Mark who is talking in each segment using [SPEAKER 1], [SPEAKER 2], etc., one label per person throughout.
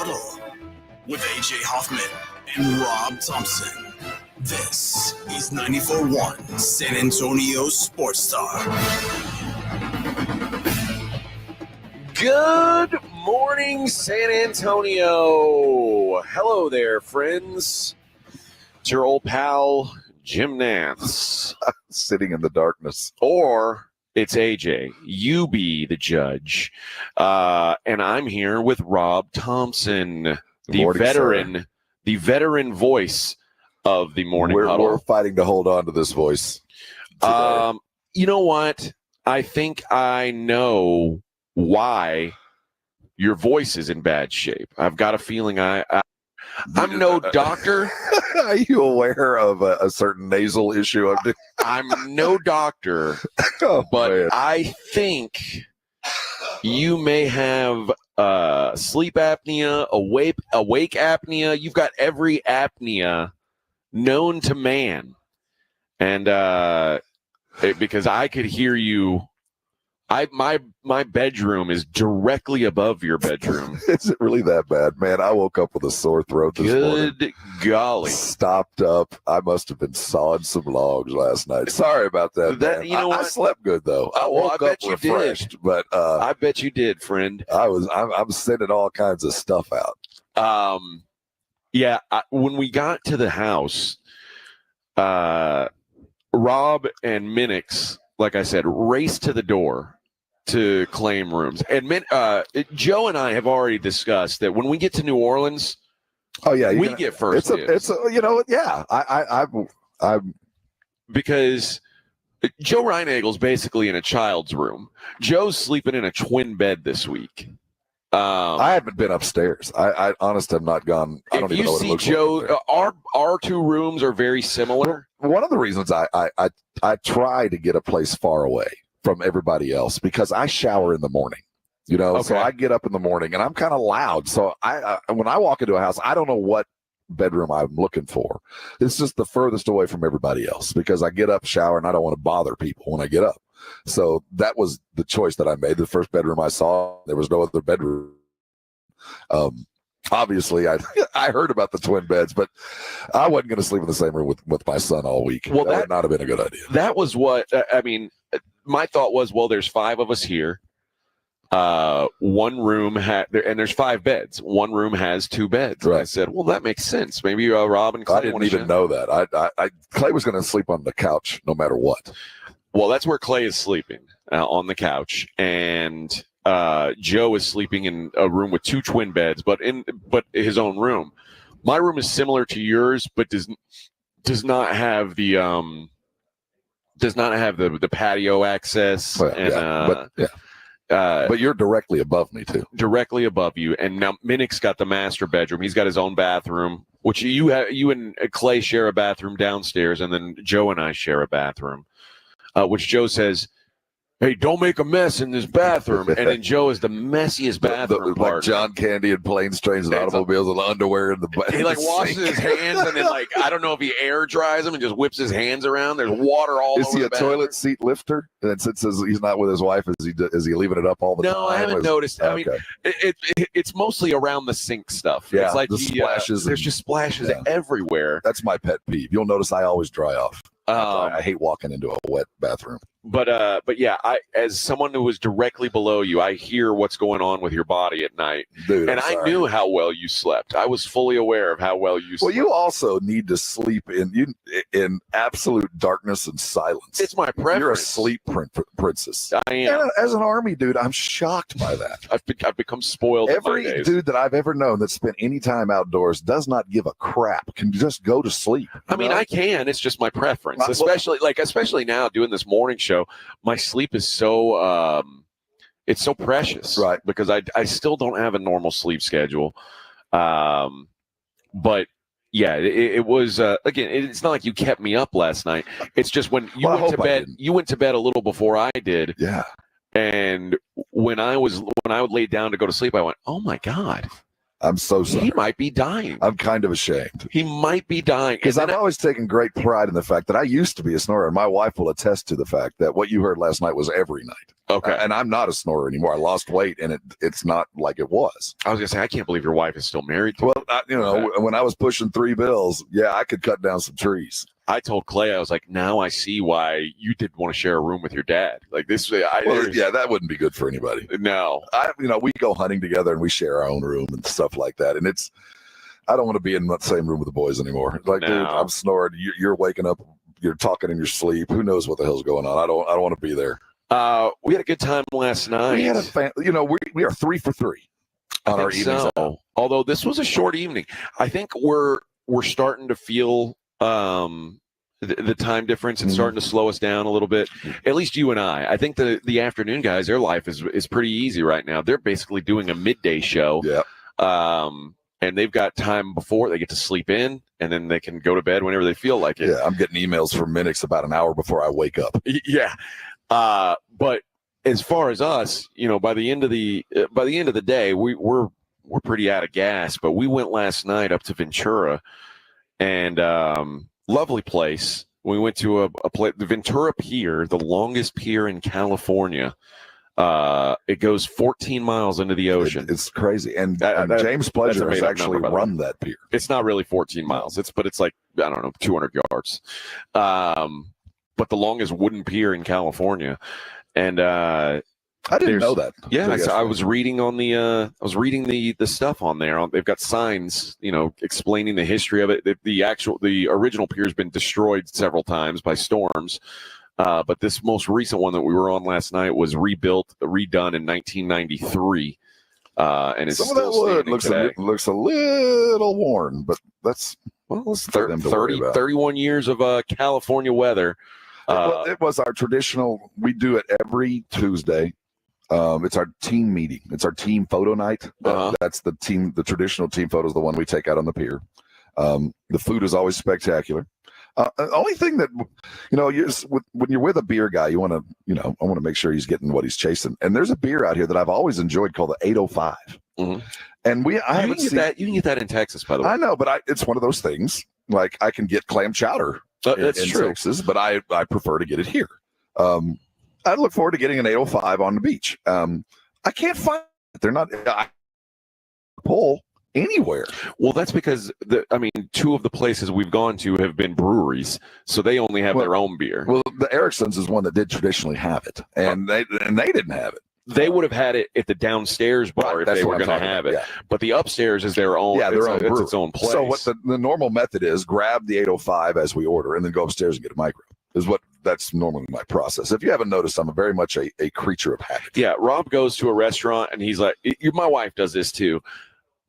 [SPEAKER 1] Huddle with AJ Hoffman and Rob Thompson. This is 94.1 San Antonio Sports Star.
[SPEAKER 2] Good morning, San Antonio. Hello there, friends. It's your old pal, Jim Nance.
[SPEAKER 3] Sitting in the darkness.
[SPEAKER 2] Or it's AJ. You be the judge. And I'm here with Rob Thompson, the veteran voice of the Morning Huddle.
[SPEAKER 3] We're fighting to hold on to this voice today.
[SPEAKER 2] You know what? I think I know why your voice is in bad shape. I've got a feeling I'm no doctor.
[SPEAKER 3] Are you aware of a certain nasal issue?
[SPEAKER 2] I'm no doctor, but man. I think you may have sleep apnea, awake apnea. You've got every apnea known to man. And because I could hear you. My bedroom is directly above your bedroom.
[SPEAKER 3] Is it really that bad, man? I woke up with a sore throat this morning.
[SPEAKER 2] Good golly.
[SPEAKER 3] Stopped up. I must have been sawing some logs last night. Sorry about that, man.
[SPEAKER 2] You know
[SPEAKER 3] I slept good though. I woke up refreshed, but
[SPEAKER 2] I bet you did, friend.
[SPEAKER 3] I'm sending all kinds of stuff out.
[SPEAKER 2] When we got to the house, Rob and Minix, like I said, raced to the door to claim rooms. And Joe and I have already discussed that when we get to New Orleans, we get first. Because Joe Reinagle's basically in a child's room. Joe's sleeping in a twin bed this week.
[SPEAKER 3] I haven't been upstairs. I honestly have not gone. I don't even know what it looks like. If you see
[SPEAKER 2] Joe, our two rooms are very similar.
[SPEAKER 3] One of the reasons I try to get a place far away from everybody else because I shower in the morning, so I get up in the morning and I'm kind of loud. So when I walk into a house, I don't know what bedroom I'm looking for. It's just the furthest away from everybody else because I get up, shower, and I don't want to bother people when I get up. So that was the choice that I made. The first bedroom I saw, there was no other bedroom. Obviously, I heard about the twin beds, but I wasn't going to sleep in the same room with my son all week. Well, that would not have been a good idea.
[SPEAKER 2] That was what my thought was. Well, there's 5 of us here. One room and there's 5 beds. One room has 2 beds. Right. I said, well, that makes sense. Maybe Rob and Clay.
[SPEAKER 3] I didn't even know that. Clay was going to sleep on the couch no matter what.
[SPEAKER 2] Well, that's where Clay is sleeping on the couch, and Joe is sleeping in a room with 2 twin beds, but his own room. My room is similar to yours, but does not have the patio access.
[SPEAKER 3] Well, but you're directly above me too.
[SPEAKER 2] Directly above you, and now Minnick's got the master bedroom. He's got his own bathroom, which you and Clay share a bathroom downstairs, and then Joe and I share a bathroom. Which Joe says, hey, don't make a mess in this bathroom. And then Joe is the messiest bathroom partner.
[SPEAKER 3] Like John Candy in Planes, Trains, and Automobiles with underwear in the
[SPEAKER 2] He washes his hands and then I don't know if he air dries them and just whips his hands around. There's water all over the bathroom.
[SPEAKER 3] Is he a toilet seat lifter? And then since he's not with his wife, is he leaving it up all the time?
[SPEAKER 2] No, I haven't noticed. Okay. I mean, it's mostly around the sink stuff.
[SPEAKER 3] Yeah,
[SPEAKER 2] it's like
[SPEAKER 3] the splashes.
[SPEAKER 2] There's just splashes everywhere.
[SPEAKER 3] That's my pet peeve. You'll notice I always dry off. I hate walking into a wet bathroom.
[SPEAKER 2] But yeah, as someone who was directly below you, I hear what's going on with your body at night.
[SPEAKER 3] Dude,
[SPEAKER 2] and I knew how well you slept. I was fully aware of how well you slept.
[SPEAKER 3] Well, you also need to sleep in absolute darkness and silence.
[SPEAKER 2] It's my preference.
[SPEAKER 3] You're a sleep princess.
[SPEAKER 2] I am.
[SPEAKER 3] And as an Army dude, I'm shocked by that.
[SPEAKER 2] I've become spoiled.
[SPEAKER 3] Every dude that I've ever known that spent any time outdoors does not give a crap. Can just go to sleep.
[SPEAKER 2] I mean, I can. It's just my preference. Especially now doing this morning show, my sleep is so it's so precious,
[SPEAKER 3] right?
[SPEAKER 2] Because I still don't have a normal sleep schedule, but yeah, it was again. It's not like you kept me up last night. It's just when you went to bed. You went to bed a little before I did.
[SPEAKER 3] Yeah.
[SPEAKER 2] And when I would lay down to go to sleep, I went, "Oh my God,
[SPEAKER 3] I'm so sorry.
[SPEAKER 2] He might be dying.
[SPEAKER 3] I'm kind of ashamed.
[SPEAKER 2] He might be dying.
[SPEAKER 3] Because I've always taken great pride in the fact that I used to be a snorer, and my wife will attest to the fact that what you heard last night was every night.
[SPEAKER 2] Okay.
[SPEAKER 3] And I'm not a snorer anymore. I lost weight, and it's not like it was.
[SPEAKER 2] I was going to say, I can't believe your wife is still married to
[SPEAKER 3] Well, when I was pushing 3 bills, yeah, I could cut down some trees.
[SPEAKER 2] I told Clay, I was like, now I see why you didn't want to share a room with your dad. Like this,
[SPEAKER 3] yeah, that wouldn't be good for anybody.
[SPEAKER 2] No,
[SPEAKER 3] we go hunting together and we share our own room and stuff like that. And I don't want to be in the same room with the boys anymore. Like, dude, I'm snoring. You're waking up. You're talking in your sleep. Who knows what the hell's going on? I don't want to be there.
[SPEAKER 2] We had a good time last night.
[SPEAKER 3] We had we are 3 for 3 on our evenings.
[SPEAKER 2] So. Although this was a short evening, I think we're starting to feel the time difference and starting to slow us down a little bit. At least you and I. I think the afternoon guys, their life is pretty easy right now. They're basically doing a midday show.
[SPEAKER 3] Yeah.
[SPEAKER 2] And they've got time before they get to sleep in, and then they can go to bed whenever they feel like it.
[SPEAKER 3] Yeah, I'm getting emails from Minix about an hour before I wake up.
[SPEAKER 2] Yeah. But as far as us, by the end of the day, we're pretty out of gas. But we went last night up to Ventura, and lovely place. We went to a place, the Ventura Pier, the longest pier in California. It goes 14 miles into the ocean.
[SPEAKER 3] It's crazy. And James Pledger has actually run that pier.
[SPEAKER 2] It's not really 14 miles. But it's like, I don't know, 200 yards. But the longest wooden pier in California. And
[SPEAKER 3] I didn't know that.
[SPEAKER 2] Yeah, I was reading on the stuff on there. They've got signs, explaining the history of it. The original pier has been destroyed several times by storms. But this most recent one that we were on last night was redone in 1993. And it's
[SPEAKER 3] some of that wood looks a little worn, but that's
[SPEAKER 2] it's 31 years of California weather.
[SPEAKER 3] It was our traditional. We do it every Tuesday. It's our team meeting. It's our team photo night. That's the team. The traditional team photo is the one we take out on the pier. The food is always spectacular. The only thing that, when you're with a beer guy, you want to, I want to make sure he's getting what he's chasing. And there's a beer out here that I've always enjoyed called the 805. Mm-hmm. And you
[SPEAKER 2] can get that in Texas, by the way.
[SPEAKER 3] I know, but it's one of those things. Like I can get clam chowder in Texas, but I prefer to get it here. I look forward to getting an 805 on the beach. I can't find it. They're not pull anywhere.
[SPEAKER 2] Well, that's because two of the places we've gone to have been breweries, so they only have their own beer.
[SPEAKER 3] Well, the Ericksons is one that did traditionally have it, and they didn't have it.
[SPEAKER 2] They would have had it at the downstairs bar if they were going to have it. Yeah. But the upstairs is their own. Yeah, it's its own place.
[SPEAKER 3] So what the normal method is: grab the 805 as we order, and then go upstairs and get a micro. That's normally my process. If you haven't noticed, I'm very much a creature of habit.
[SPEAKER 2] Yeah, Rob goes to a restaurant and he's like, my wife does this too.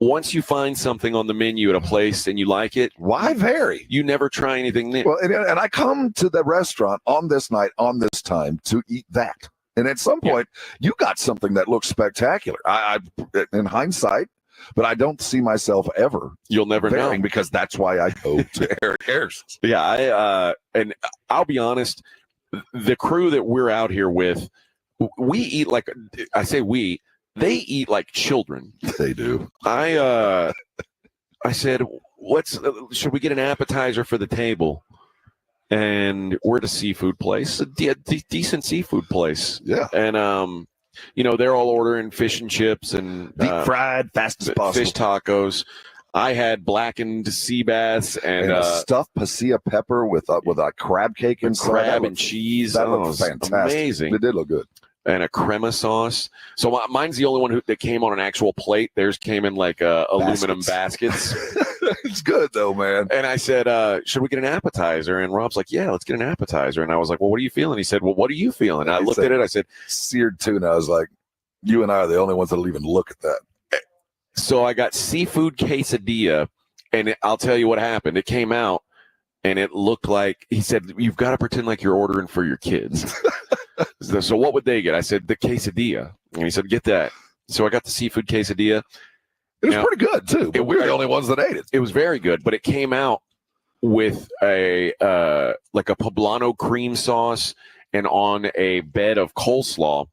[SPEAKER 2] Once you find something on the menu at a place and you like it,
[SPEAKER 3] why vary?
[SPEAKER 2] You never try anything new.
[SPEAKER 3] Well, and I come to the restaurant on this night, on this time, to eat that. And at some point, you got something that looks spectacular. I in hindsight, but I don't see myself ever.
[SPEAKER 2] You'll never know,
[SPEAKER 3] because that's why I go to Eric Harris's.
[SPEAKER 2] Yeah, and I'll be honest, the crew that we're out here with, we eat like, I say we, they eat like children.
[SPEAKER 3] They do.
[SPEAKER 2] I said, should we get an appetizer for the table? And we're at a seafood place, a decent seafood place.
[SPEAKER 3] Yeah.
[SPEAKER 2] And, they're all ordering fish and chips and
[SPEAKER 3] deep fried, fast as possible.
[SPEAKER 2] Fish tacos. I had blackened sea bass and
[SPEAKER 3] stuffed pasilla pepper with a crab cake inside.
[SPEAKER 2] Crab and cheese.
[SPEAKER 3] That looked fantastic.
[SPEAKER 2] Amazing.
[SPEAKER 3] It did look good.
[SPEAKER 2] And a crema sauce. So mine's the only one that came on an actual plate. Theirs came in like aluminum baskets.
[SPEAKER 3] It's good though, man.
[SPEAKER 2] And I said, should we get an appetizer? And Rob's like, yeah, let's get an appetizer. And I was like, well, what are you feeling? He said, well, what are you feeling? And I looked at it. I said,
[SPEAKER 3] seared tuna. I was like, you and I are the only ones that'll even look at that.
[SPEAKER 2] So I got seafood quesadilla, and I'll tell you what happened. It came out, and it looked like, he said, you've got to pretend like you're ordering for your kids. So what would they get? I said, the quesadilla. And he said, get that. So I got the seafood quesadilla.
[SPEAKER 3] It was pretty good, too. But we're the only ones that ate it.
[SPEAKER 2] It was very good, but it came out with a poblano cream sauce and on a bed of coleslaw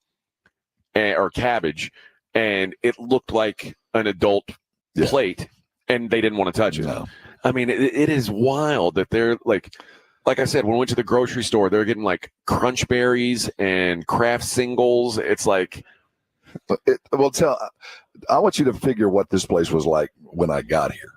[SPEAKER 2] or cabbage, and it looked like an adult plate, and they didn't want to touch it.
[SPEAKER 3] No.
[SPEAKER 2] I mean, it is wild that they're like I said, when we went to the grocery store, they're getting like crunch berries and Kraft singles. It's like,
[SPEAKER 3] I want you to figure what this place was like when I got here.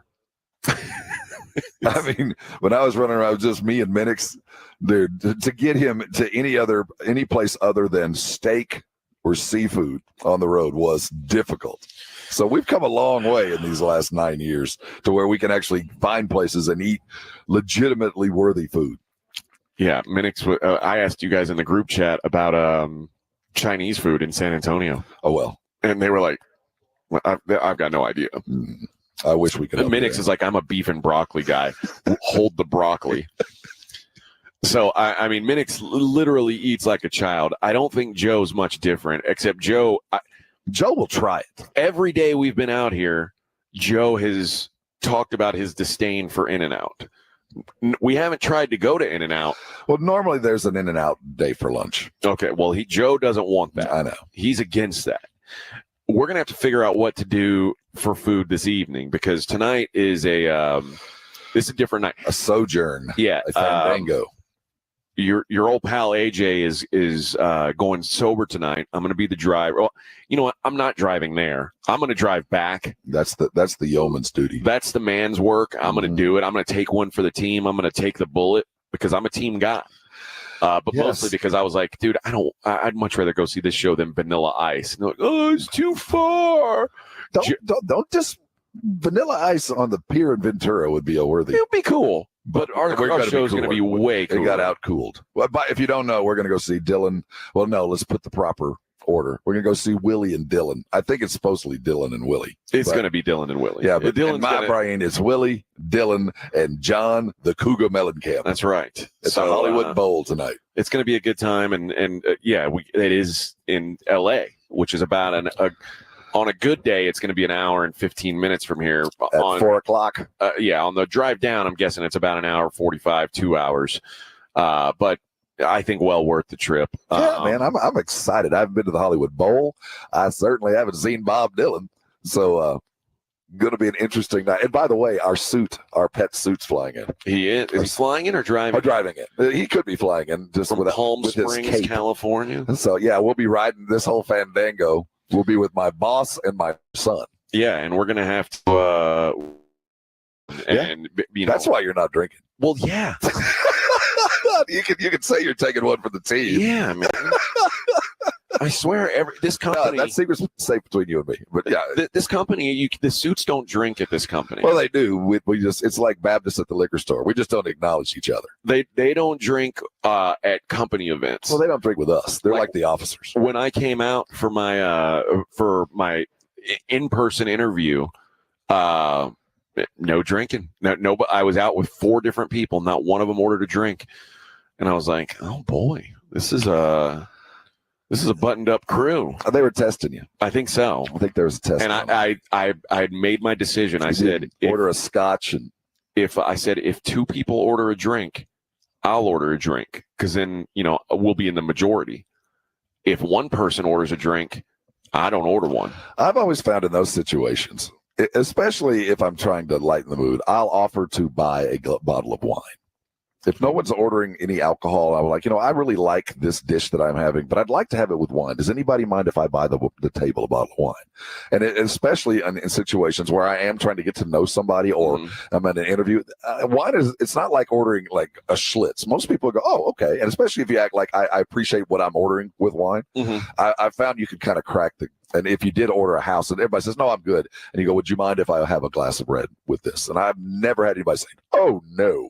[SPEAKER 3] I mean, when I was running around, it was just me and Minix. Dude, to get him to any place other than steak or seafood on the road was difficult. So we've come a long way in these last 9 years to where we can actually find places and eat legitimately worthy food.
[SPEAKER 2] Yeah, Minix. I asked you guys in the group chat about Chinese food in San Antonio.
[SPEAKER 3] Oh, well.
[SPEAKER 2] And they were like, well, I've got no idea.
[SPEAKER 3] I wish we could.
[SPEAKER 2] Minix is like, I'm a beef and broccoli guy. Hold the broccoli. So, I mean, Minix literally eats like a child. I don't think Joe's much different, except Joe
[SPEAKER 3] will try it.
[SPEAKER 2] Every day we've been out here, Joe has talked about his disdain for In-N-Out. We haven't tried to go to In-N-Out.
[SPEAKER 3] Well, normally there's an In-N-Out day for lunch.
[SPEAKER 2] Okay, well, Joe doesn't want that.
[SPEAKER 3] I know.
[SPEAKER 2] He's against that. We're going to have to figure out what to do for food this evening, because tonight is a different night.
[SPEAKER 3] A sojourn.
[SPEAKER 2] Yeah.
[SPEAKER 3] A fandango.
[SPEAKER 2] Your old pal AJ is going sober tonight. I'm going to be the driver. Well, you know what? I'm not driving there. I'm going to drive back.
[SPEAKER 3] That's the yeoman's duty.
[SPEAKER 2] That's the man's work. I'm going to do it. I'm going to take one for the team. I'm going to take the bullet because I'm a team guy. But mostly because I was like, dude, I'd much rather go see this show than Vanilla Ice. And they're like, oh, it's too far.
[SPEAKER 3] Don't just Vanilla Ice on the pier in Ventura would be a worthy.
[SPEAKER 2] It would be cool. But our show is going to be way cooler.
[SPEAKER 3] It got out-cooled. Well, if you don't know, we're going to go see Dylan. Well, no, let's put the proper order. We're going to go see Willie and Dylan. I think it's supposedly Dylan and Willie.
[SPEAKER 2] It's going to be Dylan and Willie.
[SPEAKER 3] Yeah, but in my brain, it's Willie, Dylan, and John the Cougar Mellencamp.
[SPEAKER 2] That's right.
[SPEAKER 3] It's a Hollywood Bowl tonight.
[SPEAKER 2] It's going to be a good time. And it is in L.A., which is about on a good day, it's going to be an hour and 15 minutes from here.
[SPEAKER 3] At 4 o'clock?
[SPEAKER 2] On the drive down, I'm guessing it's about an hour 45, 2 hours. But I think well worth the trip.
[SPEAKER 3] Yeah, man, I'm excited. I haven't been to the Hollywood Bowl. I certainly haven't seen Bob Dylan. So going to be an interesting night. And by the way, our pet suit's flying in.
[SPEAKER 2] He is. Is he flying in or driving?
[SPEAKER 3] Or driving in. He could be flying in just
[SPEAKER 2] from Palm Springs, California.
[SPEAKER 3] So, yeah, we'll be riding this whole fandango. We'll be with my boss and my son.
[SPEAKER 2] Yeah, and we're going to have to
[SPEAKER 3] that's why you're not drinking.
[SPEAKER 2] Well, yeah.
[SPEAKER 3] You can say you're taking one for the team.
[SPEAKER 2] Yeah, man. I swear, this company.
[SPEAKER 3] No, that secret's safe between you and me. But yeah,
[SPEAKER 2] this company, the suits don't drink at this company.
[SPEAKER 3] Well, they do. We just, it's like Baptists at the liquor store. We just don't acknowledge each other.
[SPEAKER 2] They don't drink at company events.
[SPEAKER 3] Well, they don't drink with us. They're like the officers.
[SPEAKER 2] When I came out for my in-person interview, no drinking. No. I was out with 4 different people. Not one of them ordered a drink, and I was like, oh boy, this is a buttoned-up crew.
[SPEAKER 3] They were testing you.
[SPEAKER 2] I think so.
[SPEAKER 3] I think there was a test.
[SPEAKER 2] And I made my decision. I said,
[SPEAKER 3] order a scotch, and
[SPEAKER 2] if 2 people order a drink, I'll order a drink, because then we'll be in the majority. If one person orders a drink, I don't order one. I've
[SPEAKER 3] always found in those situations, especially if I'm trying to lighten the mood, I'll offer to buy a bottle of wine. If no one's ordering any alcohol, I'm like, I really like this dish that I'm having, but I'd like to have it with wine. Does anybody mind if I buy the table a bottle of wine? And especially in situations where I am trying to get to know somebody, or I'm in an interview, wine it's not like ordering like a Schlitz. Most people go, oh, okay. And especially if you act like I appreciate what I'm ordering with wine, I found you could kind of crack and if you did order a house and everybody says, no, I'm good. And you go, would you mind if I have a glass of red with this? And I've never had anybody say, oh, no.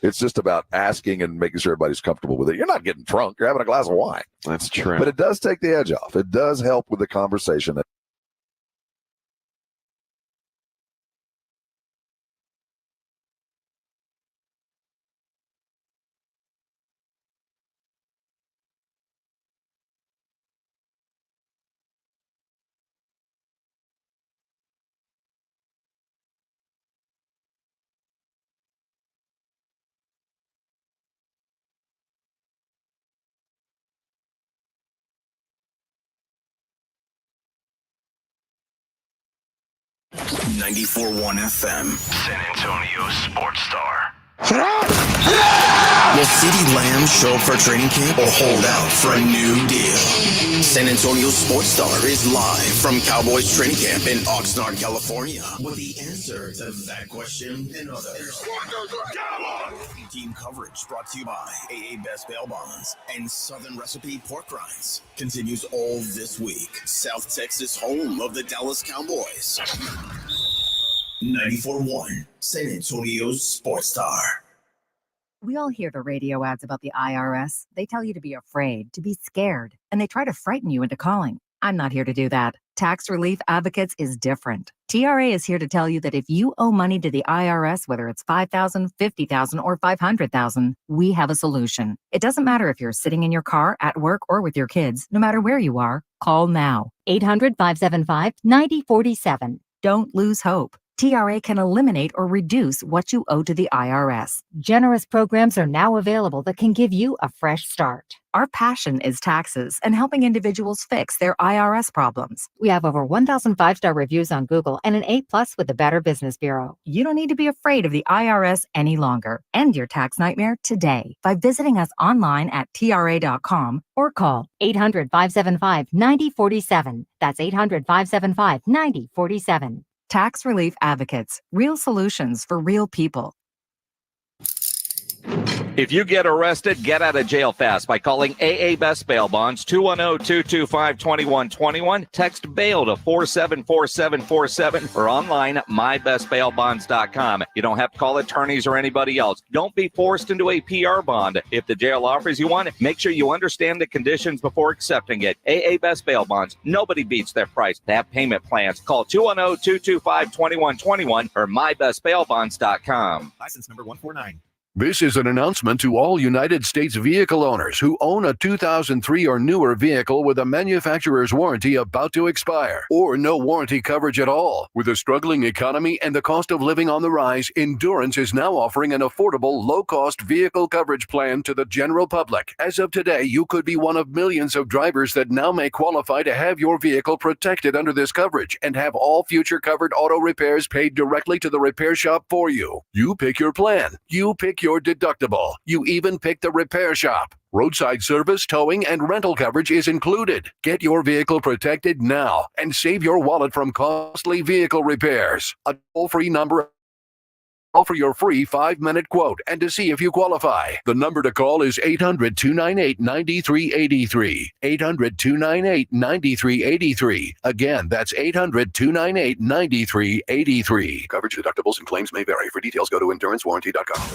[SPEAKER 3] It's just about asking and making sure everybody's comfortable with it. You're not getting drunk. You're having a glass of wine.
[SPEAKER 2] That's true.
[SPEAKER 3] But it does take the edge off. It does help with the conversation.
[SPEAKER 1] 94.1 FM, San Antonio Sports Star. Will CeeDee Lamb show up for training camp or hold out for a new deal? San Antonio Sports Star is live from Cowboys Training Camp in Oxnard, California, with the answer to that question and others. Team coverage brought to you by AA Best Bail Bonds and Southern Recipe Pork Rinds continues all this week. South Texas, home of the Dallas Cowboys. 94.1 San Antonio Sports Star.
[SPEAKER 4] We all hear the radio ads about the IRS. They tell you to be afraid, to be scared, and they try to frighten you into calling. I'm not here to do that. Tax Relief Advocates is different. TRA is here to tell you that if you owe money to the IRS, whether it's $5,000, $50,000, or $500,000, we have a solution. It doesn't matter if you're sitting in your car, at work, or with your kids. No matter where you are, call now. 800-575-9047. Don't lose hope. TRA can eliminate or reduce what you owe to the IRS. Generous programs are now available that can give you a fresh start. Our passion is taxes and helping individuals fix their IRS problems. We have over 1,000 5-star reviews on Google and an A+ with the Better Business Bureau. You don't need to be afraid of the IRS any longer. End your tax nightmare today by visiting us online at TRA.com or call 800-575-9047. That's 800-575-9047. Tax Relief Advocates, real solutions for real people.
[SPEAKER 5] If you get arrested, get out of jail fast by calling AA Best Bail Bonds, 210-225-2121. Text bail to 474747 or online at mybestbailbonds.com. You don't have to call attorneys or anybody else. Don't be forced into a PR bond. If the jail offers you one, make sure you understand the conditions before accepting it. AA Best Bail Bonds, nobody beats their price. They have payment plans. Call 210-225-2121 or mybestbailbonds.com.
[SPEAKER 6] License number 149.
[SPEAKER 7] This is an announcement to all United States vehicle owners who own a 2003 or newer vehicle with a manufacturer's warranty about to expire or no warranty coverage at all. With a struggling economy and the cost of living on the rise, Endurance is now offering an affordable, low-cost vehicle coverage plan to the general public. As of today, you could be one of millions of drivers that now may qualify to have your vehicle protected under this coverage and have all future covered auto repairs paid directly to the repair shop for you. You pick your plan. You pick your deductible. You even pick the repair shop. Roadside service, towing, and rental coverage is included. Get your vehicle protected now and save your wallet from costly vehicle repairs. A toll-free number for your free 5-minute quote and to see if you qualify. The number to call is 800-298-9383. 800-298-9383. Again, that's 800-298-9383. Coverage, deductibles, and claims may vary. For details, go to endurancewarranty.com.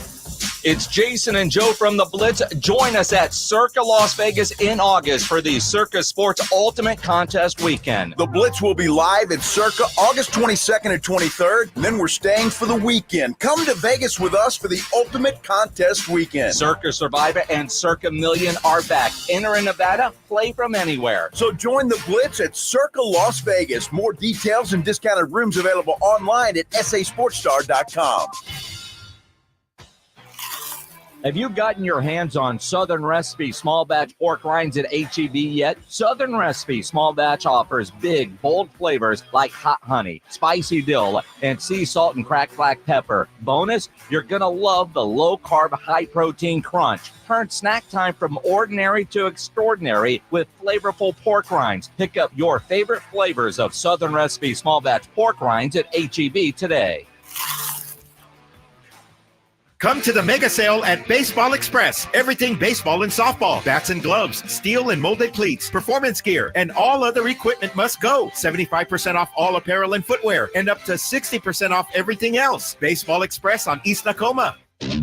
[SPEAKER 5] It's Jason and Joe from the Blitz. Join us at Circa Las Vegas in August for the Circa Sports Ultimate Contest Weekend.
[SPEAKER 8] The Blitz will be live at Circa August 22nd and 23rd, and then we're staying for the weekend. Come to Vegas with us for the Ultimate Contest Weekend.
[SPEAKER 5] Circa Survivor and Circa Million are back. Enter in Nevada, play from anywhere.
[SPEAKER 8] So join the Blitz at Circa Las Vegas. More details and discounted rooms available online at sasportstar.com.
[SPEAKER 5] Have you gotten your hands on Southern Recipe small batch pork rinds at HEB yet? Southern Recipe small batch offers big, bold flavors like hot honey, spicy dill, and sea salt and cracked black pepper. Bonus, you're going to love the low-carb, high-protein crunch. Turn snack time from ordinary to extraordinary with flavorful pork rinds. Pick up your favorite flavors of Southern Recipe small batch pork rinds at HEB today.
[SPEAKER 6] Come to the mega sale at Baseball Express. Everything baseball and softball, bats and gloves, steel and molded cleats, performance gear, and all other equipment must go. 75% off all apparel and footwear, and up to 60% off everything else. Baseball Express on East Nakoma.
[SPEAKER 9] Can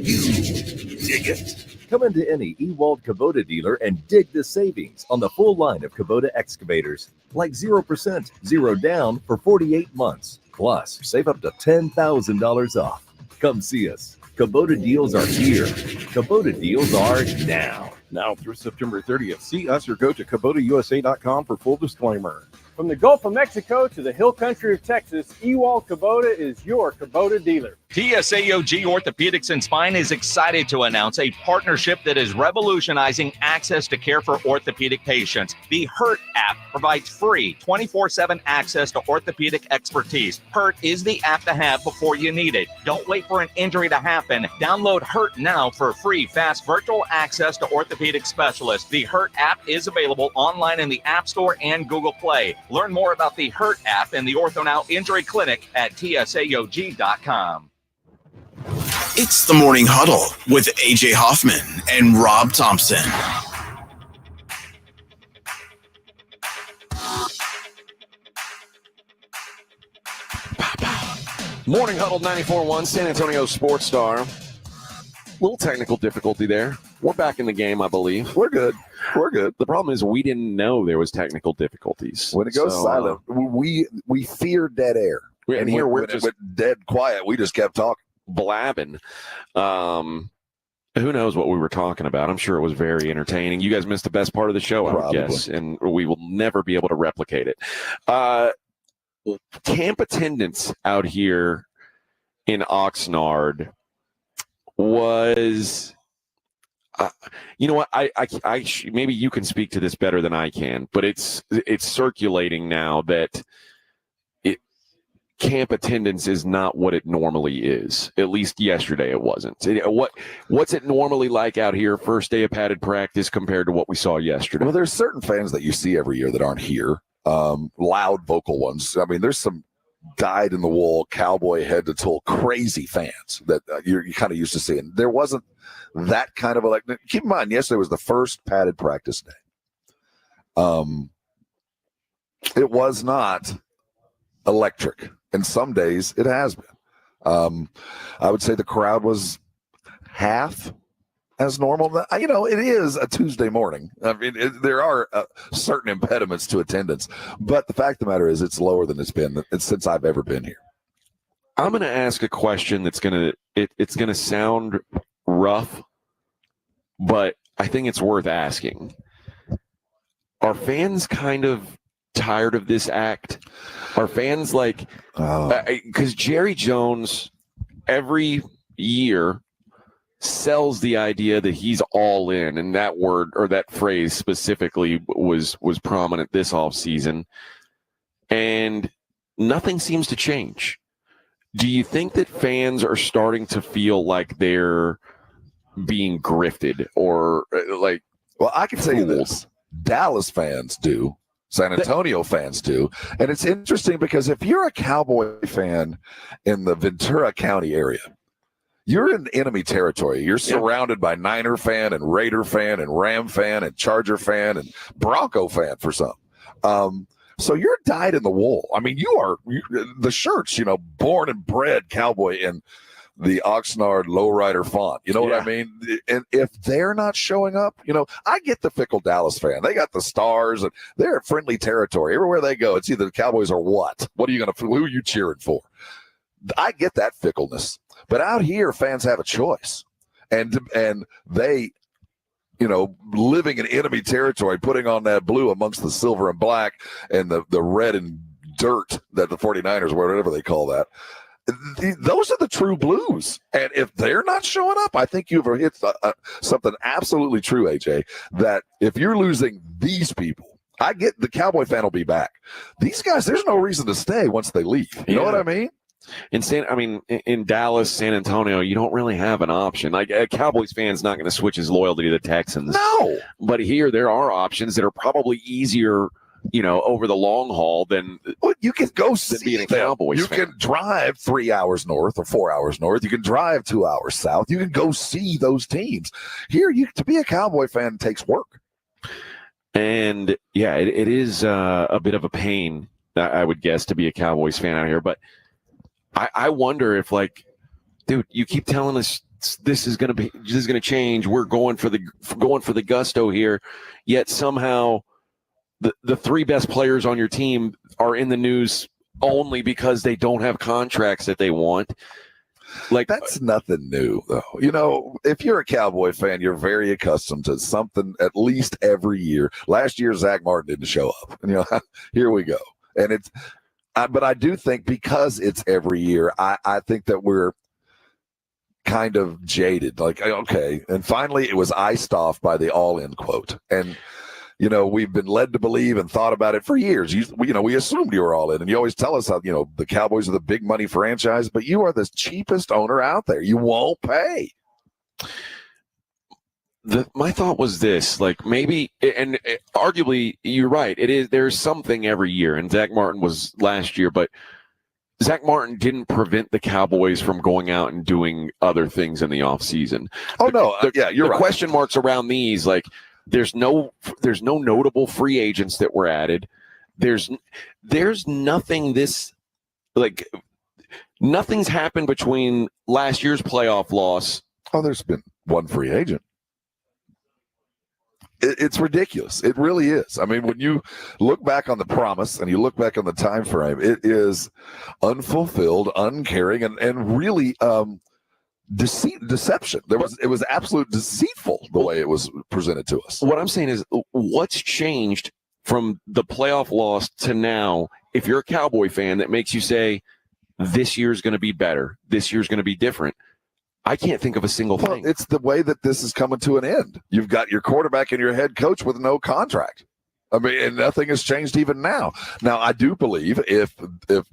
[SPEAKER 9] you dig it? Come into any Ewald Kubota dealer and dig the savings on the full line of Kubota excavators, like 0%, 0 down for 48 months. Plus, save up to $10,000 off. Come see us. Kubota deals are here. Kubota deals are now.
[SPEAKER 10] Now through September 30th. See us or go to KubotaUSA.com for full disclaimer. From the Gulf of Mexico to the hill country of Texas, Ewald Kubota is your Kubota dealer.
[SPEAKER 5] TSAOG Orthopedics and Spine is excited to announce a partnership that is revolutionizing access to care for orthopedic patients. The HURT app provides free 24/7 access to orthopedic expertise. HURT is the app to have before you need it. Don't wait for an injury to happen. Download HURT now for free, fast virtual access to orthopedic specialists. The HURT app is available online in the App Store and Google Play. Learn more about the HURT app and the OrthoNow Injury Clinic at TSAOG.com.
[SPEAKER 1] It's the Morning Huddle with AJ Hoffman and Rob Thompson.
[SPEAKER 2] Morning Huddle 94.1, San Antonio Sports Star. Little technical difficulty there. We're back in the game, I believe.
[SPEAKER 3] We're good. We're good.
[SPEAKER 2] The problem is we didn't know there was technical difficulties.
[SPEAKER 3] When it goes silent, we fear dead air.
[SPEAKER 2] And here we're just
[SPEAKER 3] dead quiet. We just kept talking.
[SPEAKER 2] Blabbing. Who knows what we were talking about? I'm sure it was very entertaining. You guys missed the best part of the show, I would guess, and we will never be able to replicate it. Camp attendance out here in Oxnard was, you know what? I maybe you can speak to this better than I can, but it's circulating now that camp attendance is not what it normally is. At least yesterday it wasn't. What's it normally like out here first day of padded practice compared to what we saw yesterday?
[SPEAKER 3] Well, there's certain fans that you see every year that aren't here. Loud vocal ones. I mean, there's some dyed-in-the-wool cowboy head-to-toe crazy fans that you're kind of used to seeing. There wasn't that kind of keep in mind, yesterday was the first padded practice day. It was not electric. And some days it has been. I would say the crowd was half as normal. You know, it is a Tuesday morning. I mean, there are certain impediments to attendance. But the fact of the matter is it's lower than it's been since I've ever been here.
[SPEAKER 2] I'm going to ask a question that's going to sound rough, but I think it's worth asking. Are fans kind of tired of this act? Are fans like, because Jerry Jones every year sells the idea that he's all in, and that word or that phrase specifically was prominent this offseason, and nothing seems to change. Do you think that fans are starting to feel like they're being grifted or like?
[SPEAKER 3] Well, I can tell you this: Dallas fans do. San Antonio fans do. And it's interesting because if you're a Cowboy fan in the Ventura County area, you're in enemy territory. You're surrounded by Niner fan and Raider fan and Ram fan and Charger fan and Bronco fan for some. So you're dyed in the wool. I mean, you the shirts, born and bred Cowboy in the Oxnard lowrider font. You know what I mean? And if they're not showing up, I get the fickle Dallas fan. They got the stars and they're friendly territory. Everywhere they go, it's either the Cowboys or what? Who are you cheering for? I get that fickleness. But out here, fans have a choice. And they, living in enemy territory, putting on that blue amongst the silver and black and the red and dirt that the 49ers, whatever they call that, those are the true Blues. And if they're not showing up, I think you've hit something absolutely true, AJ, that if you're losing these people, I get the Cowboy fan will be back. These guys, there's no reason to stay once they leave. You know what I mean?
[SPEAKER 2] In Dallas, San Antonio, you don't really have an option. Like a Cowboys fan's not going to switch his loyalty to the Texans.
[SPEAKER 3] No.
[SPEAKER 2] But here there are options that are probably easier over the long haul than
[SPEAKER 3] you can go see
[SPEAKER 2] being a Cowboys
[SPEAKER 3] fan. You can drive 3 hours north or 4 hours north. You can drive 2 hours south. You can go see those teams. Here, to be a Cowboy fan takes work.
[SPEAKER 2] And it is a bit of a pain, I would guess, to be a Cowboys fan out here. But I wonder if, dude, you keep telling us this is going to change. We're going for the gusto here, yet somehow the three best players on your team are in the news only because they don't have contracts that they want.
[SPEAKER 3] That's nothing new, though. If you're a Cowboy fan, you're very accustomed to something at least every year. Last year, Zach Martin didn't show up. Here we go. And but I do think because it's every year, I think that we're kind of jaded. Like, okay. And finally, it was iced off by the all-in quote. And, we've been led to believe and thought about it for years. We assumed you were all in. And you always tell us how, the Cowboys are the big money franchise, but you are the cheapest owner out there. You won't pay.
[SPEAKER 2] My thought was this, like maybe, and arguably you're right. There's something every year, and Zach Martin was last year, but Zach Martin didn't prevent the Cowboys from going out and doing other things in the offseason.
[SPEAKER 3] Oh, no. You're right.
[SPEAKER 2] Question marks around these, like there's no notable free agents that were added. There's nothing nothing's happened between last year's playoff loss.
[SPEAKER 3] Oh, there's been one free agent. It's ridiculous. It really is. I mean, when you look back on the promise and you look back on the time frame, it is unfulfilled, uncaring, and really deception. It was absolute deceitful the way it was presented to us.
[SPEAKER 2] What I'm saying is, what's changed from the playoff loss to now? If you're a Cowboy fan, that makes you say this year's going to be better. This year's going to be different. I can't think of a single thing.
[SPEAKER 3] Well, it's the way that this is coming to an end. You've got your quarterback and your head coach with no contract. I mean, and nothing has changed even now. Now, I do believe if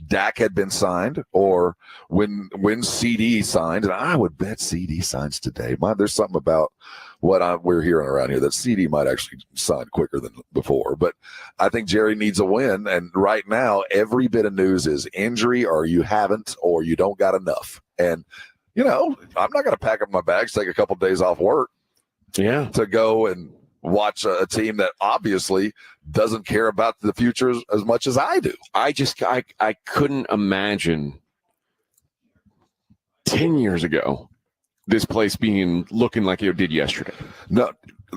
[SPEAKER 3] Dak had been signed or when CD signed, and I would bet CD signs today. There's something about what we're hearing around here that CD might actually sign quicker than before. But I think Jerry needs a win. And right now, every bit of news is injury or you haven't or you don't got enough. And I'm not going to pack up my bags, take a couple of days off work to go and watch a team that obviously doesn't care about the future as much as I do.
[SPEAKER 2] I couldn't imagine 10 years ago this place looking like it did yesterday.
[SPEAKER 3] No,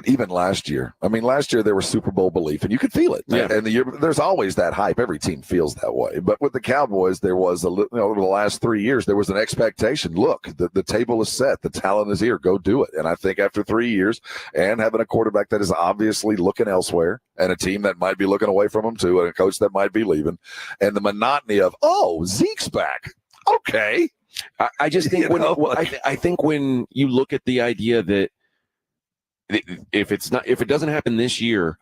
[SPEAKER 3] even last year. I mean, last year there was Super Bowl belief, and you could feel it.
[SPEAKER 2] Yeah.
[SPEAKER 3] And there's always that hype. Every team feels that way. But with the Cowboys, there was over the last 3 years, there was an expectation. Look, the table is set. The talent is here. Go do it. And I think after 3 years and having a quarterback that is obviously looking elsewhere and a team that might be looking away from him too and a coach that might be leaving and the monotony of, Zeke's back. Okay.
[SPEAKER 2] I just think I think when you look at the idea that if it doesn't happen this year,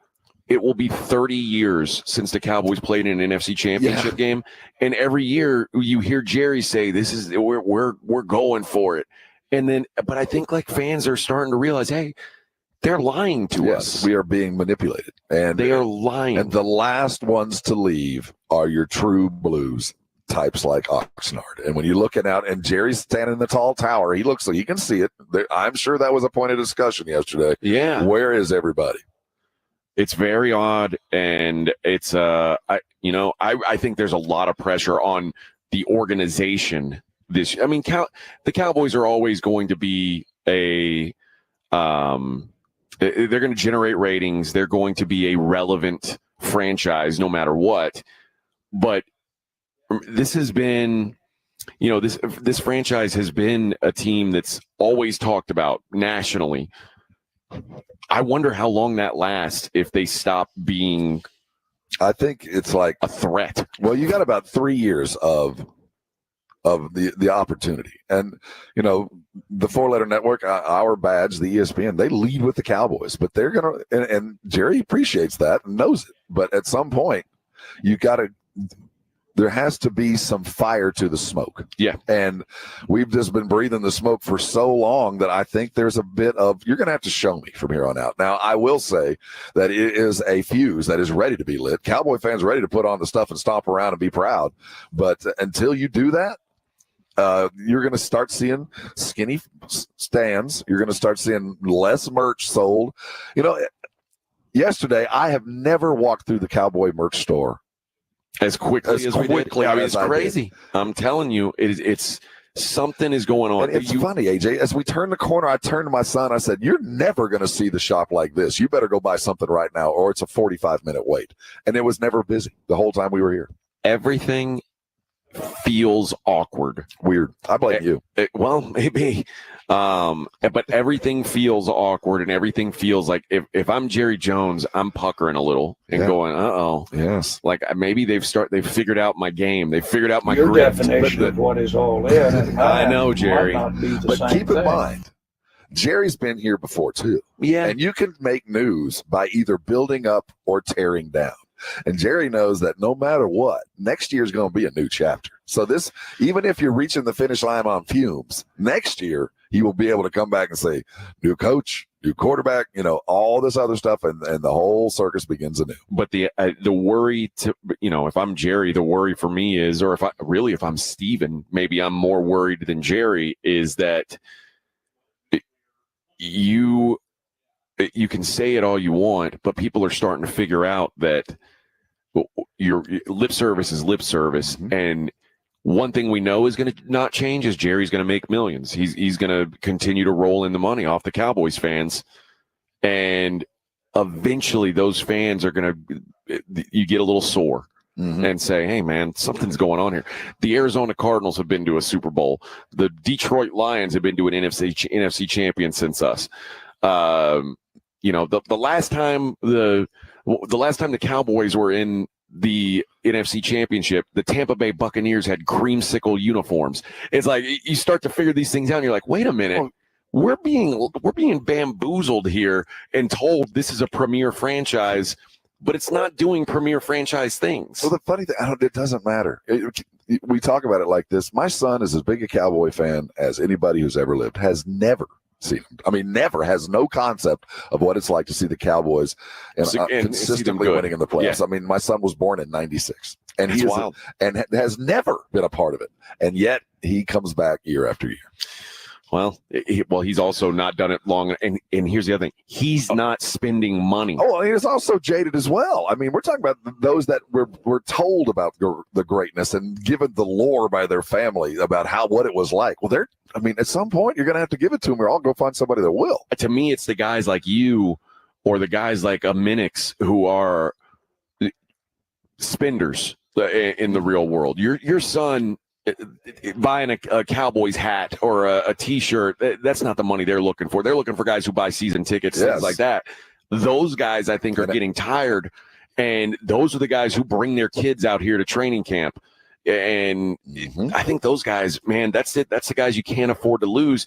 [SPEAKER 2] it will be 30 years since the Cowboys played in an NFC Championship game, and every year you hear Jerry say, "This is we're going for it," but I think like fans are starting to realize, hey, they're lying to us.
[SPEAKER 3] We are being manipulated, and
[SPEAKER 2] they are lying.
[SPEAKER 3] And the last ones to leave are your true blues. Types like Oxnard. And when you're looking out and Jerry's standing in the tall tower, he looks like he can see it. I'm sure that was a point of discussion yesterday.
[SPEAKER 2] Yeah.
[SPEAKER 3] Where is everybody?
[SPEAKER 2] It's very odd. And it's, I think there's a lot of pressure on the organization this year. I mean, the Cowboys are always going to be they're going to generate ratings. They're going to be a relevant franchise no matter what. But this has been, this franchise has been a team that's always talked about nationally. I wonder how long that lasts if they stop being.
[SPEAKER 3] I think it's like
[SPEAKER 2] a threat.
[SPEAKER 3] Well, you got about 3 years of the opportunity, and the four-letter network, our badge, the ESPN, they lead with the Cowboys, but they're gonna, and Jerry appreciates that and knows it. But at some point, there has to be some fire to the smoke.
[SPEAKER 2] Yeah.
[SPEAKER 3] And we've just been breathing the smoke for so long that I think there's a bit of, you're going to have to show me from here on out. Now, I will say that it is a fuse that is ready to be lit. Cowboy fans ready to put on the stuff and stomp around and be proud. But until you do that, you're going to start seeing skinny stands. You're going to start seeing less merch sold. Yesterday, I have never walked through the Cowboy merch store
[SPEAKER 2] as quickly as we did. I mean, it's crazy. I'm telling you, it's something is going on.
[SPEAKER 3] And it's funny, AJ. As we turn the corner, I turned to my son. I said, "You're never going to see the shop like this. You better go buy something right now, or it's a 45-minute wait." And it was never busy the whole time we were here.
[SPEAKER 2] Everything feels awkward.
[SPEAKER 3] Weird. I blame you.
[SPEAKER 2] Well, maybe. But everything feels awkward, and everything feels like if I'm Jerry Jones, I'm puckering a little and going, "Uh-oh."
[SPEAKER 3] Yes.
[SPEAKER 2] Like maybe they've figured out my game. They've figured out my
[SPEAKER 11] Your
[SPEAKER 2] grit.
[SPEAKER 11] definition of what is all in.
[SPEAKER 2] I know, Jerry.
[SPEAKER 3] But keep in mind, Jerry's been here before too.
[SPEAKER 2] Yeah.
[SPEAKER 3] And you can make news by either building up or tearing down. And Jerry knows that no matter what, next year is going to be a new chapter. So this, even if you're reaching the finish line on fumes, next year he will be able to come back and say, new coach, new quarterback, all this other stuff, and the whole circus begins anew.
[SPEAKER 2] But the worry if I'm Jerry, the worry for me is, or if I'm Steven, maybe I'm more worried than Jerry, is that you can say it all you want, but people are starting to figure out that your lip service is lip service. Mm-hmm. And one thing we know is going to not change is Jerry's going to make millions. He's going to continue to roll in the money off the Cowboys fans. And eventually those fans are you get a little sore. Mm-hmm. And say, hey, man, something's going on here. The Arizona Cardinals have been to a Super Bowl. The Detroit Lions have been to an NFC champion since us. The last time the Cowboys were in the NFC Championship, the Tampa Bay Buccaneers had creamsicle uniforms. It's like you start to figure these things out, and you're like, wait a minute. We're being bamboozled here and told this is a premier franchise, but it's not doing premier franchise things.
[SPEAKER 3] Well, the funny thing, it doesn't matter. We talk about it like this. My son is as big a Cowboy fan as anybody who's ever lived, has never seen him. I mean, never, has no concept of what it's like to see the Cowboys and consistently winning in the playoffs. Yeah. I mean, my son was born in '96, and he has never been a part of it. And yet he comes back year after year.
[SPEAKER 2] Well, he's also not done it long. And here's the other thing. He's not spending money.
[SPEAKER 3] Oh, and he's also jaded as well. I mean, we're talking about those that were told about the greatness and given the lore by their family about what it was like. Well, at some point, you're going to have to give it to them, or I'll go find somebody that will.
[SPEAKER 2] To me, it's the guys like you or the guys like a Minix who are spenders in the real world. Your son buying a Cowboys hat or a T-shirt, that's not the money they're looking for. They're looking for guys who buy season tickets, things like that. Those guys, I think, are getting tired, and those are the guys who bring their kids out here to training camp. And I think those guys, man, that's it. That's the guys you can't afford to lose.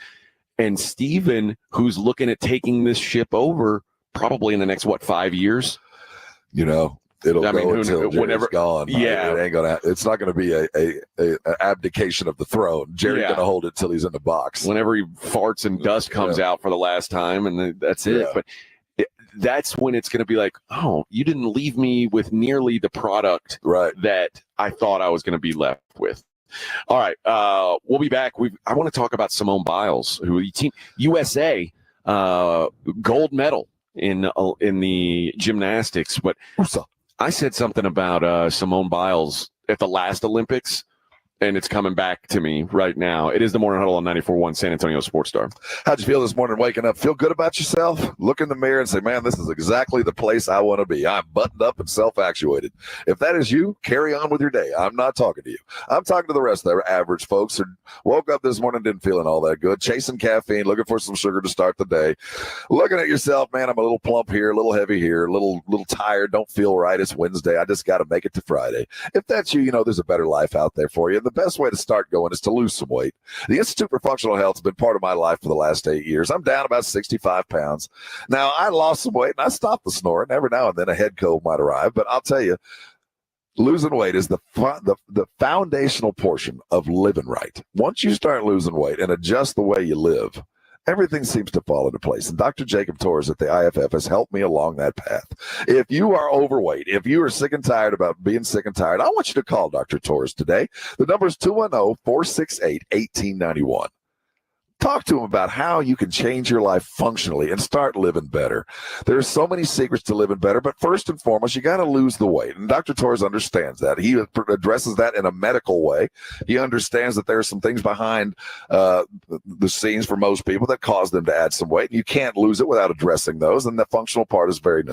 [SPEAKER 2] And Steven, who's looking at taking this ship over probably in the next, 5 years?
[SPEAKER 3] It'll go until Jerry's gone.
[SPEAKER 2] Yeah,
[SPEAKER 3] it's not gonna be a abdication of the throne. Jerry's gonna hold it till he's in the box.
[SPEAKER 2] Whenever he farts and dust comes out for the last time, and that's it. Yeah. But that's when it's gonna be like, oh, you didn't leave me with nearly the product that I thought I was gonna be left with. All right, we'll be back. I want to talk about Simone Biles, who Team USA gold medal in the gymnastics, but. I said something about Simone Biles at the last Olympics, and it's coming back to me right now. It is the Morning Huddle on 94.1 San Antonio Sports Star.
[SPEAKER 3] How'd you feel this morning waking up? Feel good about yourself? Look in the mirror and say, man, this is exactly the place I want to be. I'm buttoned up and self-actuated. If that is you, carry on with your day. I'm not talking to you. I'm talking to the rest of the average folks who woke up this morning, didn't feeling all that good, chasing caffeine, looking for some sugar to start the day. Looking at yourself, man, I'm a little plump here, a little heavy here, a little tired, don't feel right. It's Wednesday. I just got to make it to Friday. If that's you, there's a better life out there for you. The best way to start going is to lose some weight. The Institute for Functional Health has been part of my life for the last 8 years. I'm down about 65 pounds. Now, I lost some weight, and I stopped the snoring. Every now and then a head cold might arrive, but I'll tell you, losing weight is the foundational portion of living right. Once you start losing weight and adjust the way you live, everything seems to fall into place. And Dr. Jacob Torres at the IFF has helped me along that path. If you are overweight, if you are sick and tired about being sick and tired, I want you to call Dr. Torres today. The number is 210-468-1891. Talk to them about how you can change your life functionally and start living better. There's so many secrets to living better, but first and foremost, you got to lose the weight. And Dr. Torres understands that. He addresses that in a medical way. He understands that there are some things behind the scenes for most people that cause them to add some weight. You can't lose it without addressing those, and the functional part is very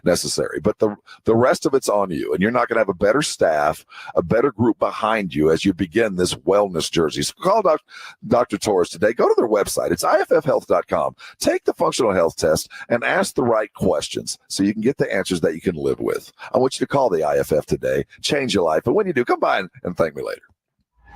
[SPEAKER 3] necessary. But the rest of it's on you, and you're not going to have a better staff, a better group behind you as you begin this wellness journey. So call Dr. Torres today. Go to their website. It's iffhealth.com. Take the functional health test and ask the right questions so you can get the answers that you can live with. I want you to call the IFF today. Change your life. And when you do, come by and thank me later.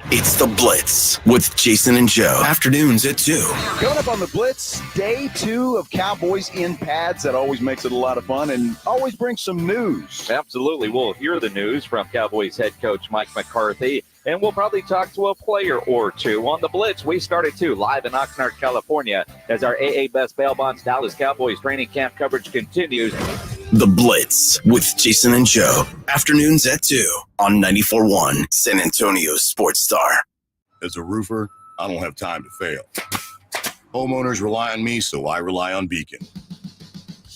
[SPEAKER 1] It's The Blitz with Jason and Joe. Afternoons at 2.
[SPEAKER 12] Coming up on The Blitz, day 2 of Cowboys in pads. That always makes it a lot of fun and always brings some news.
[SPEAKER 5] Absolutely. We'll hear the news from Cowboys head coach Mike McCarthy, and we'll probably talk to a player or two on The Blitz. We started too, live in Oxnard, California, as our AA Best Bail Bonds Dallas Cowboys training camp coverage continues.
[SPEAKER 1] The Blitz with Jason and Joe. Afternoons at 2 on 94.1 San Antonio Sports Star.
[SPEAKER 13] As a roofer, I don't have time to fail. Homeowners rely on me, so I rely on Beacon.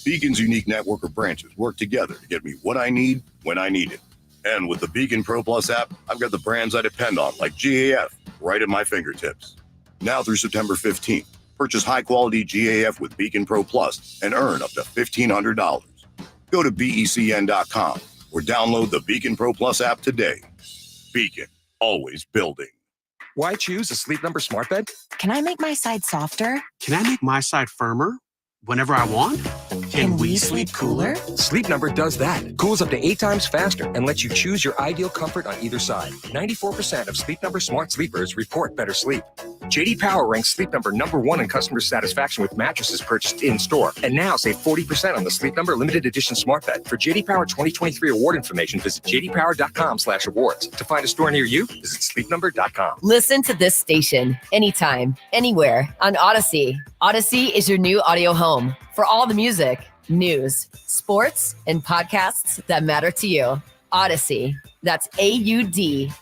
[SPEAKER 13] Beacon's unique network of branches work together to get me what I need when I need it. And with the Beacon Pro Plus app, I've got the brands I depend on, like GAF, right at my fingertips. Now through September 15th, purchase high-quality GAF with Beacon Pro Plus and earn up to $1,500. Go to BECN.com or download the Beacon Pro Plus app today. Beacon, always building.
[SPEAKER 14] Why choose a Sleep Number smart bed?
[SPEAKER 15] Can I make my side softer?
[SPEAKER 16] Can I make my side firmer whenever I want?
[SPEAKER 15] Can we sleep cooler?
[SPEAKER 14] Sleep Number does that. Cools up to 8 times faster and lets you choose your ideal comfort on either side. 94% of Sleep Number smart sleepers report better sleep. JD Power ranks Sleep Number #1 in customer satisfaction with mattresses purchased in-store. And now save 40% on the Sleep Number limited edition smart bed. For JD Power 2023 award information, visit jdpower.com/awards. To find a store near you, visit sleepnumber.com.
[SPEAKER 17] Listen to this station anytime, anywhere on Odyssey. Odyssey is your new audio home for all the music, news, sports, and podcasts that matter to you. Odyssey. That's AUDACY.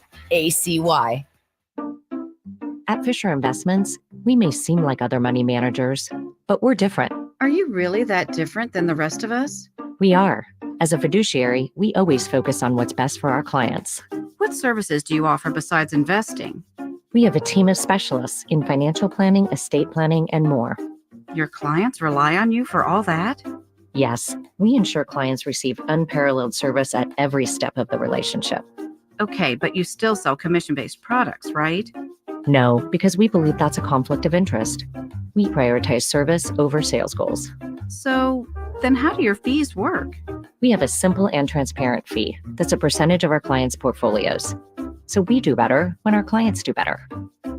[SPEAKER 4] At Fisher Investments, we may seem like other money managers, but we're different.
[SPEAKER 18] Are you really that different than the rest of us?
[SPEAKER 4] We are. As a fiduciary, we always focus on what's best for our clients.
[SPEAKER 18] What services do you offer besides investing?
[SPEAKER 4] We have a team of specialists in financial planning, estate planning, and more.
[SPEAKER 18] Your clients rely on you for all that?
[SPEAKER 4] Yes, we ensure clients receive unparalleled service at every step of the relationship.
[SPEAKER 18] Okay, but you still sell commission-based products, right?
[SPEAKER 4] No, because we believe that's a conflict of interest. We prioritize service over sales goals.
[SPEAKER 18] So then how do your fees work?
[SPEAKER 4] We have a simple and transparent fee that's a percentage of our clients' portfolios. So we do better when our clients do better.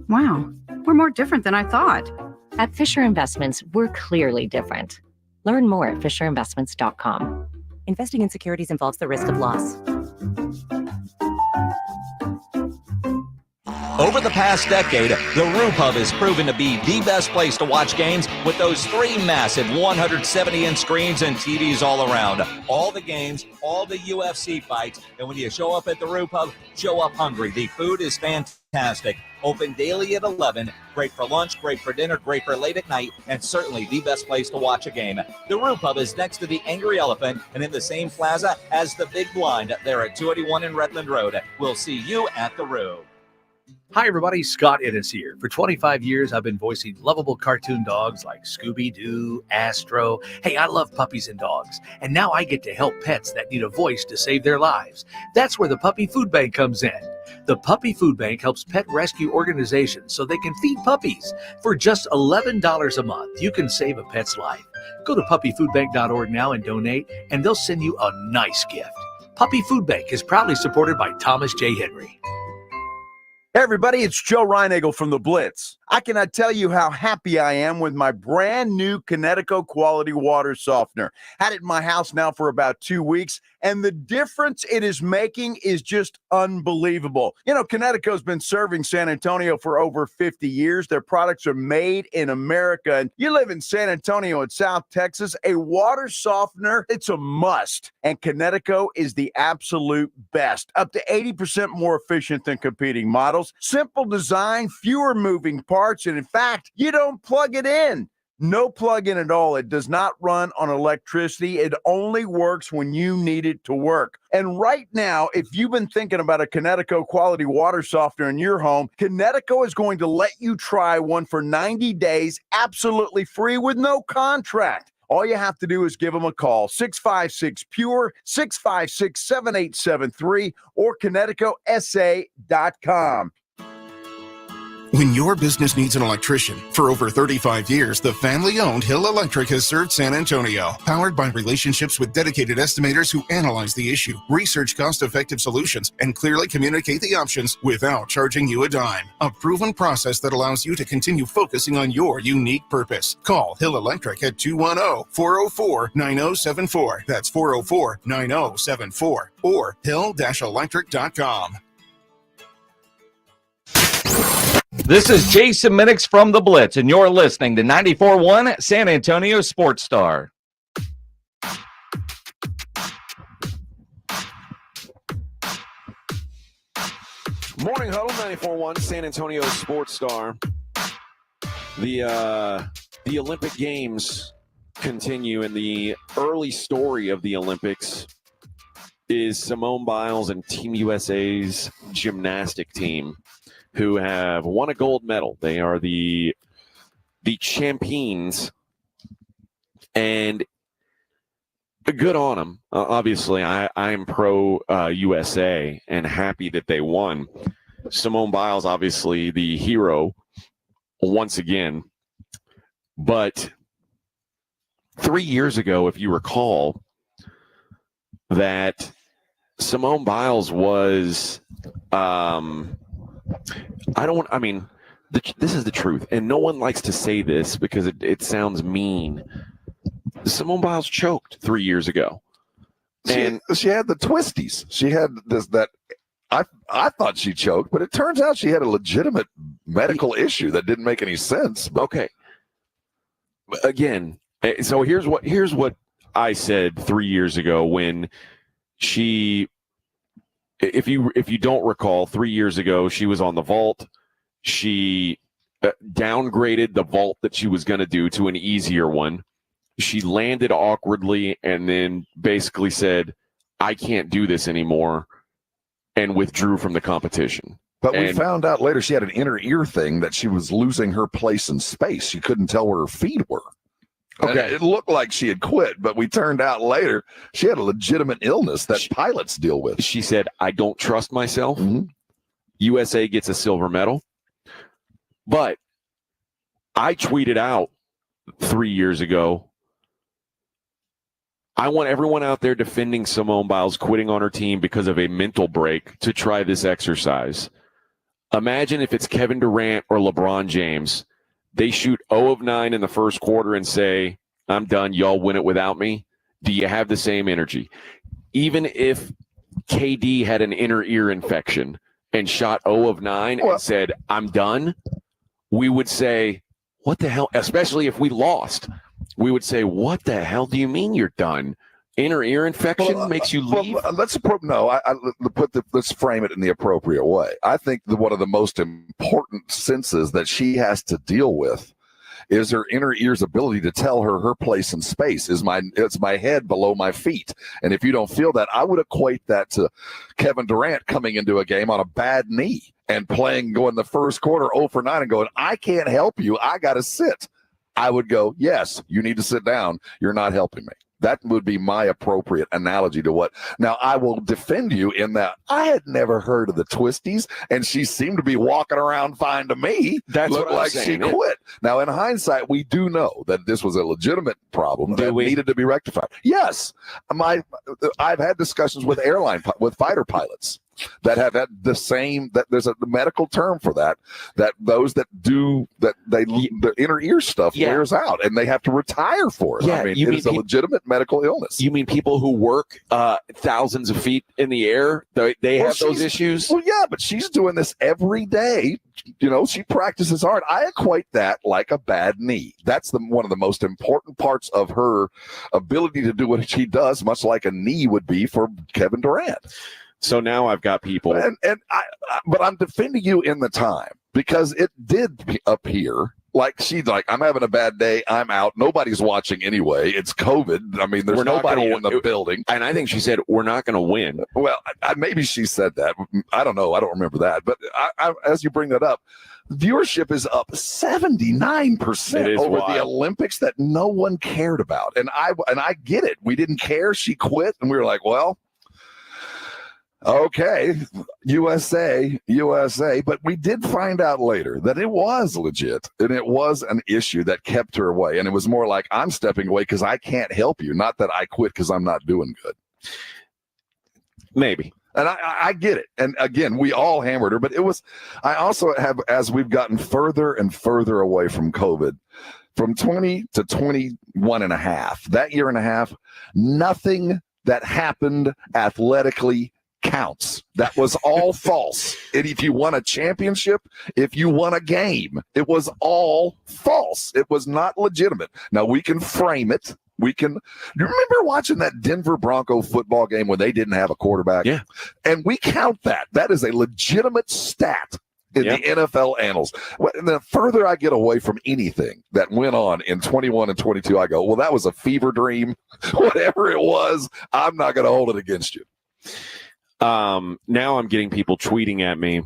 [SPEAKER 18] Wow, we're more different than I thought.
[SPEAKER 4] At Fisher Investments, we're clearly different. Learn more at fisherinvestments.com.
[SPEAKER 19] Investing in securities involves the risk of loss.
[SPEAKER 5] Over the past decade, the Roo Pub has proven to be the best place to watch games with those 3 massive 170-inch screens and TVs all around. All the games, all the UFC fights, and when you show up at the Roo Pub, show up hungry. The food is fantastic. Open daily at 11. Great for lunch, great for dinner, great for late at night, and certainly the best place to watch a game. The Roo Pub is next to the Angry Elephant and in the same plaza as the Big Blind there at 281 in Redland Road. We'll see you at the Roo.
[SPEAKER 20] Hi, everybody. Scott Innes here. For 25 years, I've been voicing lovable cartoon dogs like Scooby-Doo, Astro. Hey, I love puppies and dogs. And now I get to help pets that need a voice to save their lives. That's where the Puppy Food Bank comes in. The Puppy Food Bank helps pet rescue organizations so they can feed puppies. For just $11 a month, you can save a pet's life. Go to puppyfoodbank.org now and donate, and they'll send you a nice gift. Puppy Food Bank is proudly supported by Thomas J. Henry.
[SPEAKER 12] Hey everybody, it's Joe Reinagel from The Blitz. I cannot tell you how happy I am with my brand new Connecticut Quality Water Softener. Had it in my house now for about 2 weeks,
[SPEAKER 8] and the difference it is making is just unbelievable. You know, Kinetico's been serving San Antonio for over 50 years. Their products are made in America, and you live in San Antonio in South Texas, a water softener, it's a must. And Kinetico is the absolute best, up to 80% more efficient than competing models. Simple design, fewer moving parts, and in fact, you don't plug it in. No plug-in at all. It does not run on electricity. It only works when you need it to work. And right now, if you've been thinking about a Kinetico quality water softener in your home, Kinetico is going to let you try one for 90 days, absolutely free with no contract. All you have to do is give them a call, 656-PURE, 656-7873, or KineticoSA.com.
[SPEAKER 21] When your business needs an electrician, for over 35 years, the family-owned Hill Electric has served San Antonio. Powered by relationships with dedicated estimators who analyze the issue, research cost-effective solutions, and clearly communicate the options without charging you a dime. A proven process that allows you to continue focusing on your unique purpose. Call Hill Electric at 210-404-9074. That's 404-9074. Or hill-electric.com.
[SPEAKER 5] This is Jason Minix from The Blitz, and you're listening to 94.1 San Antonio Sports Star.
[SPEAKER 2] Morning Huddle, 94.1 San Antonio Sports Star. The Olympic Games continue, and the early story of the Olympics is Simone Biles and Team USA's gymnastic team, who have won a gold medal. They are the champions, and good on them. Obviously, I am pro USA and happy that they won. Simone Biles, obviously the hero once again. But 3 years ago, if you recall, that Simone Biles was this is the truth, and no one likes to say this because it sounds mean. Simone Biles choked 3 years ago, and
[SPEAKER 3] she had the twisties. She had that. I thought she choked, but it turns out she had a legitimate medical issue that didn't make any sense.
[SPEAKER 2] Okay. Again, so here's what I said 3 years ago when she. If you don't recall, 3 years ago, she was on the vault. She downgraded the vault that she was going to do to an easier one. She landed awkwardly and then basically said, I can't do this anymore, and withdrew from the competition.
[SPEAKER 3] But we found out later she had an inner ear thing that she was losing her place in space. She couldn't tell where her feet were. Okay, it looked like she had quit, but we turned out later she had a legitimate illness that pilots deal with.
[SPEAKER 2] She said, I don't trust myself. Mm-hmm. USA gets a silver medal. But I tweeted out 3 years ago, I want everyone out there defending Simone Biles quitting on her team because of a mental break to try this exercise. Imagine if it's Kevin Durant or LeBron James. They shoot 0 of 9 in the first quarter and say, I'm done. Y'all win it without me. Do you have the same energy? Even if KD had an inner ear infection and shot 0 of 9 and said, I'm done, we would say, what the hell? Especially if we lost. We would say, what the hell do you mean you're done? Inner ear infection makes you leave?
[SPEAKER 3] Let's frame it in the appropriate way. I think that one of the most important senses that she has to deal with is her inner ear's ability to tell her place in space. It's my head below my feet. And if you don't feel that, I would equate that to Kevin Durant coming into a game on a bad knee and going the first quarter 0 for 9 and going, I can't help you. I got to sit. I would go, yes, you need to sit down. You're not helping me. That would be my appropriate analogy to what. Now, I will defend you in that I had never heard of the twisties, and she seemed to be walking around fine to me.
[SPEAKER 2] That's
[SPEAKER 3] looked
[SPEAKER 2] what I'm
[SPEAKER 3] like
[SPEAKER 2] saying.
[SPEAKER 3] She quit. Now, in hindsight, we do know that this was a legitimate problem that needed to be rectified. Yes, I've had discussions with fighter pilots that have had the same, that there's a medical term for that those that do that, the inner ear stuff wears out and they have to retire for it. I mean, it is a legitimate medical illness.
[SPEAKER 2] You mean people who work thousands of feet in the air, they have those issues?
[SPEAKER 3] Well, yeah, but she's doing this every day. You know, she practices hard. I equate that like a bad knee. That's one of the most important parts of her ability to do what she does, much like a knee would be for Kevin Durant.
[SPEAKER 2] So now I've got people,
[SPEAKER 3] but I'm defending you in the time because it did appear like she's like, I'm having a bad day, I'm out. Nobody's watching anyway. It's COVID. I mean, there's nobody in the building.
[SPEAKER 2] And I think she said, we're not going to win.
[SPEAKER 3] Well, maybe she said that. I don't know. I don't remember that. But as you bring that up, viewership is up 79% over the Olympics that no one cared about. And I get it. We didn't care. She quit. And we were like, well, okay, USA, but we did find out later that it was legit and it was an issue that kept her away. And it was more like, I'm stepping away because I can't help you, not that I quit because I'm not doing good.
[SPEAKER 2] Maybe.
[SPEAKER 3] And I get it. And again, we all hammered her, but I also have, as we've gotten further and further away from COVID, from 20 to 21 and a half, that year and a half, nothing that happened athletically counts. That was all false. And if you won a championship, if you won a game, it was all false. It was not legitimate. Now we can frame it. You remember watching that Denver Bronco football game when they didn't have a quarterback?
[SPEAKER 2] Yeah.
[SPEAKER 3] And we count that. That is a legitimate stat in the NFL annals. And the further I get away from anything that went on in 21 and 22, I go, well, that was a fever dream. Whatever it was, I'm not going to hold it against you.
[SPEAKER 2] Now I'm getting people tweeting at me,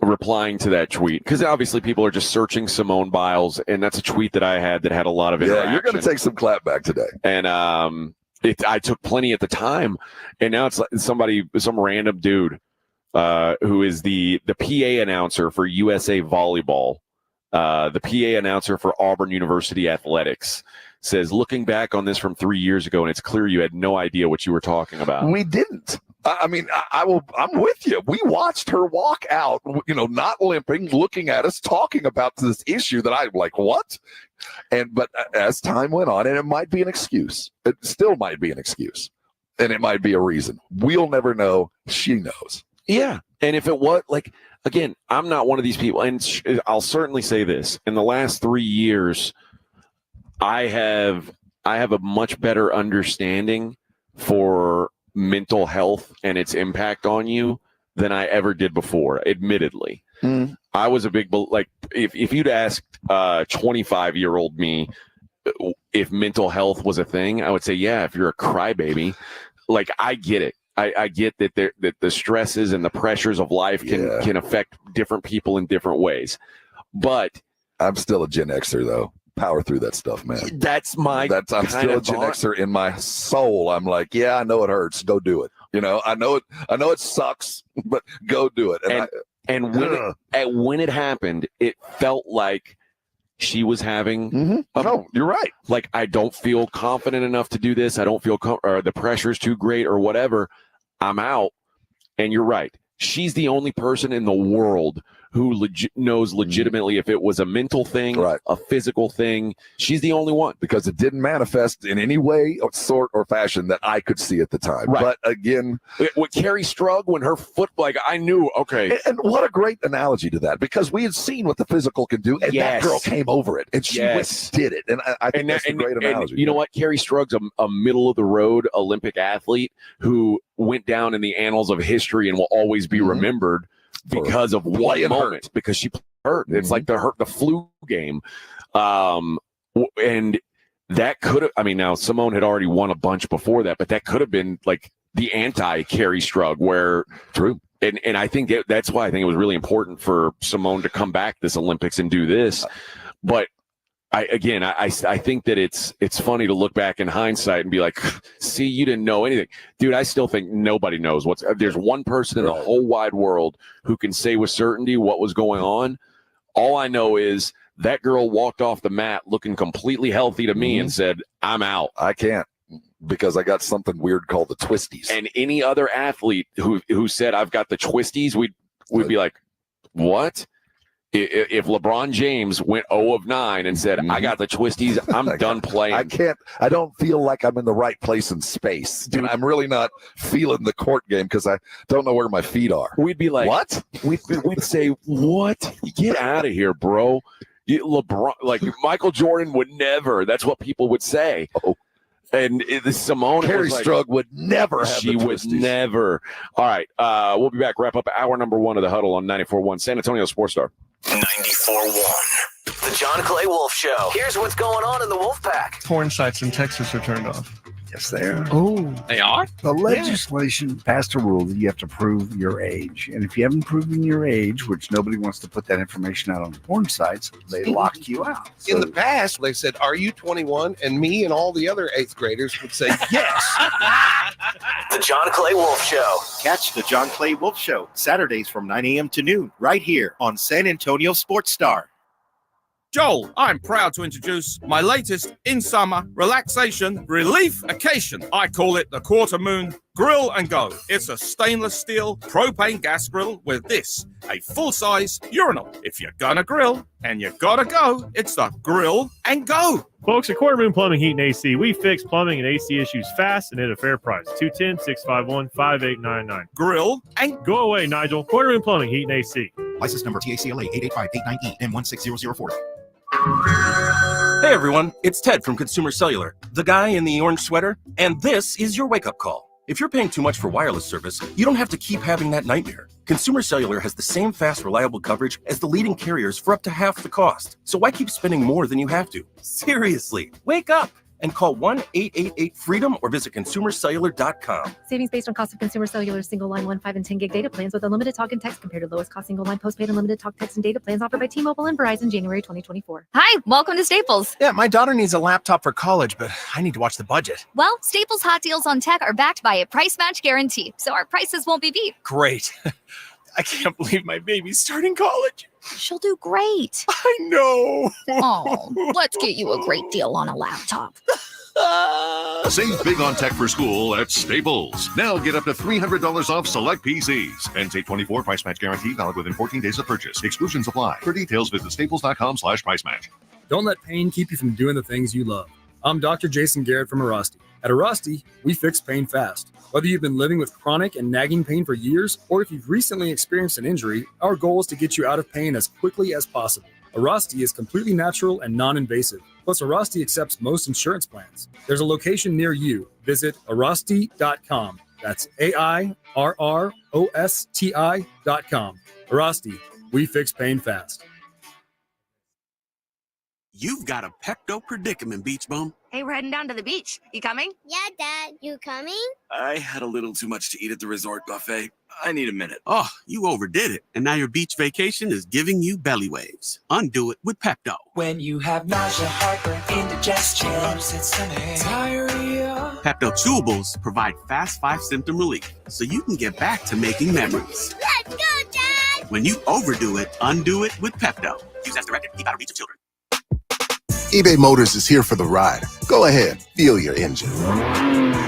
[SPEAKER 2] replying to that tweet, because obviously people are just searching Simone Biles, and that's a tweet that I had a lot of interaction.
[SPEAKER 3] Yeah, you're going to take some clap back today.
[SPEAKER 2] And I took plenty at the time, and now it's like some random dude who is the PA announcer for USA Volleyball, the PA announcer for Auburn University Athletics, says, looking back on this from 3 years ago, and it's clear you had no idea what you were talking about.
[SPEAKER 3] We didn't. I mean, I'm with you. We watched her walk out, not limping, looking at us, talking about this issue that I'm like, what? But as time went on, and it might be an excuse. It still might be an excuse. And it might be a reason. We'll never know. She knows.
[SPEAKER 2] Yeah. And if it was, again, I'm not one of these people. And I'll certainly say this. In the last 3 years, I have a much better understanding for mental health and its impact on you than I ever did before, admittedly. I was a big, if you'd asked 25-year-old me if mental health was a thing, I would say, yeah, if you're a crybaby, I get it. I get that that the stresses and the pressures of life can affect different people in different ways. But
[SPEAKER 3] I'm still a Gen Xer, though. Power through that stuff, man.
[SPEAKER 2] I'm
[SPEAKER 3] still a Gen Xer in my soul. I'm like, yeah, I know it hurts. Go do it. I know it sucks, but go do it. When it happened, it felt like she was having. No, you're right.
[SPEAKER 2] I don't feel confident enough to do this. I don't feel or the pressure's too great or whatever. I'm out. And you're right. She's the only person in the world who knows legitimately if it was a mental thing, a physical thing. She's the only one.
[SPEAKER 3] Because it didn't manifest in any way, or sort, or fashion that I could see at the time.
[SPEAKER 2] Right.
[SPEAKER 3] But again...
[SPEAKER 2] With Carrie Strug, when her foot, I knew, okay.
[SPEAKER 3] And what a great analogy to that. Because we had seen what the physical can do, and that girl came over it. And she did it. And I think that's a great analogy.
[SPEAKER 2] And you know what? Carrie Strug's a middle-of-the-road Olympic athlete who went down in the annals of history and will always be remembered because of one moment, because she hurt. It's like the flu game. And that could have, now Simone had already won a bunch before that, but that could have been the anti-Carrie Strug, where true. And I think that's why I think it was really important for Simone to come back this Olympics and do this. But I think that it's funny to look back in hindsight and be like, see, you didn't know anything. Dude, I still think nobody knows there's one person in the whole wide world who can say with certainty what was going on. All I know is that girl walked off the mat looking completely healthy to me and said, I'm out.
[SPEAKER 3] I can't. because I got something weird called the twisties.
[SPEAKER 2] And any other athlete who said I've got the twisties, we'd be like, what? If LeBron James went 0 of 9 and said, I got the twisties, I'm done playing.
[SPEAKER 3] I don't feel like I'm in the right place in space. Dude, I'm really not feeling the court game because I don't know where my feet are.
[SPEAKER 2] We'd be like,
[SPEAKER 3] what?
[SPEAKER 2] We'd say, what? Get out of here, bro. LeBron, like Michael Jordan would never. That's what people would say.
[SPEAKER 3] Oh.
[SPEAKER 2] And Simone
[SPEAKER 3] Carrie Strug would never have
[SPEAKER 2] She
[SPEAKER 3] the
[SPEAKER 2] would
[SPEAKER 3] twisties.
[SPEAKER 2] never. All right. We'll be back. Wrap up hour number 1 of the Huddle on 94.1 San Antonio Sports Star.
[SPEAKER 1] 94.1.
[SPEAKER 7] The John Clay Wolf Show. Here's what's going on in the Wolf Pack.
[SPEAKER 22] Porn sites in Texas are turned off.
[SPEAKER 23] Yes, they are.
[SPEAKER 22] Oh, they are?
[SPEAKER 23] The legislation passed a rule that you have to prove your age. And if you haven't proven your age, which nobody wants to put that information out on porn sites, they lock you out.
[SPEAKER 24] In the past, they said, are you 21? And me and all the other 8th graders would say, yes.
[SPEAKER 7] The John Clay Wolf Show.
[SPEAKER 6] Catch the John Clay Wolf Show Saturdays from 9 a.m. to noon right here on San Antonio Sports Star.
[SPEAKER 25] Joel, I'm proud to introduce my latest in-summer relaxation relief-cation. I call it the Quarter Moon Grill and Go. It's a stainless steel propane gas grill with this, a full-size urinal. If you're gonna grill and you gotta go, it's the Grill and Go.
[SPEAKER 26] Folks at Quarter Moon Plumbing, Heat, and AC, we fix plumbing and AC issues fast and at a fair price. 210-651-5899.
[SPEAKER 25] Grill and
[SPEAKER 26] Go away, Nigel. Quarter Moon Plumbing, Heat, and AC.
[SPEAKER 6] License number TACLA 88589E and 16004.
[SPEAKER 27] Hey everyone, it's Ted from Consumer Cellular, the guy in the orange sweater, and this is your wake-up call. If you're paying too much for wireless service, you don't have to keep having that nightmare. Consumer Cellular has the same fast, reliable coverage as the leading carriers for up to half the cost. So why keep spending more than you have to? Seriously, wake up and call 1-888-FREEDOM or visit consumercellular.com.
[SPEAKER 28] Savings based on cost of Consumer Cellular single line 1, 5, and 10 gig data plans with unlimited talk and text compared to lowest cost single line postpaid unlimited talk, text, and data plans offered by T-Mobile and Verizon January 2024.
[SPEAKER 29] Hi, welcome to Staples.
[SPEAKER 30] Yeah, my daughter needs a laptop for college, but I need to watch the budget.
[SPEAKER 29] Well, Staples hot deals on tech are backed by a price match guarantee, so our prices won't be beat.
[SPEAKER 30] Great. I can't believe my baby's starting college.
[SPEAKER 29] She'll do great.
[SPEAKER 30] I know.
[SPEAKER 29] Oh, let's get you a great deal on a laptop.
[SPEAKER 31] Save big on tech for school at Staples. Now get up to $300 off select PCs. And take 24 price match guarantee valid within 14 days of purchase. Exclusions apply. For details, visit staples.com/price match.
[SPEAKER 32] Don't let pain keep you from doing the things you love. I'm Dr. Jason Garrett from Arasti. At Arasti, we fix pain fast. Whether you've been living with chronic and nagging pain for years, or if you've recently experienced an injury, our goal is to get you out of pain as quickly as possible. Arasti is completely natural and non-invasive. Plus, Arasti accepts most insurance plans. There's a location near you. Visit Arasti.com. That's AIRROSTI.com. Arasti, we fix pain fast.
[SPEAKER 16] You've got a pecto predicament, Beach Bum.
[SPEAKER 29] Hey, we're heading down to the beach. You coming?
[SPEAKER 33] Yeah, Dad. You coming?
[SPEAKER 16] I had a little too much to eat at the resort buffet. I need a minute. Oh, you overdid it. And now your beach vacation is giving you belly waves. Undo it with Pepto.
[SPEAKER 15] When you have nausea, heartburn, indigestion, upset stomach, diarrhea.
[SPEAKER 16] Pepto Chewables provide fast 5-symptom relief so you can get back to making memories.
[SPEAKER 33] Let's go, Dad!
[SPEAKER 16] When you overdo it, undo it with Pepto. Use as directed. Keep out of reach of children.
[SPEAKER 34] eBay Motors is here for the ride. Go ahead, feel your engine.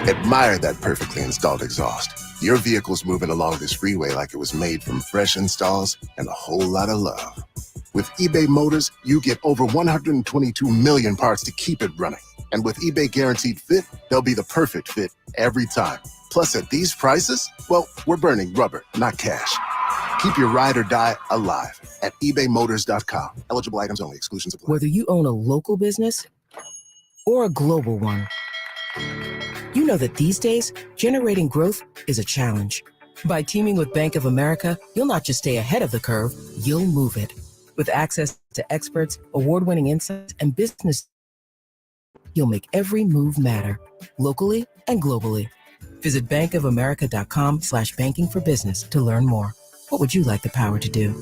[SPEAKER 34] Admire that perfectly installed exhaust. Your vehicle's moving along this freeway like it was made from fresh installs and a whole lot of love. With eBay Motors, you get over 122 million parts to keep it running. And with eBay Guaranteed Fit, they'll be the perfect fit every time. Plus, at these prices, well, we're burning rubber, not cash. Keep your ride or die alive at ebaymotors.com. Eligible items only. Exclusions apply.
[SPEAKER 35] Whether you own a local business or a global one, you know that these days, generating growth is a challenge. By teaming with Bank of America, you'll not just stay ahead of the curve, you'll move it. With access to experts, award-winning insights, and business, you'll make every move matter, locally and globally. Visit bankofamerica.com/banking for business to learn more. What would you like the power to do?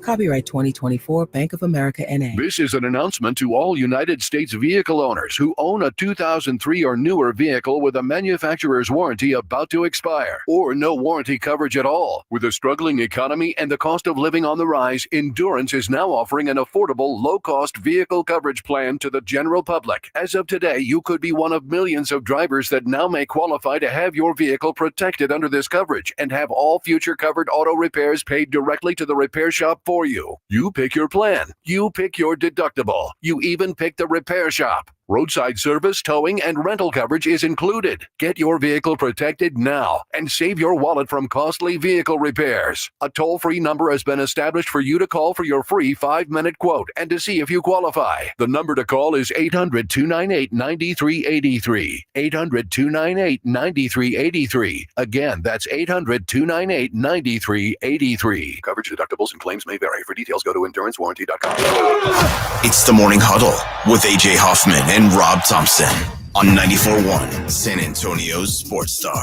[SPEAKER 35] Copyright 2024 Bank of America NA.
[SPEAKER 3] This is an announcement to all United States vehicle owners who own a 2003 or newer vehicle with a manufacturer's warranty about to expire or no warranty coverage at all. With a struggling economy and the cost of living on the rise, Endurance is now offering an affordable, low-cost vehicle coverage plan to the general public. As of today, you could be one of millions of drivers that now may qualify to have your vehicle protected under this coverage and have all future covered auto repairs paid directly to the repair shop for you. You pick your plan. You pick your deductible. You even pick the repair shop. Roadside service, towing, and rental coverage is included. Get your vehicle protected now and save your wallet from costly vehicle repairs. A toll-free number has been established for you to call for your free 5-minute quote and to see if you qualify. The number to call is 800-298-9383. 800-298-9383. Again, that's 800-298-9383. Coverage, deductibles, and claims may vary. For details, go to endurancewarranty.com.
[SPEAKER 1] It's the Morning Huddle with AJ Hoffman and Rob Thompson on 94.1 San Antonio's Sports Star.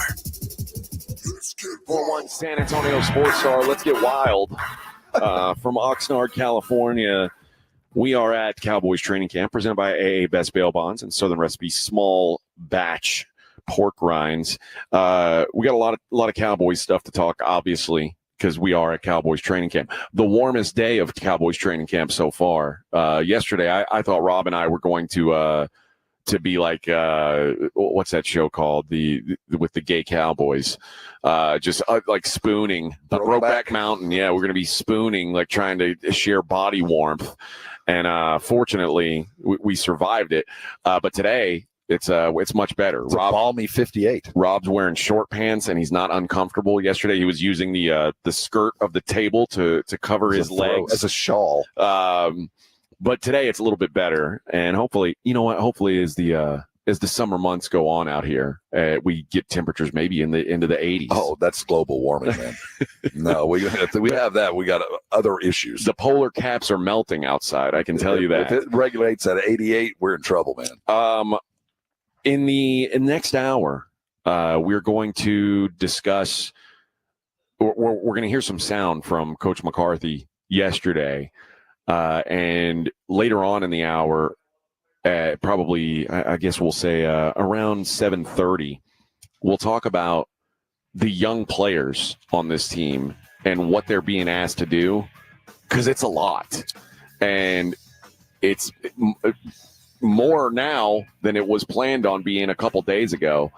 [SPEAKER 2] 4-1 San Antonio Sports Star. Let's get wild. From Oxnard, California, we are at Cowboys Training Camp, presented by AA Best Bail Bonds and Southern Recipe Small Batch Pork Rinds. We got a lot of Cowboys stuff to talk, obviously, because we are at Cowboys Training Camp. The warmest day of Cowboys Training Camp so far. Yesterday, I thought Rob and I were going to be like, what's that show called? With the gay Cowboys. Just like spooning. Brokeback Mountain. Yeah, we're going to be spooning, like trying to share body warmth. And fortunately, we survived it. But today, it's much better.
[SPEAKER 4] It's a balmy 58.
[SPEAKER 2] Rob's wearing short pants and he's not uncomfortable. Yesterday he was using the skirt of the table to cover his legs
[SPEAKER 4] as a shawl.
[SPEAKER 2] But today it's a little bit better, and hopefully, you know what? Hopefully, as the summer months go on out here, we get temperatures maybe into the 80s.
[SPEAKER 4] Oh, that's global warming, man. No, we have that. We got other issues.
[SPEAKER 2] The polar caps are melting outside. I can tell you that.
[SPEAKER 4] If it regulates at 88, we're in trouble, man.
[SPEAKER 2] In the next hour, we're going to discuss. We're going to hear some sound from Coach McCarthy yesterday, and later on in the hour, probably I guess we'll say around 7:30, we'll talk about the young players on this team and what they're being asked to do, because it's a lot, and it's more now than it was planned on being a couple days ago.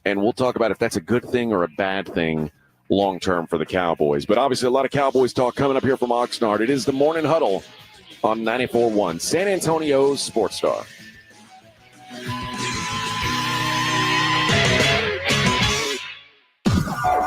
[SPEAKER 2] And we'll talk about if that's a good thing or a bad thing long term for the Cowboys. But obviously a lot of Cowboys talk coming up here from Oxnard. It is the Morning Huddle on 94.1 San Antonio's Sports Star.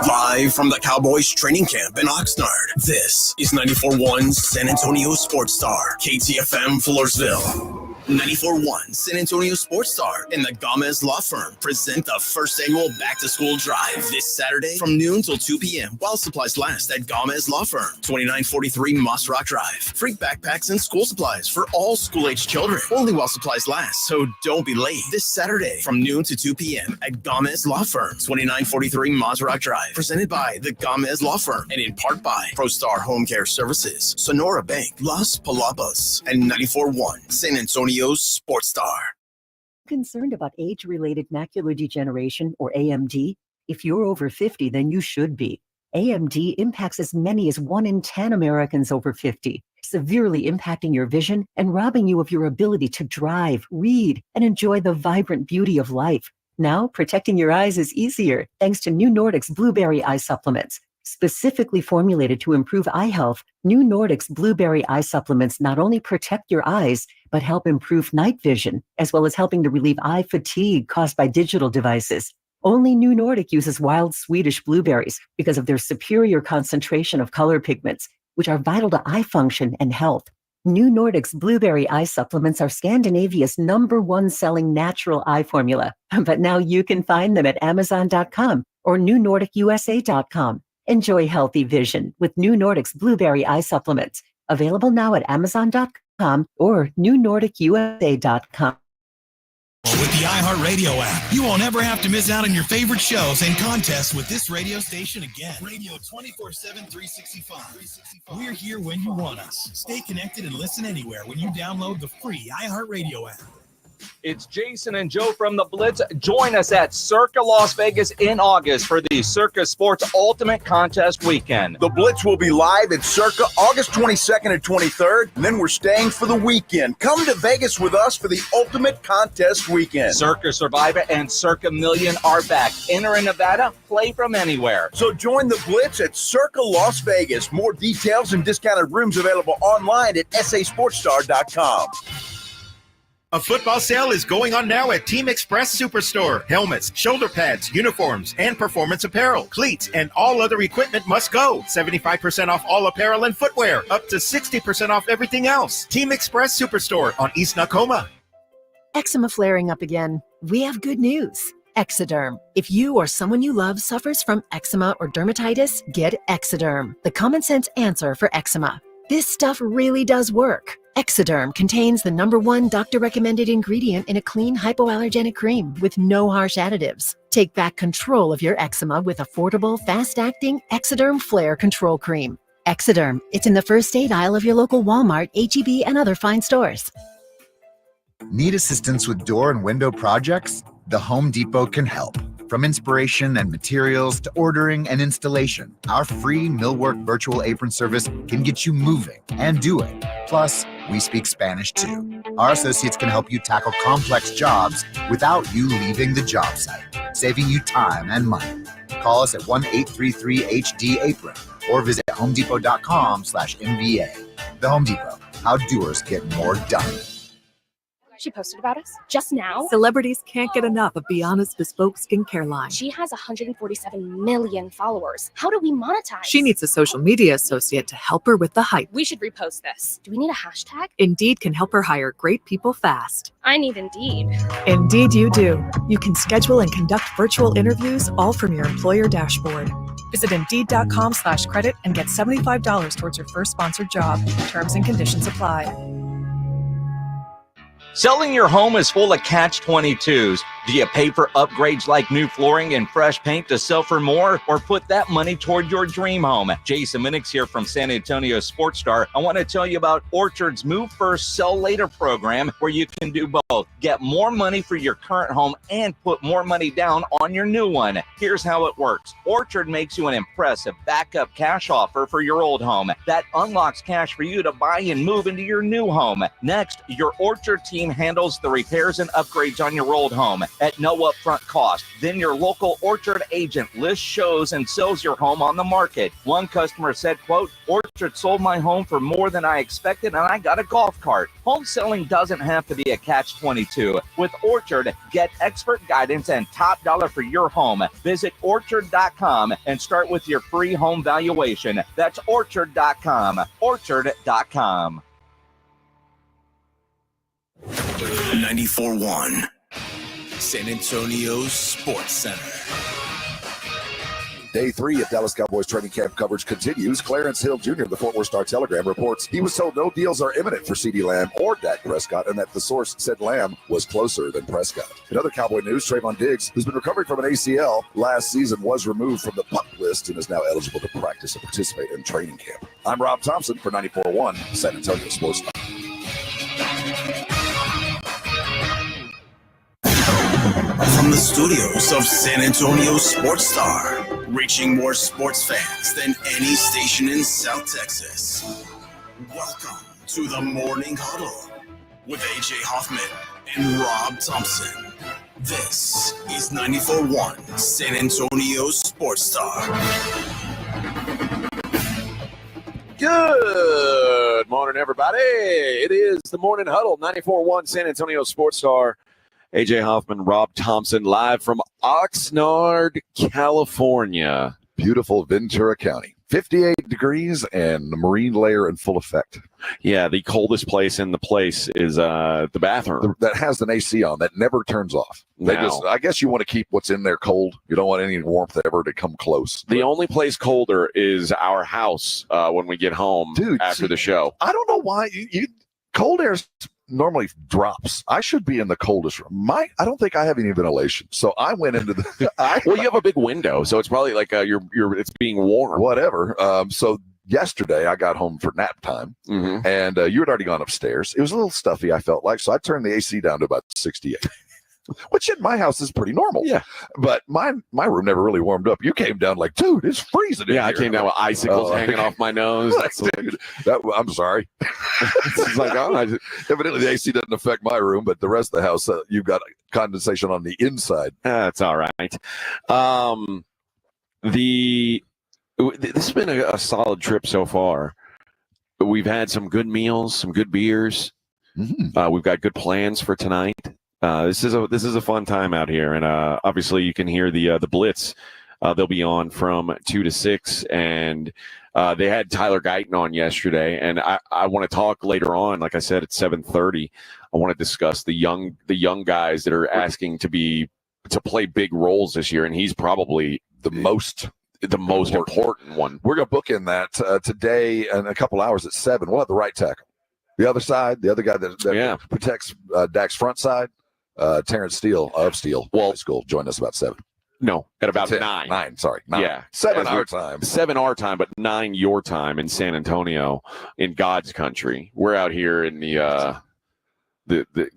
[SPEAKER 1] Live from the Cowboys Training Camp in Oxnard, this is 94.1 San Antonio Sports Star, KTFM Floresville. 94.1 San Antonio Sports Star and the Gomez Law Firm present the first annual back-to-school drive this Saturday from noon till 2 p.m. while supplies last at Gomez Law Firm, 2943 Moss Rock Drive. Free backpacks and school supplies for all school-age children, only while supplies last, so don't be late. This Saturday from noon to 2 p.m. at Gomez Law Firm, 2943 Moss Rock Drive. Presented by the Gomez Law Firm and in part by ProStar Home Care Services, Sonora Bank, Las Palapas, and 94.1 San Antonio's Sports Star.
[SPEAKER 5] Concerned about age-related macular degeneration, or AMD? If you're over 50, then you should be. AMD impacts as many as 1 in 10 Americans over 50, severely impacting your vision and robbing you of your ability to drive, read, and enjoy the vibrant beauty of life. Now, protecting your eyes is easier thanks to New Nordic's Blueberry Eye Supplements. Specifically formulated to improve eye health, New Nordic's Blueberry Eye Supplements not only protect your eyes, but help improve night vision, as well as helping to relieve eye fatigue caused by digital devices. Only New Nordic uses wild Swedish blueberries because of their superior concentration of color pigments, which are vital to eye function and health. New Nordic's Blueberry Eye Supplements are Scandinavia's #1 selling natural eye formula, but now you can find them at Amazon.com or NewNordicUSA.com. Enjoy healthy vision with New Nordic's Blueberry Eye Supplements. Available now at Amazon.com or NewNordicUSA.com.
[SPEAKER 8] with the iHeartRadio app. You won't ever have to miss out on your favorite shows and contests with this radio station again. Radio 24/7, 365. We're here when you want us. Stay connected and listen anywhere when you download the free iHeartRadio app.
[SPEAKER 9] It's Jason and Joe from the Blitz. Join us at Circa Las Vegas in August for the Circa Sports Ultimate Contest Weekend.
[SPEAKER 10] The Blitz will be live at Circa August 22nd and 23rd, and then we're staying for the weekend. Come to Vegas with us for the Ultimate Contest Weekend.
[SPEAKER 9] Circa Survivor and Circa Million are back. Enter in Nevada, play from anywhere.
[SPEAKER 10] So join the Blitz at Circa Las Vegas. More details and discounted rooms available online at sasportstar.com.
[SPEAKER 6] A football sale is going on now at Team Express Superstore. Helmets, shoulder pads, uniforms, and performance apparel, cleats, and all other equipment must go. 75% off all apparel and footwear. Up to 60% off everything else. Team Express Superstore on East Nakoma.
[SPEAKER 5] Eczema flaring up again. We have good news. Exoderm. If you or someone you love suffers from eczema or dermatitis, get Exoderm, the common sense answer for eczema. This stuff really does work. Exoderm contains the #1 doctor-recommended ingredient in a clean hypoallergenic cream with no harsh additives. Take back control of your eczema with affordable, fast-acting Exoderm Flare Control Cream. Exoderm. It's in the first aid aisle of your local Walmart, H-E-B, and other fine stores.
[SPEAKER 11] Need assistance with door and window projects? The Home Depot can help. From inspiration and materials to ordering and installation, our free millwork virtual apron service can get you moving and doing. Plus, we speak Spanish too. Our associates can help you tackle complex jobs without you leaving the job site, saving you time and money. Call us at 1-833-HD-APRON or visit homedepot.com/MVA. The Home Depot, how doers get more done.
[SPEAKER 12] She posted about us just now.
[SPEAKER 13] Celebrities can't get enough of Be Honest Bespoke skincare line.
[SPEAKER 12] She has 147 million followers. How do we monetize?
[SPEAKER 13] She needs a social media associate to help her with the hype.
[SPEAKER 12] We should repost this. Do we need a hashtag?
[SPEAKER 13] Indeed can help her hire great people fast.
[SPEAKER 12] I need Indeed.
[SPEAKER 13] Indeed you do. You can schedule and conduct virtual interviews all from your employer dashboard. Visit Indeed.com/credit and get $75 towards your first sponsored job. Terms and conditions apply.
[SPEAKER 9] Selling your home is full of catch-22s. Do you pay for upgrades like new flooring and fresh paint to sell for more, or put that money toward your dream home? Jason Minix here from San Antonio Sports Star. I want to tell you about Orchard's Move First, Sell Later program, where you can do both. Get more money for your current home and put more money down on your new one. Here's how it works. Orchard makes you an impressive backup cash offer for your old home. That unlocks cash for you to buy and move into your new home. Next, your Orchard team handles the repairs and upgrades on your old home at no upfront cost. Then your local Orchard agent lists, shows, and sells your home on the market. One customer said, quote, Orchard sold my home for more than I expected and I got a golf cart. Home selling doesn't have to be a catch-22. With Orchard, get expert guidance and top dollar for your home. Visit Orchard.com and start with your free home valuation. That's Orchard.com. Orchard.com.
[SPEAKER 1] 94.1 San Antonio Sports Center.
[SPEAKER 4] Day 3 of Dallas Cowboys Training Camp coverage continues. Clarence Hill Jr. of the Fort Worth Star-Telegram reports he was told no deals are imminent for CeeDee Lamb or Dak Prescott, and that the source said Lamb was closer than Prescott. In other Cowboy news, Trayvon Diggs, who's been recovering from an ACL last season, was removed from the pup list and is now eligible to practice and participate in training camp. I'm Rob Thompson for 94.1 San Antonio Sports.
[SPEAKER 1] From the studios of San Antonio Sports Star, reaching more sports fans than any station in South Texas. Welcome to the Morning Huddle with AJ Hoffman and Rob Thompson. This is 94.1 San Antonio Sports Star.
[SPEAKER 2] Good morning, everybody. It is the Morning Huddle, 94.1 San Antonio Sports Star. AJ Hoffman, Rob Thompson, live from Oxnard, California.
[SPEAKER 4] Beautiful Ventura County. 58 degrees and the marine layer in full effect.
[SPEAKER 2] Yeah, the coldest place in the place is the bathroom.
[SPEAKER 4] That has an AC on that never turns off. I guess you want to keep what's in there cold. You don't want any warmth ever to come close.
[SPEAKER 2] The only place colder is our house when we get home after the show.
[SPEAKER 4] I don't know why. Cold air's normally drops. I should be in the coldest room. I don't think I have any ventilation, so I went into the.
[SPEAKER 2] Well, you have a big window, so it's probably like it's being warm.
[SPEAKER 4] Whatever. So yesterday I got home for nap time, and you had already gone upstairs. It was a little stuffy, I felt like, so I turned the AC down to about 68. Which in my house is pretty normal.
[SPEAKER 2] Yeah.
[SPEAKER 4] But my room never really warmed up. You came down like, dude, it's freezing in here.
[SPEAKER 2] I came down with icicles hanging off my nose.
[SPEAKER 4] Dude, I'm sorry. It's like, evidently the AC doesn't affect my room, but the rest of the house, you've got condensation on the inside.
[SPEAKER 2] That's all right. This has been a solid trip so far. We've had some good meals, some good beers. We've got good plans for tonight. This is a fun time out here, and obviously you can hear the Blitz. They'll be on from 2 to 6, and they had Tyler Guyton on yesterday, and I want to talk later on. Like I said, at 7:30, I want to discuss the young guys that are asking to play big roles this year, and he's probably the most important one.
[SPEAKER 4] We're going to book in that today in a couple hours at 7. We'll have the right tackle. The other side, the other guy that protects Dak's front side. Terrence Steele of Steele High School joined us about 7.
[SPEAKER 2] No, at about
[SPEAKER 4] 10,
[SPEAKER 2] 9.
[SPEAKER 4] 9, sorry. 9.
[SPEAKER 2] Yeah.
[SPEAKER 4] 7 our time.
[SPEAKER 2] 7 our time, but 9 your time in San Antonio, in God's country. We're out here in the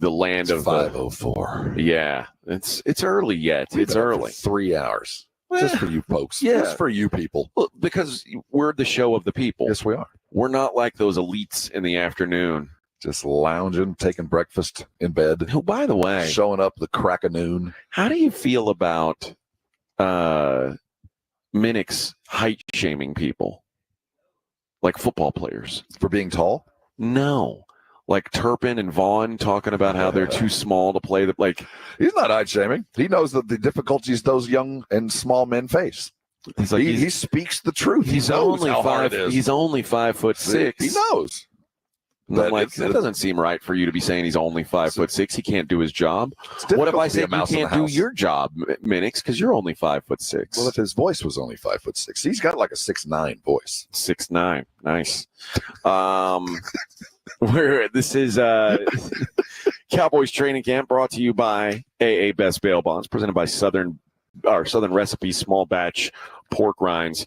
[SPEAKER 2] land of
[SPEAKER 4] 5:04.
[SPEAKER 2] Yeah. It's early yet. It's early.
[SPEAKER 4] 3 hours. Just for you folks.
[SPEAKER 2] Yeah.
[SPEAKER 4] Just for you people.
[SPEAKER 2] Well, because we're the show of the people.
[SPEAKER 4] Yes, we are.
[SPEAKER 2] We're not like those elites in the afternoon.
[SPEAKER 4] Just lounging, taking breakfast in bed.
[SPEAKER 2] Oh, by the way,
[SPEAKER 4] showing up the crack of noon.
[SPEAKER 2] How do you feel about Minix height shaming people, like football players,
[SPEAKER 4] for being tall?
[SPEAKER 2] No, like Turpin and Vaughn talking about how they're too small to play.
[SPEAKER 4] He's not height shaming. He knows the difficulties those young and small men face.
[SPEAKER 2] He's like
[SPEAKER 4] he speaks the truth.
[SPEAKER 2] He's only 5. He's only 5'6".
[SPEAKER 4] He knows.
[SPEAKER 2] I'm like, that doesn't seem right for you to be saying he's only 5'6". He can't do his job. What if I say you can't do your job, Minix, because you're only 5'6"?
[SPEAKER 4] Well, if his voice was only 5'6", he's got like a 6'9" voice.
[SPEAKER 2] 6'9", nice. This is Cowboys Training Camp, brought to you by AA Best Bail Bonds, presented by Southern Recipe Small Batch Pork Rinds.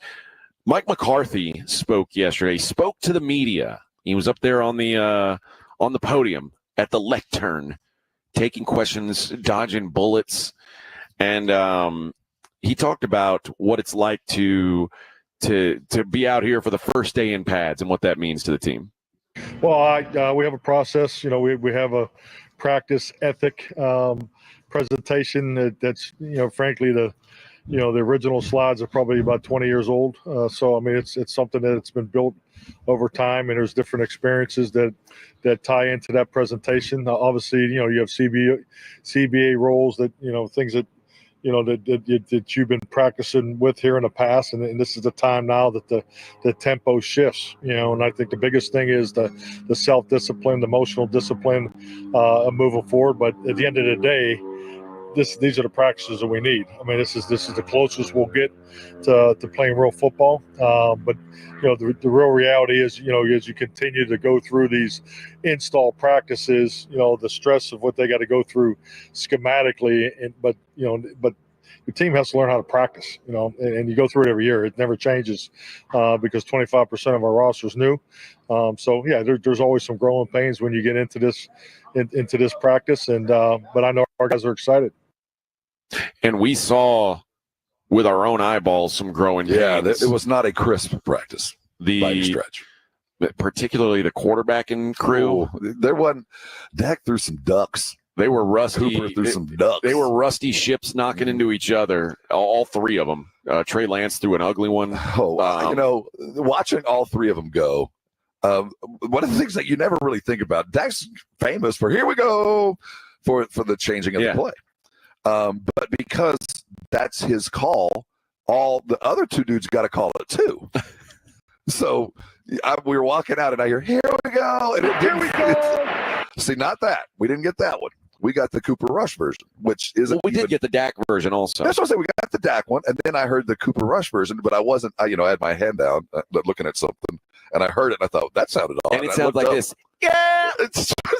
[SPEAKER 2] Mike McCarthy spoke yesterday. He spoke to the media. He was up there on the podium at the lectern, taking questions, dodging bullets, and he talked about what it's like to be out here for the first day in pads and what that means to the team.
[SPEAKER 7] Well, we have a process. We have a practice ethic presentation that's frankly the original slides are probably about 20 years old. So I mean, it's something that's been built over time, and there's different experiences that tie into that presentation. Obviously, you have CBA roles that things that that you've been practicing with here in the past, and this is the time now that the tempo shifts. And I think the biggest thing is the self-discipline, the emotional discipline of moving forward. But at the end of the day, these are the practices that we need. I mean, this is the closest we'll get to playing real football. But the real reality is, as you continue to go through these install practices, the stress of what they got to go through schematically, but your team has to learn how to practice. And you go through it every year. It never changes because 25% of our roster is new. So yeah, there's always some growing pains when you get into this practice. And but I know our guys are excited.
[SPEAKER 2] And we saw with our own eyeballs some growing pains.
[SPEAKER 4] Yeah, it was not a crisp practice by any stretch.
[SPEAKER 2] Particularly the quarterbacking crew.
[SPEAKER 4] There wasn't. Dak threw some ducks.
[SPEAKER 2] They were rusty.
[SPEAKER 4] Cooper threw some ducks.
[SPEAKER 2] They were rusty ships knocking into each other. All 3 of them. Trey Lance threw an ugly one.
[SPEAKER 4] Watching all 3 of them go. One of the things that you never really think about. Dak's famous for here we go for the changing of the play. But because that's his call, all the other 2 dudes got to call it too. So we were walking out, and I hear, here we go. And here we go. See, not that. We didn't get that one. We got the Cooper Rush version, which isn't.
[SPEAKER 2] Well, we did get the Dak version also.
[SPEAKER 4] That's what I said. We got the Dak one, and then I heard the Cooper Rush version, but I wasn't. I had my hand down looking at something, and I heard it, and I thought, that sounded odd.
[SPEAKER 2] And it sounds like this. Yeah.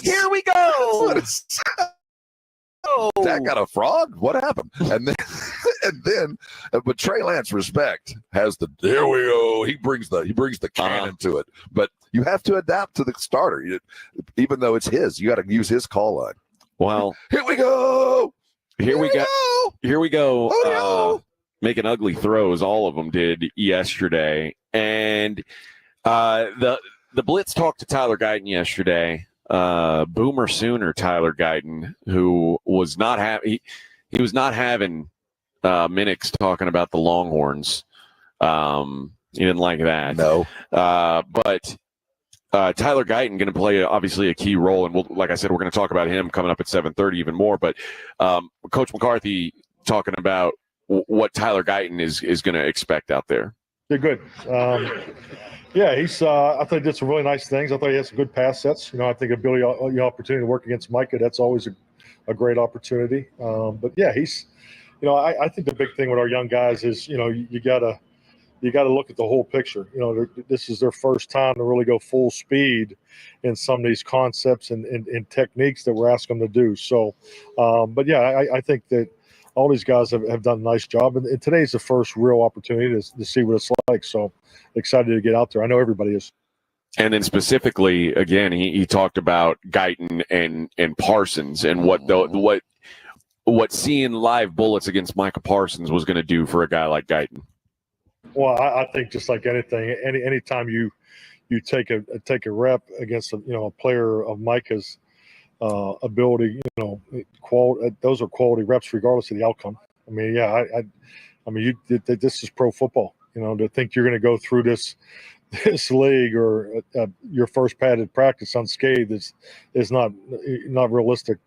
[SPEAKER 2] Here we go.
[SPEAKER 14] Dak got a frog. What happened? And then, but Trey Lance, respect, has the. There we go. He brings the cannon to it. But you have to adapt to the starter, even though it's his. You got to use his call line.
[SPEAKER 2] Well,
[SPEAKER 14] here we go.
[SPEAKER 2] Here we go. Making ugly throws. All of them did yesterday, and the Blitz talked to Tyler Guyton yesterday. Boomer Sooner Tyler Guyton, who was not having he was not having Minix talking about the Longhorns. He didn't like that.
[SPEAKER 14] No.
[SPEAKER 2] But Tyler Guyton going to play obviously a key role, and like I said, we're going to talk about him coming up at 7:30 even more. But Coach McCarthy talking about what Tyler Guyton is going to expect out there.
[SPEAKER 7] They're good. Yeah, he's. I thought he did some really nice things. I thought he had some good pass sets. I think ability, opportunity to work against Micah. That's always a great opportunity. But yeah, he's. I think the big thing with our young guys is, you gotta look at the whole picture. This is their first time to really go full speed in some of these concepts and techniques that we're asking them to do. So, but yeah, I think that all these guys have done a nice job. And today's the first real opportunity to see what it's like. So excited to get out there. I know everybody is.
[SPEAKER 2] And then specifically, again, he talked about Guyton and Parsons and what seeing live bullets against Micah Parsons was going to do for a guy like Guyton.
[SPEAKER 7] Well, I think just like anything, anytime you take a rep against a player of Micah's ability, quality, those are quality reps regardless of the outcome. I mean, yeah, this is pro football. To think you're going to go through this league or your first padded practice unscathed is not realistic.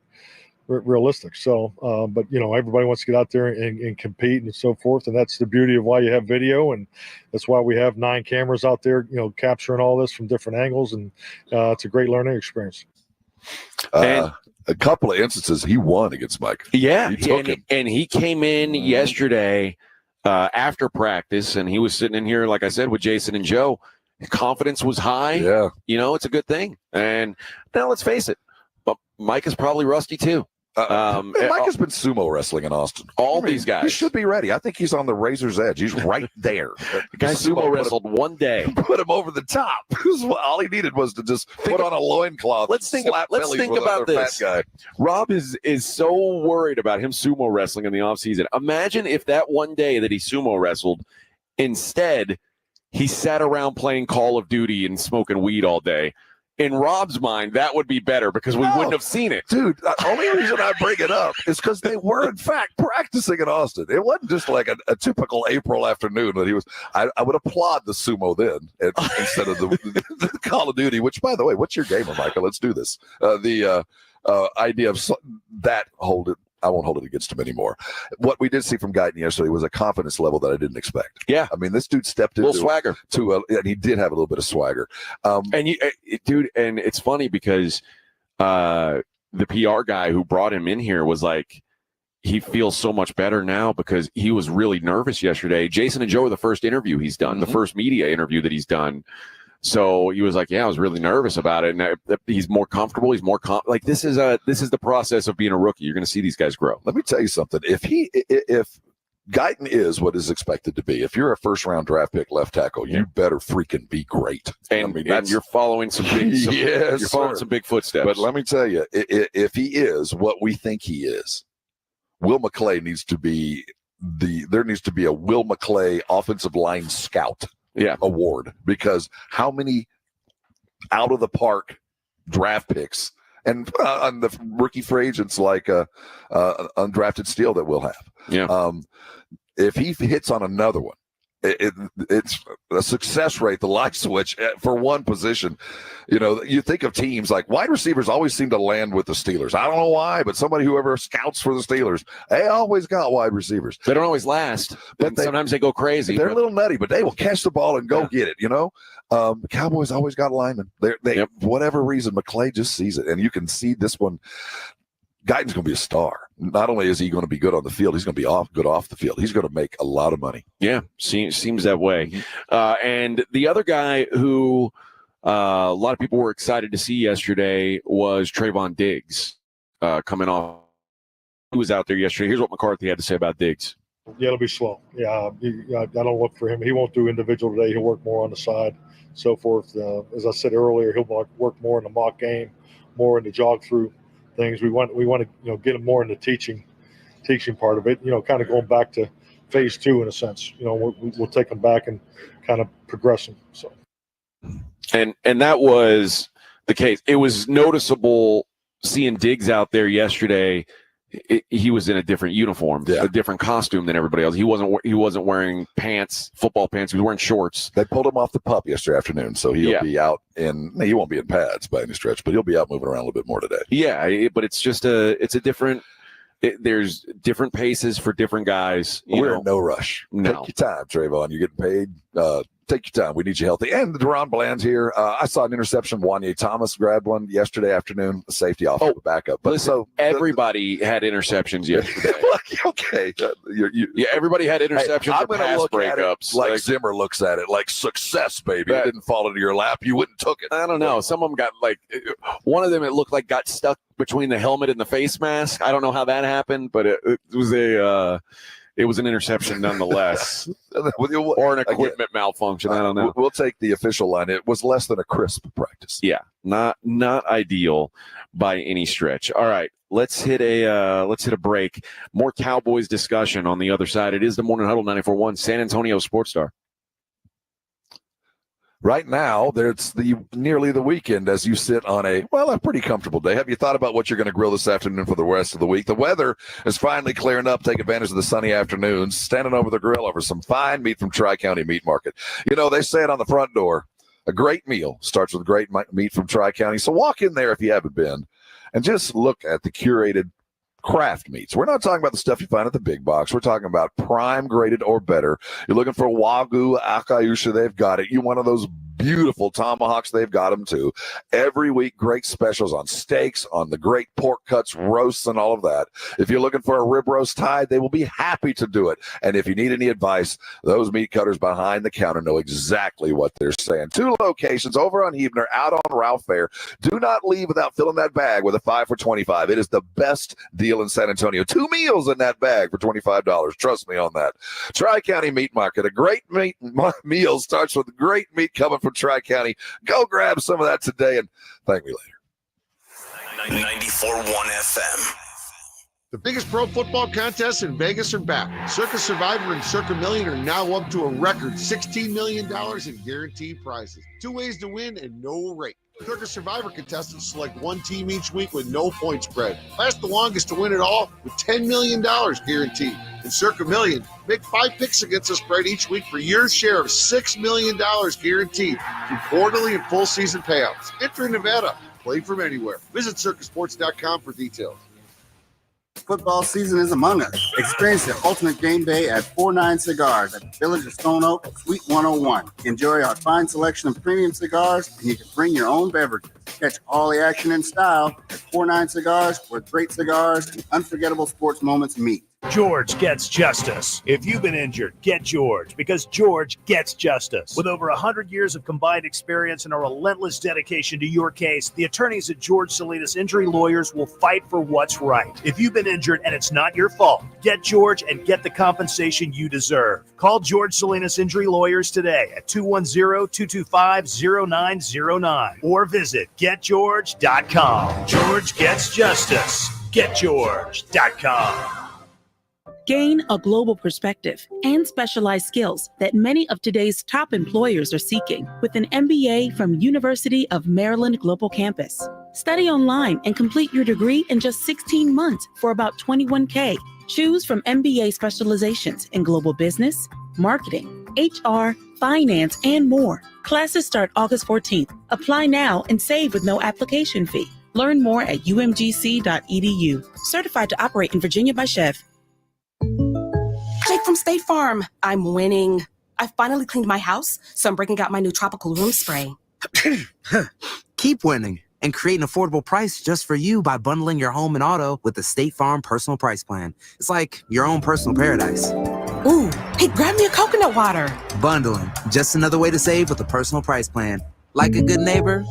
[SPEAKER 7] So, but everybody wants to get out there and compete and so forth, and that's the beauty of why you have video, and that's why we have 9 cameras out there, capturing all this from different angles, and it's a great learning experience.
[SPEAKER 14] And a couple of instances he won against Mike.
[SPEAKER 2] Yeah, and he came in yesterday after practice, and he was sitting in here, like I said, with Jason and Joe. His confidence was high.
[SPEAKER 14] Yeah,
[SPEAKER 2] it's a good thing. And now let's face it, but Mike is probably rusty too.
[SPEAKER 14] Mike has been sumo wrestling in Austin.
[SPEAKER 2] These guys.
[SPEAKER 14] He should be ready. I think he's on the razor's edge. He's right there.
[SPEAKER 2] The guy sumo wrestled one day.
[SPEAKER 14] Put him over the top. All he needed was to just put on a loincloth.
[SPEAKER 2] Let's think about this.
[SPEAKER 14] Fat guy.
[SPEAKER 2] Rob is so worried about him sumo wrestling in the offseason. Imagine if that one day that he sumo wrestled, instead he sat around playing Call of Duty and smoking weed all day. In Rob's mind, that would be better because we wouldn't have seen it.
[SPEAKER 14] Dude, the only reason I bring it up is because they were, in fact, practicing in Austin. It wasn't just like a typical April afternoon that he was. I would applaud the sumo then instead of the Call of Duty, which, by the way, what's your gamer, Michael? Let's do this. The idea of that, hold it. I won't hold it against him anymore. What we did see from Guyton yesterday was a confidence level that I didn't expect.
[SPEAKER 2] Yeah.
[SPEAKER 14] I mean, this dude stepped into
[SPEAKER 2] a little swagger.
[SPEAKER 14] And he did have a little bit of swagger.
[SPEAKER 2] And it's funny because the PR guy who brought him in here was like, he feels so much better now because he was really nervous yesterday. Jason and Joe were the first interview he's done, the first media interview that he's done. So he was like, yeah, I was really nervous about it. And he's more comfortable. He's more this is the process of being a rookie. You're going to see these guys grow.
[SPEAKER 14] Let me tell you something. If Guyton is what is expected to be, if you're a first-round draft pick left tackle, you better freaking be great.
[SPEAKER 2] And you're following some big, some big footsteps.
[SPEAKER 14] But let me tell you, if he is what we think he is, Will McClay needs to be there needs to be a Will McClay offensive line scout. Award, because how many out of the park draft picks and on the rookie free agents like undrafted steal that we'll have.
[SPEAKER 2] Yeah.
[SPEAKER 14] If he hits on another one, it's a success rate, the light switch for one position. You think of teams like wide receivers always seem to land with the Steelers. I don't know why, but whoever scouts for the Steelers, they always got wide receivers.
[SPEAKER 2] They don't always last, but sometimes they go crazy.
[SPEAKER 14] They're a little nutty, but they will catch the ball and go get it. The Cowboys always got linemen. For whatever reason, McClay just sees it, and you can see this one. Guyton's going to be a star. Not only is he going to be good on the field, he's going to be good off the field. He's going to make a lot of money.
[SPEAKER 2] Yeah, seems that way. And the other guy who a lot of people were excited to see yesterday was Trayvon Diggs coming off. He was out there yesterday. Here's what McCarthy had to say about Diggs.
[SPEAKER 7] Yeah, it'll be slow. Yeah, I don't look for him. He won't do individual today. He'll work more on the side, so forth. As I said earlier, he'll work more in the mock game, more in the jog through things. We want to get him more in the teaching part of it. Kind of going back to phase 2 in a sense. We'll take him back and kind of progress him. So,
[SPEAKER 2] and that was the case. It was noticeable seeing Diggs out there yesterday. He was in a different uniform, a different costume than everybody else. He wasn't wearing pants, football pants. He was wearing shorts.
[SPEAKER 14] They pulled him off the pup yesterday afternoon, so he'll be out he won't be in pads by any stretch, but he'll be out moving around a little bit more today.
[SPEAKER 2] Yeah, but it's just it's a different. There's different paces for different guys.
[SPEAKER 14] We're in no rush.
[SPEAKER 2] No.
[SPEAKER 14] Take your time, Trayvon. You're getting paid. Take your time. We need you healthy. And Deron Bland's here. I saw an interception. Wanye Thomas grabbed one yesterday afternoon. The safety off the backup. But
[SPEAKER 2] listen, everybody had interceptions yesterday.
[SPEAKER 14] Okay.
[SPEAKER 2] Everybody had interceptions.
[SPEAKER 14] I'm
[SPEAKER 2] or
[SPEAKER 14] going to
[SPEAKER 2] pass
[SPEAKER 14] look
[SPEAKER 2] breakups.
[SPEAKER 14] at it like Zimmer looks at it, like success, baby. It didn't fall into your lap. You wouldn't took it.
[SPEAKER 2] I don't know. Some of them got one of them. It looked like got stuck between the helmet and the face mask. I don't know how that happened, but it was it was an interception nonetheless, or an equipment malfunction. I don't know.
[SPEAKER 14] We'll take the official line. It was less than a crisp practice.
[SPEAKER 2] Yeah, not ideal by any stretch. All right, let's hit a break. More Cowboys discussion on the other side. It is the Morning Huddle 94.1 San Antonio Sports Star.
[SPEAKER 14] Right now, it's nearly the weekend as you sit on a pretty comfortable day. Have you thought about what you're going to grill this afternoon for the rest of the week? The weather is finally clearing up. Take advantage of the sunny afternoons. Standing over the grill over some fine meat from Tri-County Meat Market. They say it on the front door. A great meal starts with great meat from Tri-County. So walk in there if you haven't been and just look at the curated craft meats. We're not talking about the stuff you find at the big box. We're talking about prime graded or better. You're looking for Wagyu, Akayusha, they've got it. You want one of those beautiful tomahawks, they've got them too. Every week, great specials on steaks, on the great pork cuts, roasts, and all of that. If you're looking for a rib roast Thai, they will be happy to do it. And if you need any advice, those meat cutters behind the counter know exactly what they're saying. 2 locations over on Huebner, out on Ralph Fair. Do not leave without filling that bag with a 5 for $25. It is the best deal in San Antonio. 2 meals in that bag for $25. Trust me on that. Tri-County Meat Market. A great meat meal starts with great meat coming from Tri-County. Go grab some of that today and thank me later.
[SPEAKER 1] 94.1 FM.
[SPEAKER 17] The biggest pro football contests in Vegas are back. Circa Survivor and Circa Million are now up to a record $16 million in guaranteed prizes. 2 ways to win and no rate. Circa Survivor contestants select 1 team each week with no point spread. Last the longest to win it all with $10 million guaranteed. In Circa Million, make 5 picks against the spread each week for your share of $6 million guaranteed through quarterly and full season payouts. Enter in Nevada. Play from anywhere. Visit circasports.com for details. Football season is among us. Experience the ultimate game day at 49 Cigars at the Village of Stone Oak, Suite 101. Enjoy our fine selection of premium cigars, and you can bring your own beverages. Catch all the action in style at 49 Cigars, where great cigars and unforgettable sports moments meet.
[SPEAKER 18] George gets justice. If you've been injured, get George, because George gets justice. With over 100 years of combined experience and a relentless dedication to your case, the attorneys at George Salinas Injury Lawyers will fight for what's right. If you've been injured and it's not your fault, get George and get the compensation you deserve. Call George Salinas Injury Lawyers today at 210-225-0909 or visit getgeorge.com. George gets justice. Getgeorge.com.
[SPEAKER 19] Gain a global perspective and specialized skills that many of today's top employers are seeking with an MBA from University of Maryland Global Campus. Study online and complete your degree in just 16 months for about $21K. Choose from MBA specializations in global business, marketing, HR, finance, and more. Classes start August 14th. Apply now and save with no application fee. Learn more at umgc.edu. Certified to operate in Virginia by Chev.
[SPEAKER 12] Jake from State Farm. I'm winning. I finally cleaned my house, so I'm breaking out my new tropical room spray.
[SPEAKER 20] Keep winning and create an affordable price just for you by bundling your home and auto with the State Farm Personal Price Plan. It's like your own personal paradise.
[SPEAKER 12] Ooh, hey, grab me a coconut water.
[SPEAKER 20] Bundling, just another way to save with the Personal Price Plan. Like a good neighbor,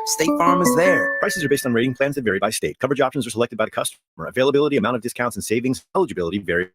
[SPEAKER 20] State Farm is there.
[SPEAKER 15] Prices are based on rating plans that vary by state. Coverage options are selected by the customer. Availability, amount of discounts and savings, eligibility vary.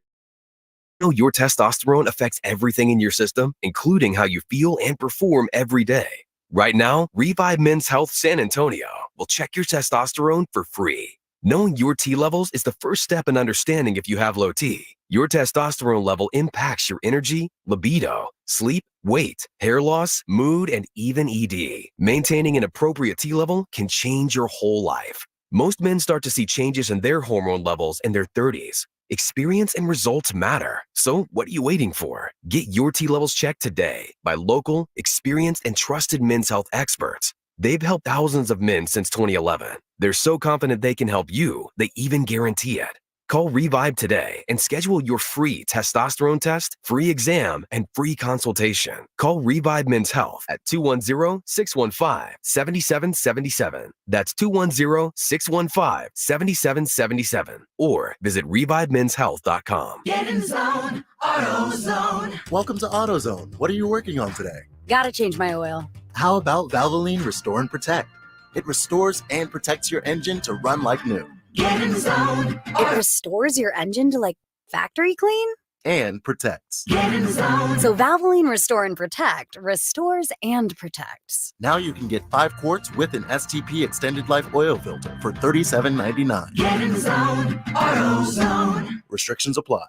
[SPEAKER 16] Know your testosterone affects everything in your system, including how you feel and perform every day. Right now, Revive Men's Health San Antonio will check your testosterone for free. Knowing your T levels is the first step in understanding if you have low T. Your testosterone level impacts your energy, libido, sleep, weight, hair loss, mood, and even ED. Maintaining an appropriate T level can change your whole life. Most men start to see changes in their hormone levels in their 30s. Experience and results matter. So what are you waiting for? Get your T levels checked today by local, experienced, and trusted men's health experts. They've helped thousands of men since 2011. They're so confident they can help you, they even guarantee it. Call Revive today and schedule your free testosterone test, free exam, and free consultation. Call Revive Men's Health at 210-615-7777. That's 210-615-7777. Or visit ReviveMen'sHealth.com.
[SPEAKER 21] Get in zone, AutoZone.
[SPEAKER 22] Welcome to AutoZone. What are you working on today?
[SPEAKER 21] Gotta change my oil.
[SPEAKER 22] How about Valvoline Restore and Protect? It restores and protects your engine to run like new.
[SPEAKER 21] Get in zone.
[SPEAKER 23] It restores your engine to like factory clean?
[SPEAKER 22] And protects.
[SPEAKER 21] Get in zone.
[SPEAKER 23] So Valvoline Restore and Protect restores and protects.
[SPEAKER 22] Now you can get 5 quarts with an STP extended life oil filter for $37.99.
[SPEAKER 21] Get in zone, AutoZone.
[SPEAKER 22] Restrictions apply.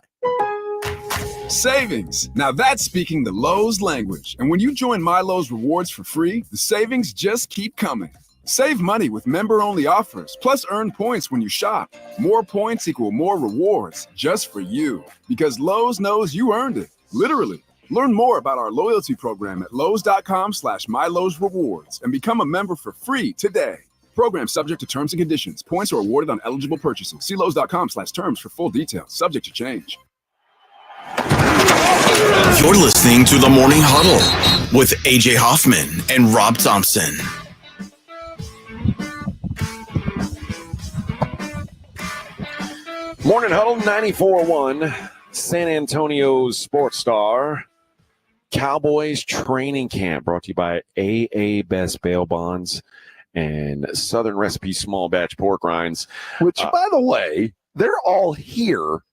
[SPEAKER 24] Savings. Now that's speaking the Lowe's language. And when you join My Lowe's Rewards for free, the savings just keep coming. Save money with member-only offers, plus earn points when you shop. More points equal more rewards, just for you. Because Lowe's knows you earned it, literally. Learn more about our loyalty program at lowes.com/MyLowe'sRewards and become a member for free today. Program subject to terms and conditions. Points are awarded on eligible purchases. See lowes.com/terms for full details, subject to change.
[SPEAKER 1] You're listening to The Morning Huddle with AJ Hoffman and Rob Thompson.
[SPEAKER 2] Morning Huddle 94.1, San Antonio's Sports Star, Cowboys Training Camp, brought to you by AA Best Bail Bonds and Southern Recipe Small Batch Pork Rinds.
[SPEAKER 14] Which, by the way, they're all here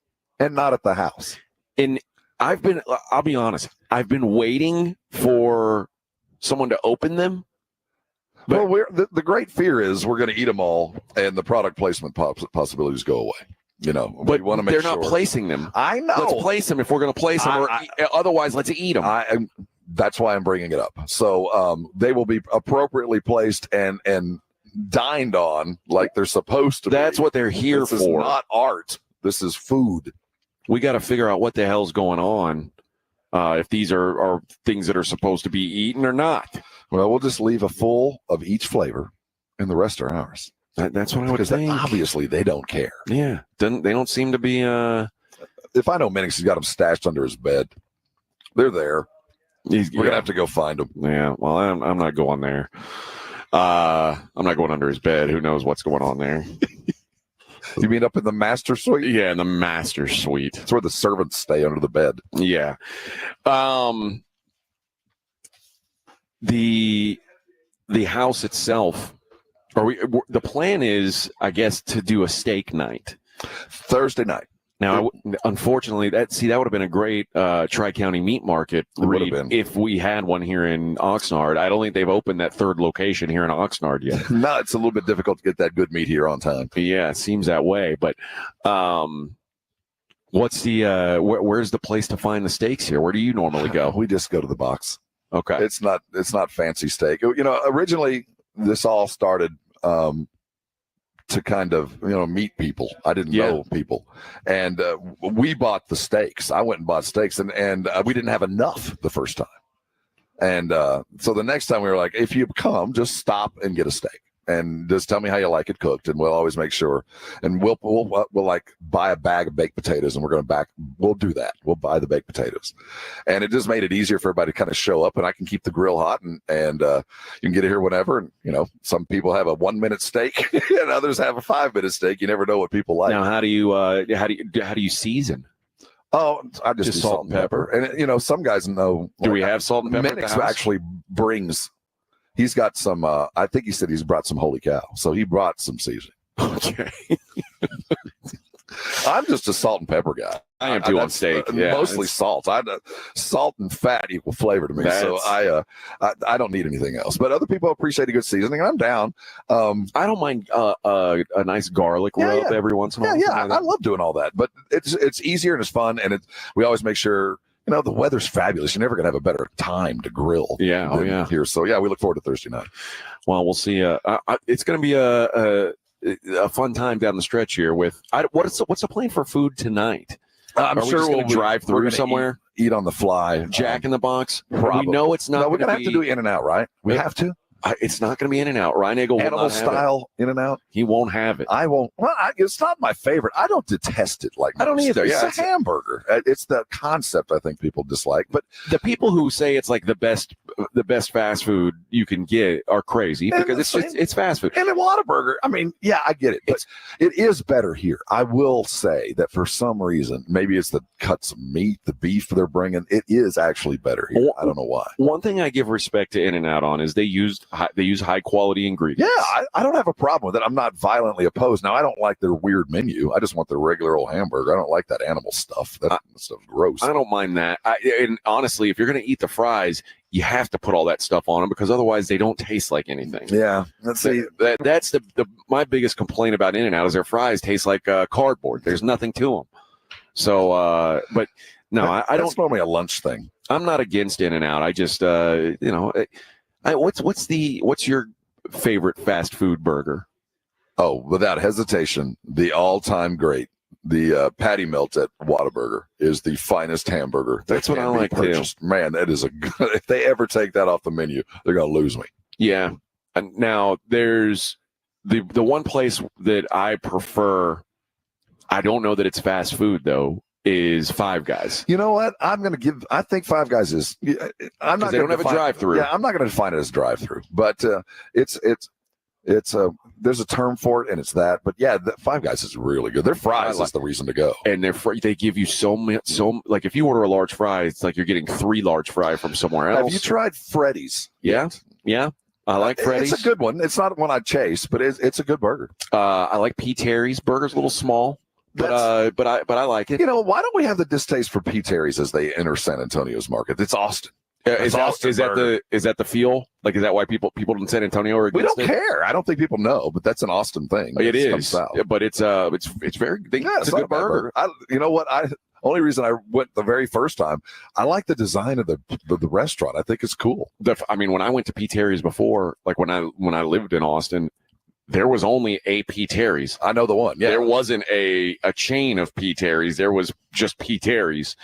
[SPEAKER 14] and not at the house.
[SPEAKER 2] And I'll be honest, I've been waiting for someone to open them.
[SPEAKER 14] But the great fear is we're going to eat them all and the product placement possibilities go away. You know,
[SPEAKER 2] but
[SPEAKER 14] we want to make
[SPEAKER 2] they're
[SPEAKER 14] sure.
[SPEAKER 2] not placing them.
[SPEAKER 14] I know.
[SPEAKER 2] Let's place them if we're going to place them, otherwise let's eat them.
[SPEAKER 14] That's why I'm bringing it up. So they will be appropriately placed and dined on like they're supposed to.
[SPEAKER 2] That's what they're here for.
[SPEAKER 14] This is not art. This is food.
[SPEAKER 2] We got to figure out what the hell's going on. If these are things that are supposed to be eaten or not.
[SPEAKER 14] Well, we'll just leave a full of each flavor, and the rest are ours.
[SPEAKER 2] That's what I would think.
[SPEAKER 14] Obviously, they don't care.
[SPEAKER 2] Yeah, they don't seem to be.
[SPEAKER 14] If I know Minix has got them stashed under his bed, they're there. We're gonna have to go find them.
[SPEAKER 2] Yeah, well, I'm not going there. I'm not going under his bed. Who knows what's going on there?
[SPEAKER 14] You mean up in the master suite?
[SPEAKER 2] Yeah, in the master suite.
[SPEAKER 14] It's where the servants stay under the bed.
[SPEAKER 2] Yeah. The house itself. The plan is, I guess, to do a steak night
[SPEAKER 14] Thursday night.
[SPEAKER 2] Now, unfortunately, that would have been a great Tri-County meat market read if we had one here in Oxnard. I don't think they've opened that third location here in Oxnard yet.
[SPEAKER 14] No, it's a little bit difficult to get that good meat here on time.
[SPEAKER 2] Yeah, it seems that way. But what's the where's the place to find the steaks here? Where do you normally go?
[SPEAKER 14] We just go to the box.
[SPEAKER 2] Okay,
[SPEAKER 14] it's not fancy steak. You know, originally this all started to kind of, meet people. I didn't know people. And we bought the steaks. I went and bought steaks, and we didn't have enough the first time. And so the next time we were like, if you come, just stop and get a steak. And just tell me how you like it cooked, and we'll always make sure. And we'll like buy a bag of baked potatoes, and we'll do that. We'll buy the baked potatoes, and it just made it easier for everybody to kind of show up. And I can keep the grill hot, and you can get it here whenever. And some people have a 1-minute steak, and others have a 5-minute steak. You never know what people like.
[SPEAKER 2] Now, how do you season?
[SPEAKER 14] Oh, I just do salt and pepper. And some guys know.
[SPEAKER 2] Do we have salt and pepper?
[SPEAKER 14] Minix actually brings. He's got some. I think he said he's brought some holy cow, so he brought some seasoning.
[SPEAKER 2] Okay.
[SPEAKER 14] I'm just a salt and pepper guy.
[SPEAKER 2] I am too on steak.
[SPEAKER 14] Mostly salt. Salt and fat equal flavor to me. So I don't need anything else. But other people appreciate a good seasoning, and I'm down.
[SPEAKER 2] I don't mind a nice garlic rub every once in a while.
[SPEAKER 14] Yeah, I love doing all that. But it's easier and it's fun, and we always make sure. The weather's fabulous. You're never going to have a better time to grill.
[SPEAKER 2] Yeah.
[SPEAKER 14] Here. So, we look forward to Thursday night.
[SPEAKER 2] Well, we'll see. It's going to be a fun time down the stretch here with what's the plan for food tonight?
[SPEAKER 14] I'm sure
[SPEAKER 2] we'll drive through somewhere.
[SPEAKER 14] Eat on the fly.
[SPEAKER 2] Jack in the Box.
[SPEAKER 14] Probably.
[SPEAKER 2] We know it's not.
[SPEAKER 14] No, we're going to have to do In-N-Out, right? We have to.
[SPEAKER 2] It's not going to be In-N-Out. Ryan Eagle will
[SPEAKER 14] Animal
[SPEAKER 2] not have
[SPEAKER 14] style In-N-Out.
[SPEAKER 2] He won't have it.
[SPEAKER 14] I won't. Well, it's not my favorite. I don't detest it like
[SPEAKER 2] I don't either.
[SPEAKER 14] It's a hamburger. It's the concept I think people dislike. But
[SPEAKER 2] the people who say it's like the best fast food you can get are crazy because it's fast food.
[SPEAKER 14] And a Whataburger. I mean, I get it, but it is better here. I will say that for some reason, maybe it's the cuts of meat, the beef they're bringing. It is actually better here. I don't know why.
[SPEAKER 2] One thing I give respect to In-N-Out on is they use high quality ingredients.
[SPEAKER 14] Yeah, I don't have a problem with it. I'm not violently opposed. Now, I don't like their weird menu. I just want their regular old hamburger. I don't like that animal stuff. That stuff's gross.
[SPEAKER 2] I don't mind that. And honestly, if you're going to eat the fries, you have to put all that stuff on them because otherwise they don't taste like anything.
[SPEAKER 14] Yeah, let's see.
[SPEAKER 2] That's my biggest complaint about In-N-Out is their fries taste like cardboard. There's nothing to them. So, but no, I don't.
[SPEAKER 14] That's normally a lunch thing.
[SPEAKER 2] I'm not against In-N-Out. I just, what's your favorite fast food burger?
[SPEAKER 14] Oh, without hesitation, the all-time great, the patty melt at Whataburger is the finest hamburger.
[SPEAKER 2] That's what I like too.
[SPEAKER 14] Man, that is if they ever take that off the menu, they're gonna lose me.
[SPEAKER 2] Yeah. And now there's the one place that I prefer. I don't know that it's fast food though. Is Five Guys.
[SPEAKER 14] You know what? I think Five Guys is. I'm not.
[SPEAKER 2] They don't have a drive-through.
[SPEAKER 14] Yeah, I'm not going to define it as drive-through, but it's there's a term for it, and it's that. But yeah, Five Guys is really good. Their fries is the reason to go,
[SPEAKER 2] and they give you so like if you order a large fry, it's like you're getting 3 large fry from somewhere else.
[SPEAKER 14] Have you tried Freddy's?
[SPEAKER 2] Yeah. I like Freddy's.
[SPEAKER 14] It's a good one. It's not one I chase, but it's a good burger.
[SPEAKER 2] I like P. Terry's. Burger's a little small. But I like it.
[SPEAKER 14] Why don't we have the distaste for P. Terry's as they enter San Antonio's market? It's Austin.
[SPEAKER 2] Is that the feel? Like, is that why people in San Antonio are against
[SPEAKER 14] We don't care. I don't think people know, but that's an Austin thing.
[SPEAKER 2] It is. But it's very. It's a good burger.
[SPEAKER 14] You know what? Only reason I went the very first time, I like the design of the restaurant. I think it's cool.
[SPEAKER 2] When I went to P. Terry's before, like when I lived in Austin. There was only a P. Terry's.
[SPEAKER 14] I know the one. Yeah.
[SPEAKER 2] There wasn't a chain of P. Terry's. There was just P. Terry's.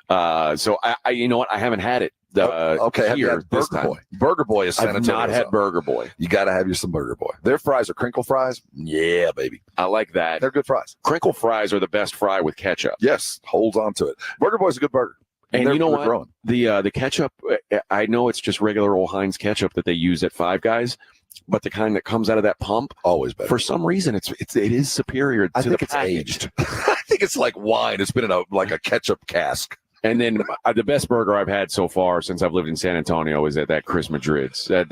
[SPEAKER 2] So I you know what? I haven't had it.
[SPEAKER 14] Okay.
[SPEAKER 2] Here
[SPEAKER 14] have
[SPEAKER 2] this
[SPEAKER 14] Burger
[SPEAKER 2] time.
[SPEAKER 14] Boy. Burger Boy is San Antonio.
[SPEAKER 2] I've not had Burger Boy.
[SPEAKER 14] You got to have you some Burger Boy. Their fries are crinkle fries. Yeah, baby.
[SPEAKER 2] I like that.
[SPEAKER 14] They're good fries.
[SPEAKER 2] Crinkle fries are the best fry with ketchup.
[SPEAKER 14] Yes, holds on to it. Burger Boy's a good burger.
[SPEAKER 2] And you know what?
[SPEAKER 14] Growing.
[SPEAKER 2] The ketchup. I know it's just regular old Heinz ketchup that they use at Five Guys. But the kind that comes out of that pump,
[SPEAKER 14] always better.
[SPEAKER 2] For some reason, it is superior.
[SPEAKER 14] I think
[SPEAKER 2] the
[SPEAKER 14] it's aged. I think it's like wine. It's been in a ketchup cask.
[SPEAKER 2] And then the best burger I've had so far since I've lived in San Antonio is at that Chris Madrid's. That's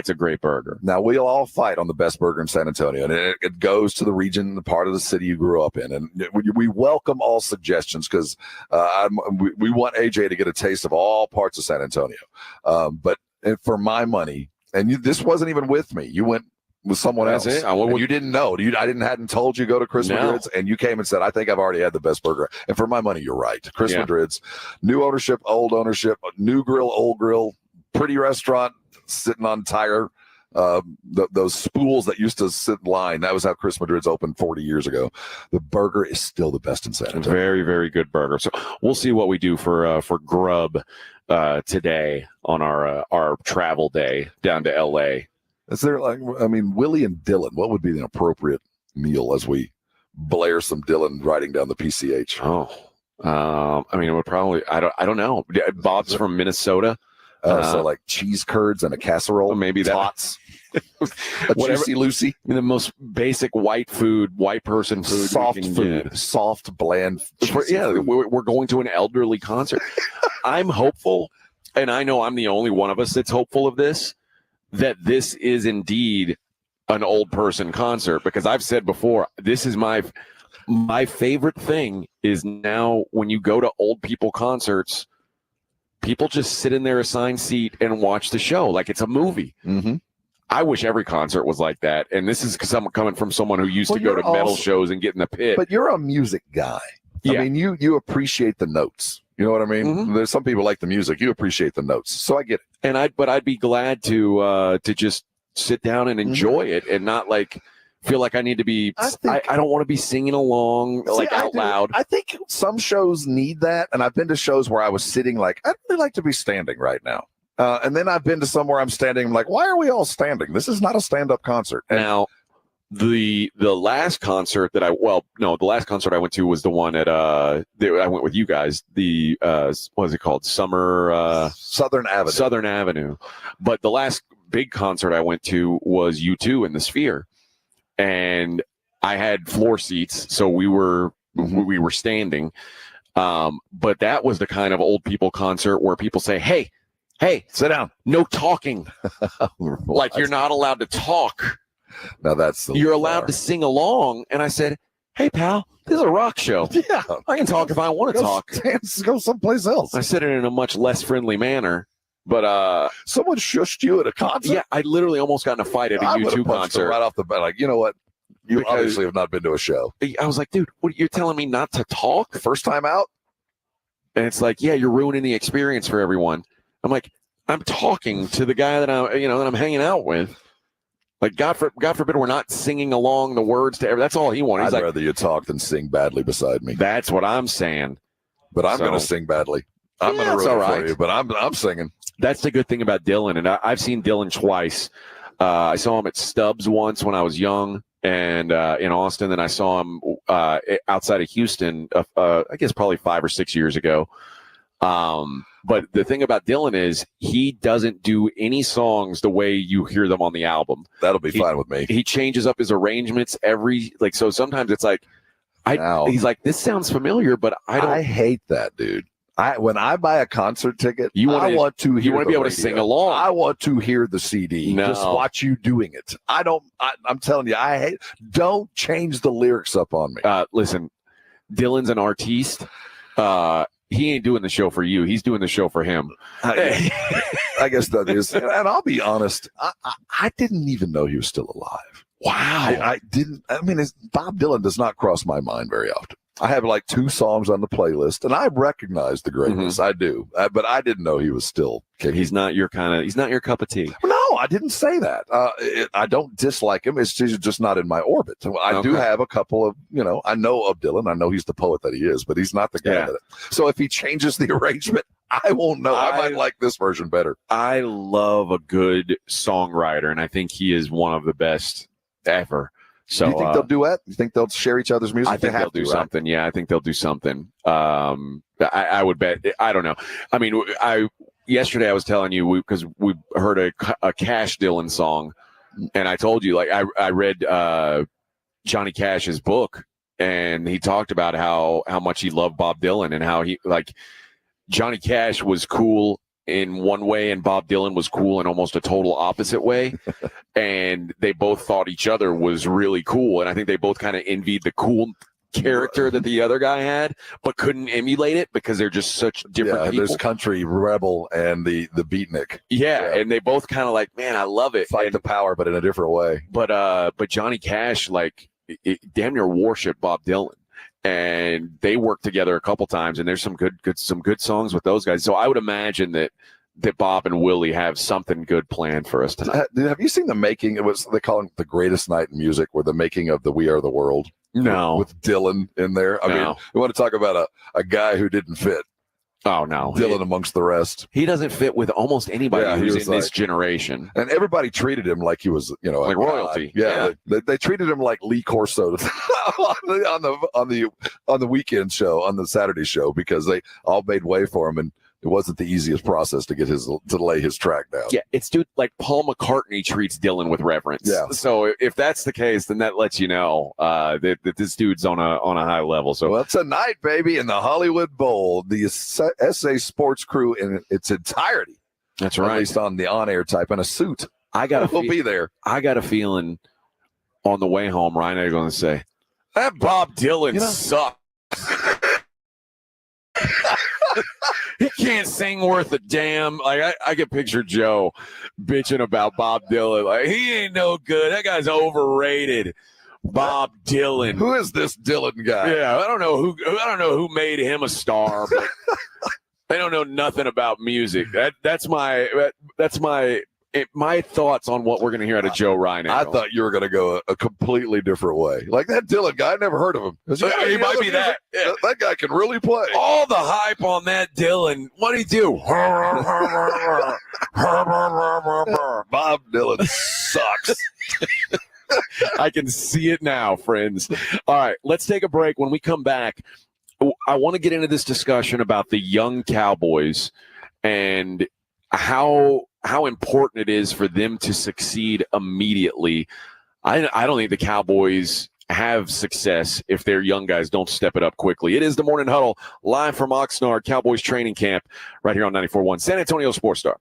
[SPEAKER 2] a great burger.
[SPEAKER 14] Now we'll all fight on the best burger in San Antonio, and it goes to the region, the part of the city you grew up in, and we welcome all suggestions because we want AJ to get a taste of all parts of San Antonio. But for my money. And this wasn't even with me. You went with someone else.
[SPEAKER 2] That's it.
[SPEAKER 14] You didn't know. Hadn't told you go to Chris Madrid's, and you came and said, "I think I've already had the best burger." And for my money, you're right. Chris Madrid's, new ownership, old ownership, new grill, old grill, pretty restaurant, sitting on tire. Those spools that used to sit in line. That was how Chris Madrid's opened 40 years ago. The burger is still the best in San Antonio.
[SPEAKER 2] Very, very good burger. So we'll see what we do for grub today on our travel day down to LA.
[SPEAKER 14] Is there Willie and Dylan, what would be the appropriate meal as we blare some Dylan riding down the PCH?
[SPEAKER 2] It would probably, I don't know. Bob's from Minnesota.
[SPEAKER 14] So like cheese curds and a casserole,
[SPEAKER 2] maybe
[SPEAKER 14] tots, a Juicy Lucy.
[SPEAKER 2] The most basic white person food.
[SPEAKER 14] Soft, bland.
[SPEAKER 2] We're going to an elderly concert. I'm hopeful, and I know I'm the only one of us that's hopeful of this, that this is indeed an old person concert, because I've said before, this is my favorite thing is now when you go to old people concerts, people just sit in their assigned seat and watch the show like it's a movie.
[SPEAKER 14] Mm-hmm.
[SPEAKER 2] I wish every concert was like that. And this is coming from someone who used to go to metal shows and get in the pit.
[SPEAKER 14] But you're a music guy.
[SPEAKER 2] Yeah.
[SPEAKER 14] I mean, you appreciate the notes. You know what I mean?
[SPEAKER 2] Mm-hmm.
[SPEAKER 14] There's some people like the music. You appreciate the notes. So I get it.
[SPEAKER 2] And I'd be glad to just sit down and enjoy it and not like feel like I need to be. I don't want to be singing along out loud.
[SPEAKER 14] I think some shows need that, and I've been to shows where I was sitting like I'd really like to be standing right now. And then I've been to somewhere I'm standing. I'm like, why are we all standing? This is not a stand-up concert. And
[SPEAKER 2] now, the last concert that the last concert I went to was the one at I went with you guys. The what is it called?
[SPEAKER 14] Southern
[SPEAKER 2] Avenue. But the last big concert I went to was U2 in the Sphere, and I had floor seats, so we were standing. But that was the kind of old people concert where people say, "Hey,
[SPEAKER 14] sit down.
[SPEAKER 2] No talking." Like you're not allowed to talk.
[SPEAKER 14] Now
[SPEAKER 2] you're allowed to sing along. And I said, "Hey, pal, this is a rock show.
[SPEAKER 14] Yeah,
[SPEAKER 2] I can talk if I want to talk.
[SPEAKER 14] Go someplace else."
[SPEAKER 2] I said it in a much less friendly manner. But
[SPEAKER 14] someone shushed you at a concert?
[SPEAKER 2] Yeah, I literally almost got in a fight at a U2 concert.
[SPEAKER 14] Right off the bat, like, you know what? You obviously have not been to a show.
[SPEAKER 2] I was like, dude, what, you're telling me not to talk?
[SPEAKER 14] First time out?
[SPEAKER 2] And it's like, yeah, you're ruining the experience for everyone. I'm like, I'm talking to the guy that I'm hanging out with. Like, God forbid we're not singing along the words to that's all he wanted. He's
[SPEAKER 14] I'd rather you talk than sing badly beside me.
[SPEAKER 2] That's what I'm saying.
[SPEAKER 14] But I'm going to sing badly. I'm going to ruin it for you, but I'm singing.
[SPEAKER 2] That's the good thing about Dylan, and I've seen Dylan twice. I saw him at Stubbs once when I was young, and in Austin. Then I saw him outside of Houston, I guess probably 5 or 6 years ago. But the thing about Dylan is he doesn't do any songs the way you hear them on the album.
[SPEAKER 14] That'll be fine with me.
[SPEAKER 2] He changes up his arrangements so sometimes it's like, he's like, this sounds familiar, but I
[SPEAKER 14] hate that, dude. When I buy a concert ticket,
[SPEAKER 2] you want to be able
[SPEAKER 14] radio.
[SPEAKER 2] to sing along.
[SPEAKER 14] I want to hear the CD.
[SPEAKER 2] No.
[SPEAKER 14] Just watch you doing it. I'm telling you, don't change the lyrics up on me.
[SPEAKER 2] Listen, Dylan's an artiste. He ain't doing the show for you. He's doing the show for him.
[SPEAKER 14] I guess that is. And I'll be honest, I didn't even know he was still alive.
[SPEAKER 2] Wow.
[SPEAKER 14] I didn't. I mean, Bob Dylan does not cross my mind very often. I have like 2 songs on the playlist, and I recognize the greatness. I do, but I didn't know he was still kicking.
[SPEAKER 2] He's not your cup of tea.
[SPEAKER 14] No, I didn't say that. I don't dislike him. It's just not in my orbit. I do have a couple of, I know of Dylan. I know he's the poet that he is, but he's not the guy that. So if he changes the arrangement, I won't know. I might like this version better.
[SPEAKER 2] I love a good songwriter, and I think he is one of the best ever. So,
[SPEAKER 14] do you think they'll duet? You think they'll share each other's music?
[SPEAKER 2] I think they'll do something. Yeah, I think they'll do something. I would bet. I don't know. I mean, yesterday I was telling you because we heard a Cash Dylan song, and I told you I read Johnny Cash's book, and he talked about how much he loved Bob Dylan and how Johnny Cash was cool in one way and Bob Dylan was cool in almost a total opposite way. And they both thought each other was really cool. And I think they both kind of envied the cool character that the other guy had, but couldn't emulate it because they're just such different people.
[SPEAKER 14] There's country rebel and the beatnik.
[SPEAKER 2] Yeah. And they both kind of man, I love it.
[SPEAKER 14] Fight the power, but in a different way.
[SPEAKER 2] But Johnny Cash, damn near worshiped Bob Dylan. And they worked together a couple times, and there's some good songs with those guys. So I would imagine that Bob and Willie have something good planned for us tonight.
[SPEAKER 14] Have you seen the making? They call it the greatest night in music, where the making of the We Are the World.
[SPEAKER 2] No,
[SPEAKER 14] with Dylan in there. I mean, we want to talk about a guy who didn't fit.
[SPEAKER 2] Oh no,
[SPEAKER 14] Dylan amongst the rest.
[SPEAKER 2] He doesn't fit with almost anybody who's in this generation.
[SPEAKER 14] And everybody treated him like he was,
[SPEAKER 2] like royalty.
[SPEAKER 14] Yeah, they treated him like Lee Corso on the weekend show, on the Saturday show, because they all made way for him, and it wasn't the easiest process to get to lay his track down.
[SPEAKER 2] Yeah, it's like Paul McCartney treats Dylan with reverence.
[SPEAKER 14] Yeah.
[SPEAKER 2] So if that's the case, then that lets you know that this dude's on a high level. So
[SPEAKER 14] well, tonight, baby, in the Hollywood Bowl, the SA Sports crew in its entirety.
[SPEAKER 2] That's right.
[SPEAKER 14] At least on the on-air type, and a suit. We'll be there.
[SPEAKER 2] I got a feeling on the way home, Ryan, they're going to say, that Bob Dylan sucks. He can't sing worth a damn. Like I can picture Joe bitching about Bob Dylan. Like, he ain't no good. That guy's overrated. Bob Dylan.
[SPEAKER 14] Who is this Dylan guy?
[SPEAKER 2] Yeah, I don't know who made him a star, but they don't know nothing about music. That's my thoughts on what we're going to hear out of Joe Ryan.
[SPEAKER 14] I thought you were going to go a completely different way. Like that Dylan guy, I never heard of him.
[SPEAKER 2] He might be that.
[SPEAKER 14] Yeah. That guy can really play.
[SPEAKER 2] All the hype on that Dylan. What'd he do?
[SPEAKER 14] Bob Dylan sucks.
[SPEAKER 2] I can see it now, friends. All right, let's take a break. When we come back, I want to get into this discussion about the young Cowboys and how important it is for them to succeed immediately. I don't think the Cowboys have success if their young guys don't step it up quickly. It is the Morning Huddle, live from Oxnard Cowboys Training Camp, right here on 94.1 San Antonio Sports Star.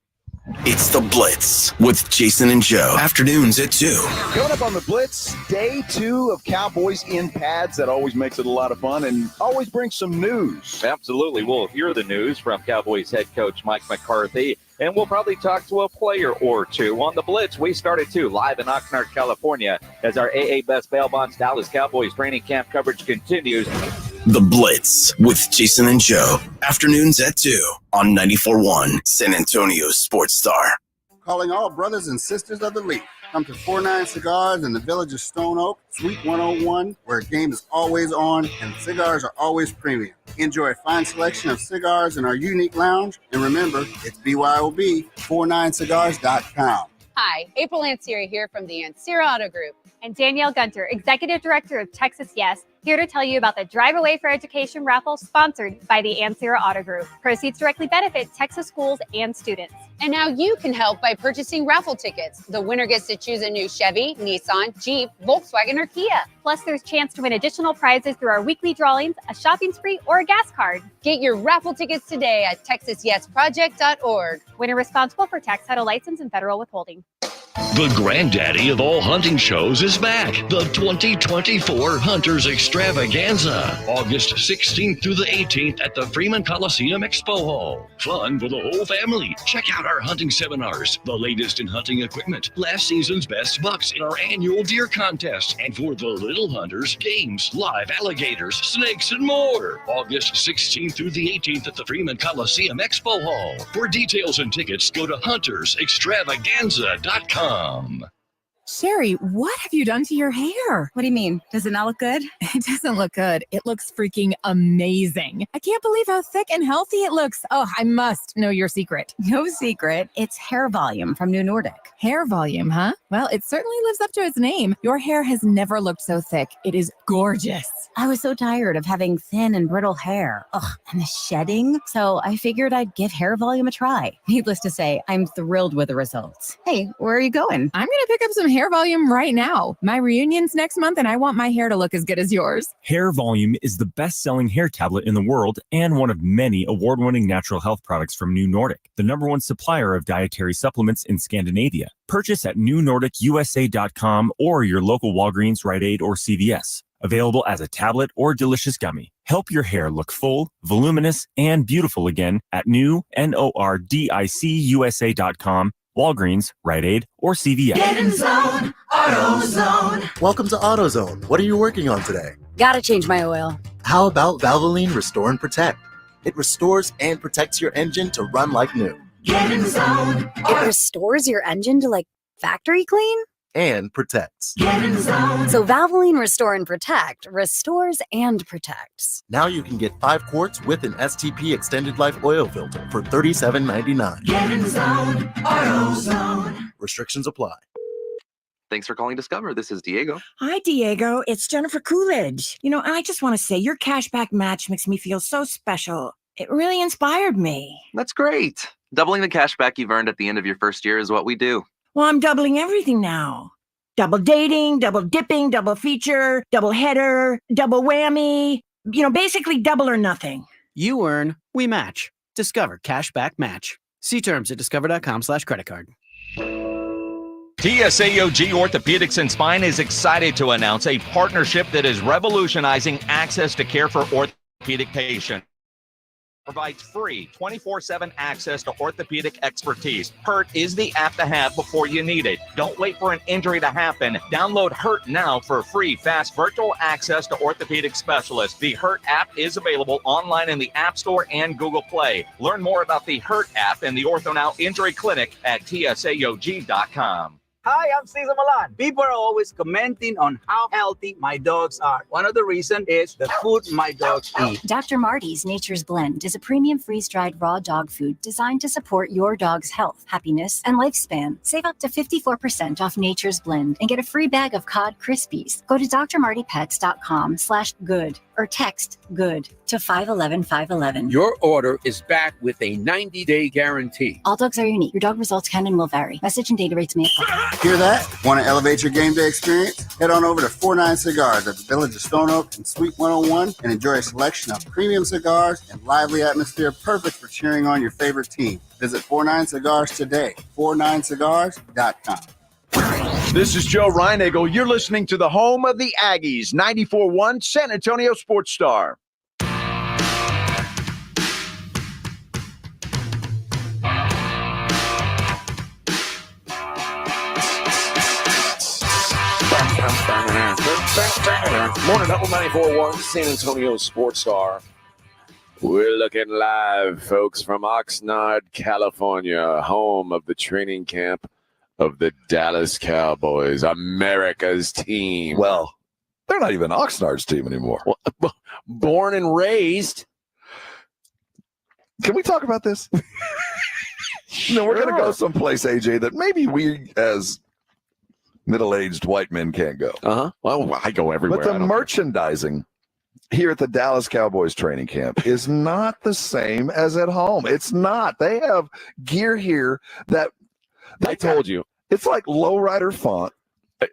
[SPEAKER 1] It's The Blitz with Jason and Joe. Afternoons at 2.
[SPEAKER 3] Coming up on The Blitz, day 2 of Cowboys in pads. That always makes it a lot of fun and always brings some news.
[SPEAKER 9] Absolutely. We'll hear the news from Cowboys head coach Mike McCarthy, and we'll probably talk to a player or two. On The Blitz, we started too, live in Oxnard, California, as our AA Best Bail Bonds Dallas Cowboys training camp coverage continues.
[SPEAKER 1] The Blitz with Jason and Joe. Afternoons at 2 on 94.1 San Antonio Sports Star.
[SPEAKER 6] Calling all brothers and sisters of the league. Come to 49 Cigars in the village of Stone Oak, Suite 101, where a game is always on and cigars are always premium. Enjoy a fine selection of cigars in our unique lounge. And remember, it's BYOB, 49cigars.com.
[SPEAKER 8] Hi, April Ancira here from the Ancira Auto Group. And Danielle Gunter, Executive Director of Texas Yes, here to tell you about the Drive Away for Education raffle sponsored by the Ancira Auto Group. Proceeds directly benefit Texas schools and students.
[SPEAKER 10] And now you can help by purchasing raffle tickets. The winner gets to choose a new Chevy, Nissan, Jeep, Volkswagen, or Kia.
[SPEAKER 8] Plus, there's a chance to win additional prizes through our weekly drawings, a shopping spree, or a gas card.
[SPEAKER 10] Get your raffle tickets today at TexasYesProject.org.
[SPEAKER 8] Winner responsible for tax title license and federal withholding.
[SPEAKER 25] The granddaddy of all hunting shows is back. The 2024 Hunters Extravaganza. August 16th through the 18th at the Freeman Coliseum Expo Hall. Fun for the whole family. Check out our hunting seminars, the latest in hunting equipment, last season's best bucks in our annual deer contest, and for the little hunters, games, live alligators, snakes, and more. August 16th through the 18th at the Freeman Coliseum Expo Hall. For details and tickets, go to huntersextravaganza.com.
[SPEAKER 26] Sherry, what have you done to your hair? What do you mean? Does it not look good? It doesn't look good. It looks freaking amazing. I can't believe how thick and healthy it looks. Oh, I must know your secret. No secret. It's hair volume from New Nordic. Hair volume, huh? Well, it certainly lives up to its name. Your hair has never looked so thick. It is gorgeous.
[SPEAKER 27] I was so tired of having thin and brittle hair. Ugh, and the shedding. So I figured I'd give hair volume a try. Needless to say, I'm thrilled with the results. Hey, where are you going?
[SPEAKER 26] I'm going to pick up some hair volume right now. My reunion's next month and I want my hair to look as good as yours.
[SPEAKER 28] Hair Volume is the best-selling hair tablet in the world and one of many award-winning natural health products from New Nordic, the #1 supplier of dietary supplements in Scandinavia. Purchase at newnordicusa.com or your local Walgreens, Rite Aid, or CVS. Available as a tablet or delicious gummy. Help your hair look full, voluminous, and beautiful again at newnordicusa.com, Walgreens, Rite Aid, or CVS.
[SPEAKER 21] Get in zone, AutoZone.
[SPEAKER 22] Welcome to AutoZone. What are you working on today?
[SPEAKER 21] Gotta change my oil.
[SPEAKER 22] How about Valvoline Restore and Protect? It restores and protects your engine to run like new.
[SPEAKER 21] Get in zone.
[SPEAKER 23] It restores your engine to like factory clean?
[SPEAKER 22] And protects.
[SPEAKER 21] Get in zone.
[SPEAKER 23] So Valvoline Restore and Protect restores and protects.
[SPEAKER 22] Now you can get 5 quarts with an STP extended life oil filter for $37.99.
[SPEAKER 21] Get in zone, AutoZone.
[SPEAKER 22] Restrictions apply.
[SPEAKER 29] Thanks for calling Discover. This is Diego.
[SPEAKER 30] Hi, Diego. It's Jennifer Coolidge. I just want to say your cashback match makes me feel so special. It really inspired me.
[SPEAKER 29] That's great. Doubling the cash back you've earned at the end of your first year is what we do.
[SPEAKER 30] Well, I'm doubling everything now. Double dating, double dipping, double feature, double header, double whammy. Basically double or nothing.
[SPEAKER 31] You earn, we match. Discover Cashback Match. See terms at discover.com/credit card.
[SPEAKER 9] TSAOG Orthopedics and Spine is excited to announce a partnership that is revolutionizing access to care for orthopedic patients. Provides free 24/7 access to orthopedic expertise. HURT is the app to have before you need it. Don't wait for an injury to happen. Download HURT now for free, fast virtual access to orthopedic specialists. The HURT app is available online in the App Store and Google Play. Learn more about the HURT app and the OrthoNow Injury Clinic at tsaog.com.
[SPEAKER 4] Hi, I'm Cesar Milan. People are always commenting on how healthy my dogs are. One of the reasons is the food my dogs eat.
[SPEAKER 23] Dr. Marty's Nature's Blend is a premium freeze-dried raw dog food designed to support your dog's health, happiness, and lifespan. Save up to 54% off Nature's Blend and get a free bag of cod Krispies. Go to drmartypets.com/good or text GOOD to 511-511.
[SPEAKER 5] Your order is back with a 90-day guarantee.
[SPEAKER 23] All dogs are unique. Your dog results can and will vary. Message and data rates may apply.
[SPEAKER 6] Hear that? Want to elevate your game day experience? Head on over to 49 Cigars at the Village of Stone Oak and Suite 101 and enjoy a selection of premium cigars and lively atmosphere perfect for cheering on your favorite team. Visit 49 Cigars today. 49cigars.com.
[SPEAKER 3] This is Joe Reinagle. You're listening to the home of the Aggies, 94.1 San Antonio Sports Star.
[SPEAKER 2] Morning, Huddle 94.1 San Antonio Sports Star. We're looking live, folks, from Oxnard, California, home of the training camp of the Dallas Cowboys, America's team.
[SPEAKER 14] Well, they're not even Oxnard's team anymore.
[SPEAKER 2] Well, born and raised.
[SPEAKER 14] Can we talk about this? No, we're going to go someplace, AJ, that maybe we as middle-aged white men can't go.
[SPEAKER 2] Well, I go everywhere.
[SPEAKER 14] But the merchandising here at the Dallas Cowboys training camp is not the same as at home. It's not. They have gear here that
[SPEAKER 2] I told you.
[SPEAKER 14] It's like lowrider font.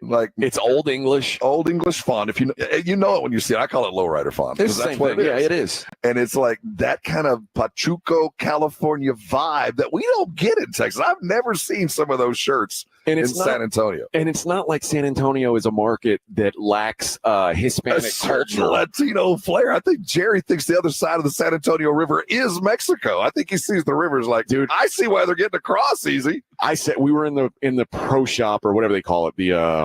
[SPEAKER 14] Like
[SPEAKER 2] it's old English
[SPEAKER 14] font. If you know it when you see it, I call it lowrider font.
[SPEAKER 2] It's
[SPEAKER 14] That's what it is.
[SPEAKER 2] Yeah, it is.
[SPEAKER 14] And it's like that kind of Pachuco, California vibe that we don't get in Texas. I've never seen some of those shirts in San Antonio.
[SPEAKER 2] And it's not like San Antonio is a market that lacks Hispanic culture,
[SPEAKER 14] Latino flair. I think Jerry thinks the other side of the San Antonio River is Mexico. I think he sees the rivers like, dude, I see why they're getting across easy.
[SPEAKER 2] I said we were in the pro shop or whatever they call it, the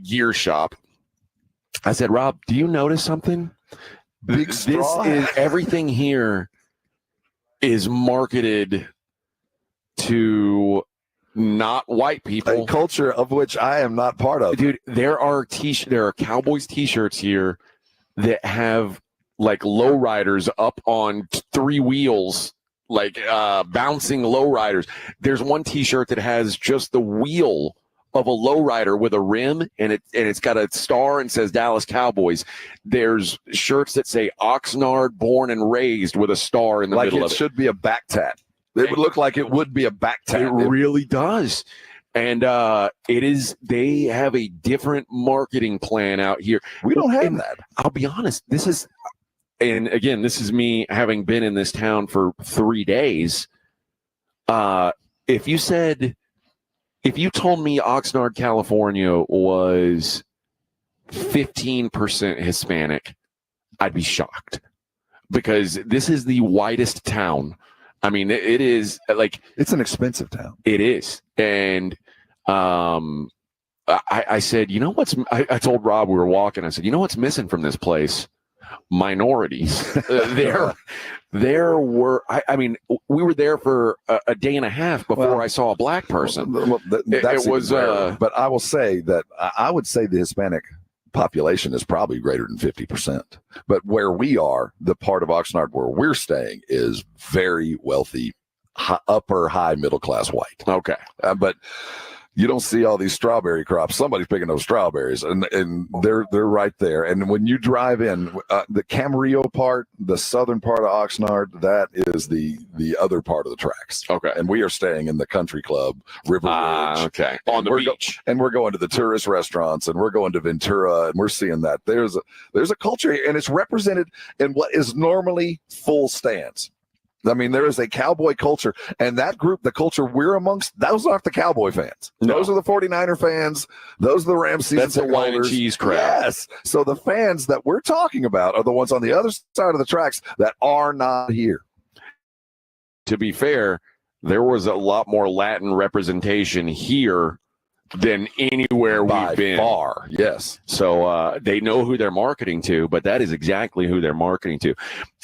[SPEAKER 2] gear shop. I said, Rob, do you notice something? This is everything here is marketed to not white people,
[SPEAKER 14] a culture of which I am not part of.
[SPEAKER 2] Dude, there are Cowboys t-shirts here that have like lowriders up on three wheels, like bouncing lowriders. There's one t-shirt that has just the wheel of a lowrider with a rim, and it's got a star and says Dallas Cowboys. There's shirts that say Oxnard born and raised with a star in the middle of it.
[SPEAKER 14] It should be a back tat. It would look like it would be a back tat.
[SPEAKER 2] It really does. And they have a different marketing plan out here.
[SPEAKER 14] We don't have that.
[SPEAKER 2] I'll be honest. This is me having been in this town for 3 days. If you told me Oxnard, California was 15% Hispanic, I'd be shocked, because this is the whitest town. I mean, it is like,
[SPEAKER 14] it's an expensive town.
[SPEAKER 2] It is. And I said, you know what's, I told Rob, we were walking, I said, you know what's missing from this place? Minorities. There were, I mean, we were there for a day and a half before I saw a black person.
[SPEAKER 14] It was, but I will say that I would say the Hispanic population is probably greater than 50%. But where we are, the part of Oxnard where we're staying is very wealthy, upper high middle class white.
[SPEAKER 2] Okay.
[SPEAKER 14] But you don't see all these strawberry crops. Somebody's picking those strawberries, and they're right there. And when you drive in, the Camarillo part, the southern part of Oxnard, that is the other part of the tracks.
[SPEAKER 2] Okay.
[SPEAKER 14] And we are staying in the country club, River Ridge.
[SPEAKER 2] Okay. On the beach.
[SPEAKER 14] And we're going to the tourist restaurants, and we're going to Ventura, and we're seeing that. There's a culture here, and it's represented in what is normally full stands. I mean, there is a Cowboy culture, and that group, the culture we're amongst, those aren't the Cowboy fans.
[SPEAKER 2] No.
[SPEAKER 14] Those are the 49er fans. Those are the Rams season
[SPEAKER 2] That's the
[SPEAKER 14] ticket
[SPEAKER 2] wine and
[SPEAKER 14] holders.
[SPEAKER 2] cheese crowd.
[SPEAKER 14] Yes. So the fans that we're talking about are the ones on the other side of the tracks that are not here.
[SPEAKER 2] To be fair, there was a lot more Latin representation here than anywhere we've been.
[SPEAKER 14] By far, yes.
[SPEAKER 2] So they know who they're marketing to, but that is exactly who they're marketing to.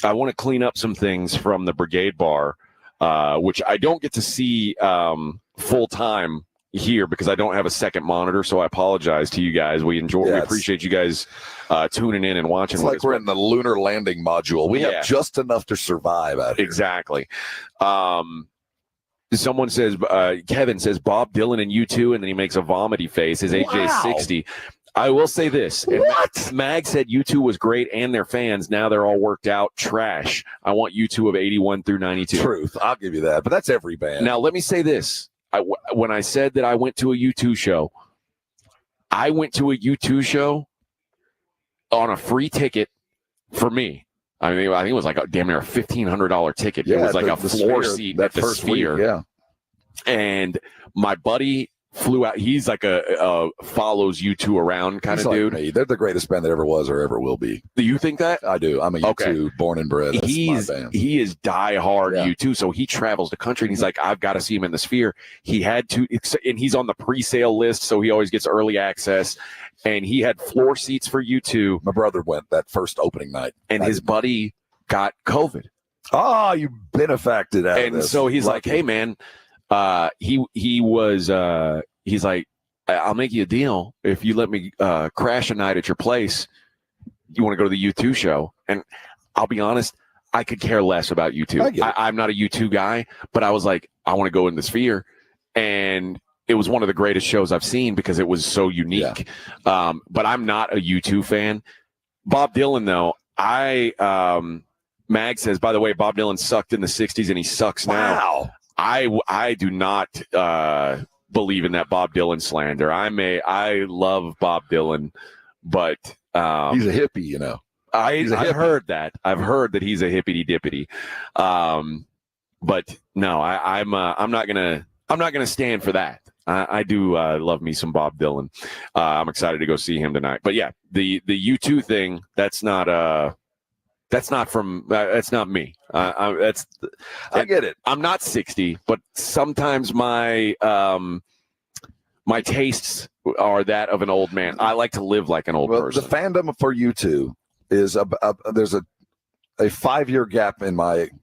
[SPEAKER 2] I want to clean up some things from the Brigade Bar, which I don't get to see full time here because I don't have a second monitor. So I apologize to you guys. We appreciate you guys tuning in and watching.
[SPEAKER 14] It's like we're in the lunar landing module. We have just enough to survive out here.
[SPEAKER 2] Exactly. Someone says, Kevin says, Bob Dylan and U2, and then he makes a vomity face. His AJ 60. I will say this.
[SPEAKER 14] What?
[SPEAKER 2] Mag said U2 was great and their fans. Now they're all worked out. Trash. I want U2 of 81 through 92.
[SPEAKER 14] Truth. I'll give you that. But that's every band.
[SPEAKER 2] Now, let me say this. When I said that I went to a U2 show, I went to a U2 show on a free ticket for me. I think it was like damn near a $1,500 ticket.
[SPEAKER 14] Yeah,
[SPEAKER 2] it was like
[SPEAKER 14] the
[SPEAKER 2] a floor
[SPEAKER 14] Sphere,
[SPEAKER 2] seat
[SPEAKER 14] that
[SPEAKER 2] at the
[SPEAKER 14] first
[SPEAKER 2] Sphere.
[SPEAKER 14] week, yeah.
[SPEAKER 2] And my buddy flew out. He's like a follows U2 around kind of dude.
[SPEAKER 14] Me. They're the greatest band that ever was or ever will be.
[SPEAKER 2] Do you think that?
[SPEAKER 14] I do. I'm a U2 born and bred. That's my band.
[SPEAKER 2] He is diehard U2, so he travels the country and he's like, I've got to see him in the Sphere. He had to, and he's on the pre-sale list, so he always gets early access. And he had floor seats for U2.
[SPEAKER 14] My brother went that first opening night,
[SPEAKER 2] and his buddy got COVID.
[SPEAKER 14] Oh, you benefacted out of
[SPEAKER 2] And
[SPEAKER 14] this.
[SPEAKER 2] so he's like,
[SPEAKER 14] Lucky.
[SPEAKER 2] hey man, he's like, I'll make you a deal if you let me crash a night at your place. You want to go to the U2 show? And I'll be honest, I could care less about U2. I'm not a U2 guy, but I was like, I want to go in the Sphere. And it was one of the greatest shows I've seen because it was so unique. But I'm not a U2 fan. Bob Dylan, though, Mag says, by the way, Bob Dylan sucked in the 60s and he sucks now. I do not believe in that Bob Dylan slander. I love Bob Dylan, but
[SPEAKER 14] he's a hippie, you know.
[SPEAKER 2] I've heard that. I've heard that he's a hippity dippity. But no, I'm not gonna stand for that. I do love me some Bob Dylan. I'm excited to go see him tonight. But yeah, the U2 thing, that's not me. I
[SPEAKER 14] get it.
[SPEAKER 2] I'm not 60, but sometimes my my tastes are that of an old man. I like to live like an old person.
[SPEAKER 14] The fandom for U2 is there's a 5-year gap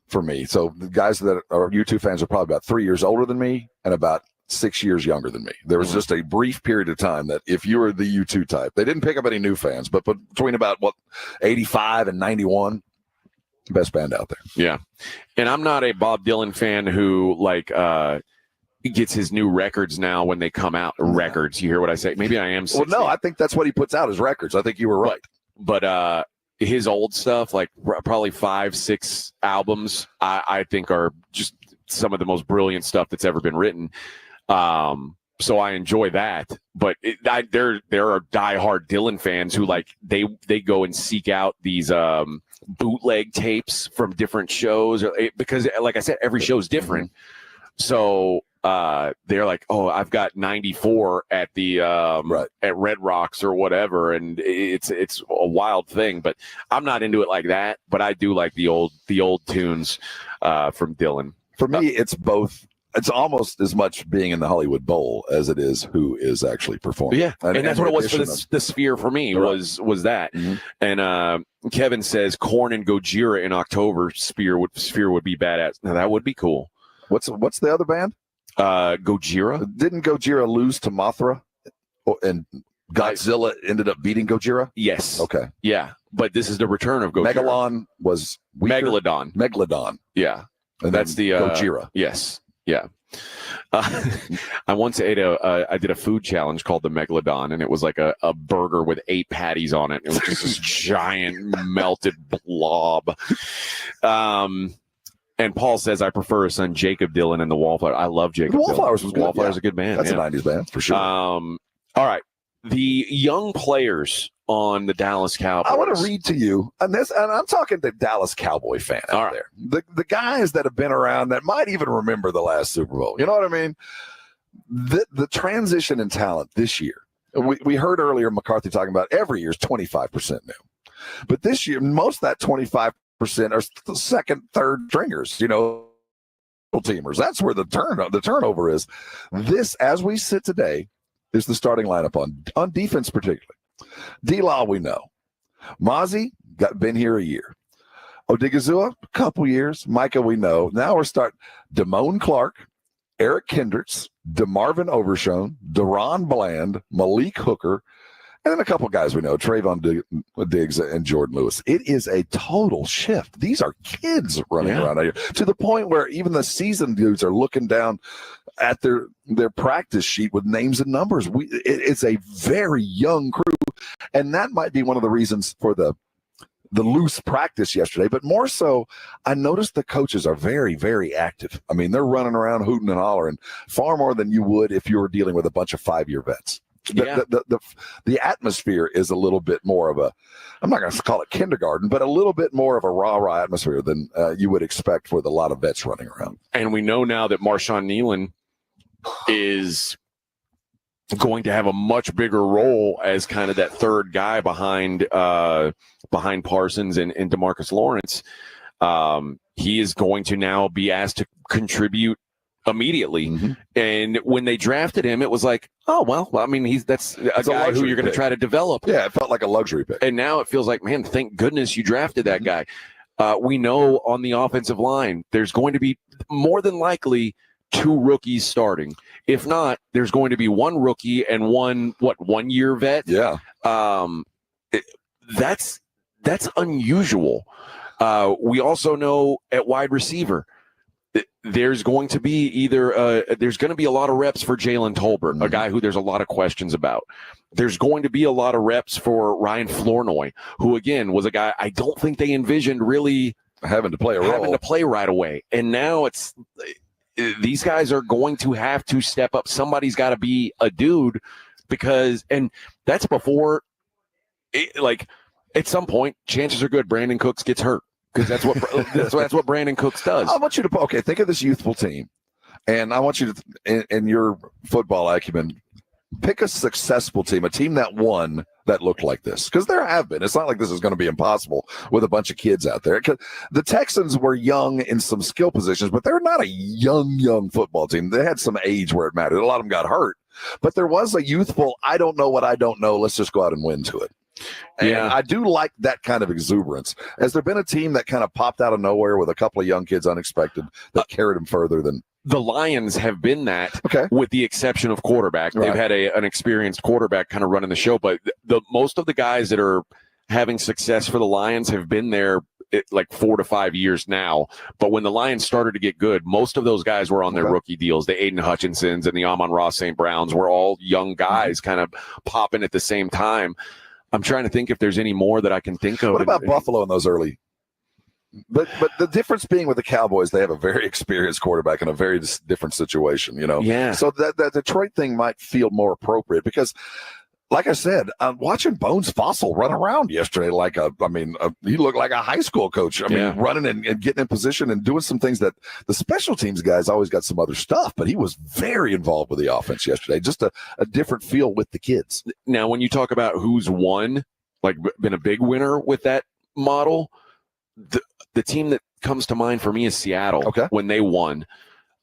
[SPEAKER 14] for me. So the guys that are U2 fans are probably about 3 years older than me and about 6 years younger than me. There was just a brief period of time that if you were the U2 type, they didn't pick up any new fans, but between about 85 and 91, best band out there.
[SPEAKER 2] Yeah. And I'm not a Bob Dylan fan who gets his new records now when they come out. Records. You hear what I say? Maybe I am 60.
[SPEAKER 14] Well, no, I think that's what he puts out as records. I think you were right.
[SPEAKER 2] But his old stuff, like probably 5-6 albums, I think are just some of the most brilliant stuff that's ever been written. So I enjoy that, but there are diehard Dylan fans who they go and seek out these bootleg tapes from different shows, because like I said, every show is different. So they're like, oh, I've got 94 at the at Red Rocks or whatever, and it's a wild thing. But I'm not into it like that. But I do like the old tunes from Dylan.
[SPEAKER 14] For me, it's both. It's almost as much being in the Hollywood Bowl as it is who is actually performing.
[SPEAKER 2] Yeah, and that's what it was for the Sphere for me, was that. And Kevin says Korn and Gojira in October. Sphere would be badass. Now that would be cool.
[SPEAKER 14] What's the other band?
[SPEAKER 2] Gojira.
[SPEAKER 14] Didn't Gojira lose to Mothra? And Godzilla ended up beating Gojira?
[SPEAKER 2] Yes.
[SPEAKER 14] Okay.
[SPEAKER 2] Yeah, but this is the return of Gojira.
[SPEAKER 14] Megalon was weaker. Megalodon.
[SPEAKER 2] Yeah.
[SPEAKER 14] And
[SPEAKER 2] that's the
[SPEAKER 14] Gojira.
[SPEAKER 2] Yes. Yeah. I once ate I did a food challenge called the Megalodon, and it was like a burger with 8 patties on it. It was just this giant melted blob. And Paul says, I prefer his son Jacob Dylan and the Wallflowers. I love Jacob Dylan.
[SPEAKER 14] Wallflowers was good.
[SPEAKER 2] Wallflowers is a good band.
[SPEAKER 14] That's a 90s band for sure.
[SPEAKER 2] All right. The young players on the Dallas Cowboys.
[SPEAKER 14] I want to read to you on this, and I'm talking to Dallas Cowboy fan out there. The guys that have been around that might even remember the last Super Bowl. You know what I mean? The transition in talent this year. We heard earlier McCarthy talking about every year's 25% new. But this year, most of that 25% are second, third stringers, you know, teamers. That's where the turnover is. This, as we sit today, is the starting lineup on defense particularly. D-Law, we know. Mozzie, been here a year. Odigizua, a couple years. Micah, we know. Now we're starting Damone Clark, Eric Kendricks, DeMarvin Overshown, Deron Bland, Malik Hooker, and then a couple guys we know, Trayvon Diggs and Jordan Lewis. It is a total shift. These are kids running around out here to the point where even the seasoned dudes are looking down at their practice sheet with names and numbers. It's a very young crew, and that might be one of the reasons for the loose practice yesterday. But more so, I noticed the coaches are very, very active. I mean, they're running around hooting and hollering far more than you would if you were dealing with a bunch of 5-year vets. The atmosphere is a little bit more of a, I'm not going to call it kindergarten, but a little bit more of a rah-rah atmosphere than you would expect with a lot of vets running around.
[SPEAKER 2] And we know now that Marshawn Nealon is going to have a much bigger role as kind of that third guy behind Parsons and DeMarcus Lawrence. He is going to now be asked to contribute immediately. Mm-hmm. And when they drafted him, it was like, oh, well, I mean, that's a guy who you're going to try to develop.
[SPEAKER 14] Yeah, it felt like a luxury pick.
[SPEAKER 2] And now it feels like, man, thank goodness you drafted that guy. We know on the offensive line, there's going to be more than likely 2 rookies starting. If not, there's going to be 1 rookie and 1 year vet.
[SPEAKER 14] Yeah.
[SPEAKER 2] That's unusual. We also know at wide receiver, there's going to be there's going to be a lot of reps for Jalen Tolbert, a guy who there's a lot of questions about. There's going to be a lot of reps for Ryan Flournoy, who again was a guy I don't think they envisioned really
[SPEAKER 14] having to play
[SPEAKER 2] right away. And now these guys are going to have to step up. Somebody's got to be a dude and that's before at some point, chances are good Brandon Cooks gets hurt. Because that's what Brandon Cooks does.
[SPEAKER 14] I want you to think of this youthful team, and I want you to, in your football acumen, pick a successful team, a team that won that looked like this. Because there have been. It's not like this is going to be impossible with a bunch of kids out there. The Texans were young in some skill positions, but they're not a young football team. They had some age where it mattered. A lot of them got hurt, but there was a youthful, I don't know what I don't know. Let's just go out and win to it. And I do like that kind of exuberance. Has there been a team that kind of popped out of nowhere with a couple of young kids unexpected that carried them further than
[SPEAKER 2] the Lions have been that, with the exception of quarterback. They've had an experienced quarterback kind of running the show, but most of the guys that are having success for the Lions have been there like 4 to 5 years now. But when the Lions started to get good, most of those guys were on their rookie deals. The Aiden Hutchinsons and the Amon-Ra St. Browns were all young guys kind of popping at the same time. I'm trying to think if there's any more that I can think of.
[SPEAKER 14] What about Buffalo in those early? But the difference being with the Cowboys, they have a very experienced quarterback in a very different situation, you know?
[SPEAKER 2] Yeah.
[SPEAKER 14] So that Detroit thing might feel more appropriate because, like I said, watching Bones Fossil run around yesterday he looked like a high school coach. Running and getting in position and doing some things that the special teams guys always got some other stuff, but he was very involved with the offense yesterday. Just a different feel with the kids.
[SPEAKER 2] Now, when you talk about who's won, like been a big winner with that model, the team that comes to mind for me is Seattle. When they won.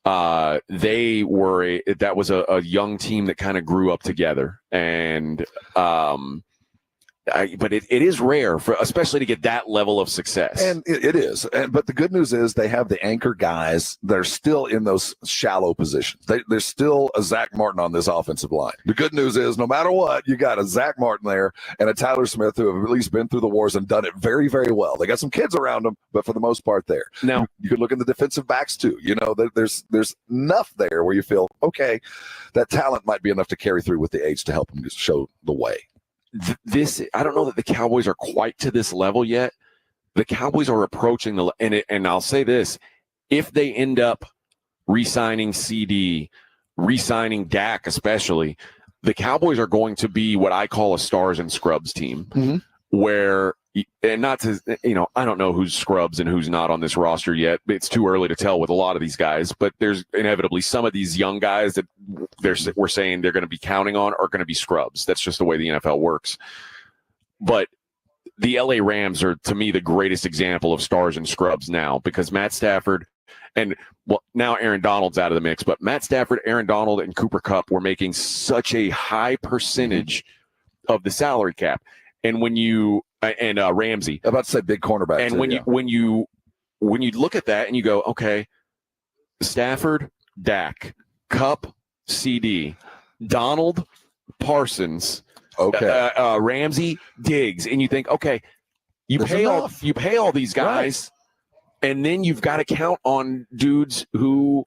[SPEAKER 2] That was a young team that kind of grew up together, and but it is rare especially to get that level of success.
[SPEAKER 14] And it is. But the good news is they have the anchor guys that are still in those shallow positions. There's still a Zach Martin on this offensive line. The good news is no matter what, you got a Zach Martin there and a Tyler Smith who have at least been through the wars and done it very, very well. They got some kids around them, but for the most part there.
[SPEAKER 2] Now,
[SPEAKER 14] you could look in the defensive backs too. You know, there's enough there where you feel, okay, that talent might be enough to carry through with the age to help them just show the way.
[SPEAKER 2] I don't know that the Cowboys are quite to this level yet. The Cowboys are approaching and I'll say this, if they end up re-signing CD, re-signing Dak especially, the Cowboys are going to be what I call a stars and scrubs team, where, and not to, I don't know who's scrubs and who's not on this roster yet. It's too early to tell with a lot of these guys, but there's inevitably some of these young guys that we're saying they're going to be counting on are going to be scrubs. That's just the way the NFL works. But the LA Rams are, to me, the greatest example of stars and scrubs now, because Matt Stafford and, well, now Aaron Donald's out of the mix, but Matt Stafford, Aaron Donald, and Cooper Kupp were making such a high percentage of the salary cap. And when you and Ramsey,
[SPEAKER 14] I'm about to say big cornerback.
[SPEAKER 2] And when you look at that and you go, okay, Stafford, Dak, Kupp, CD, Donald, Parsons, Ramsey, Diggs, and you think, okay, you pay all these guys, and then you've got to count on dudes who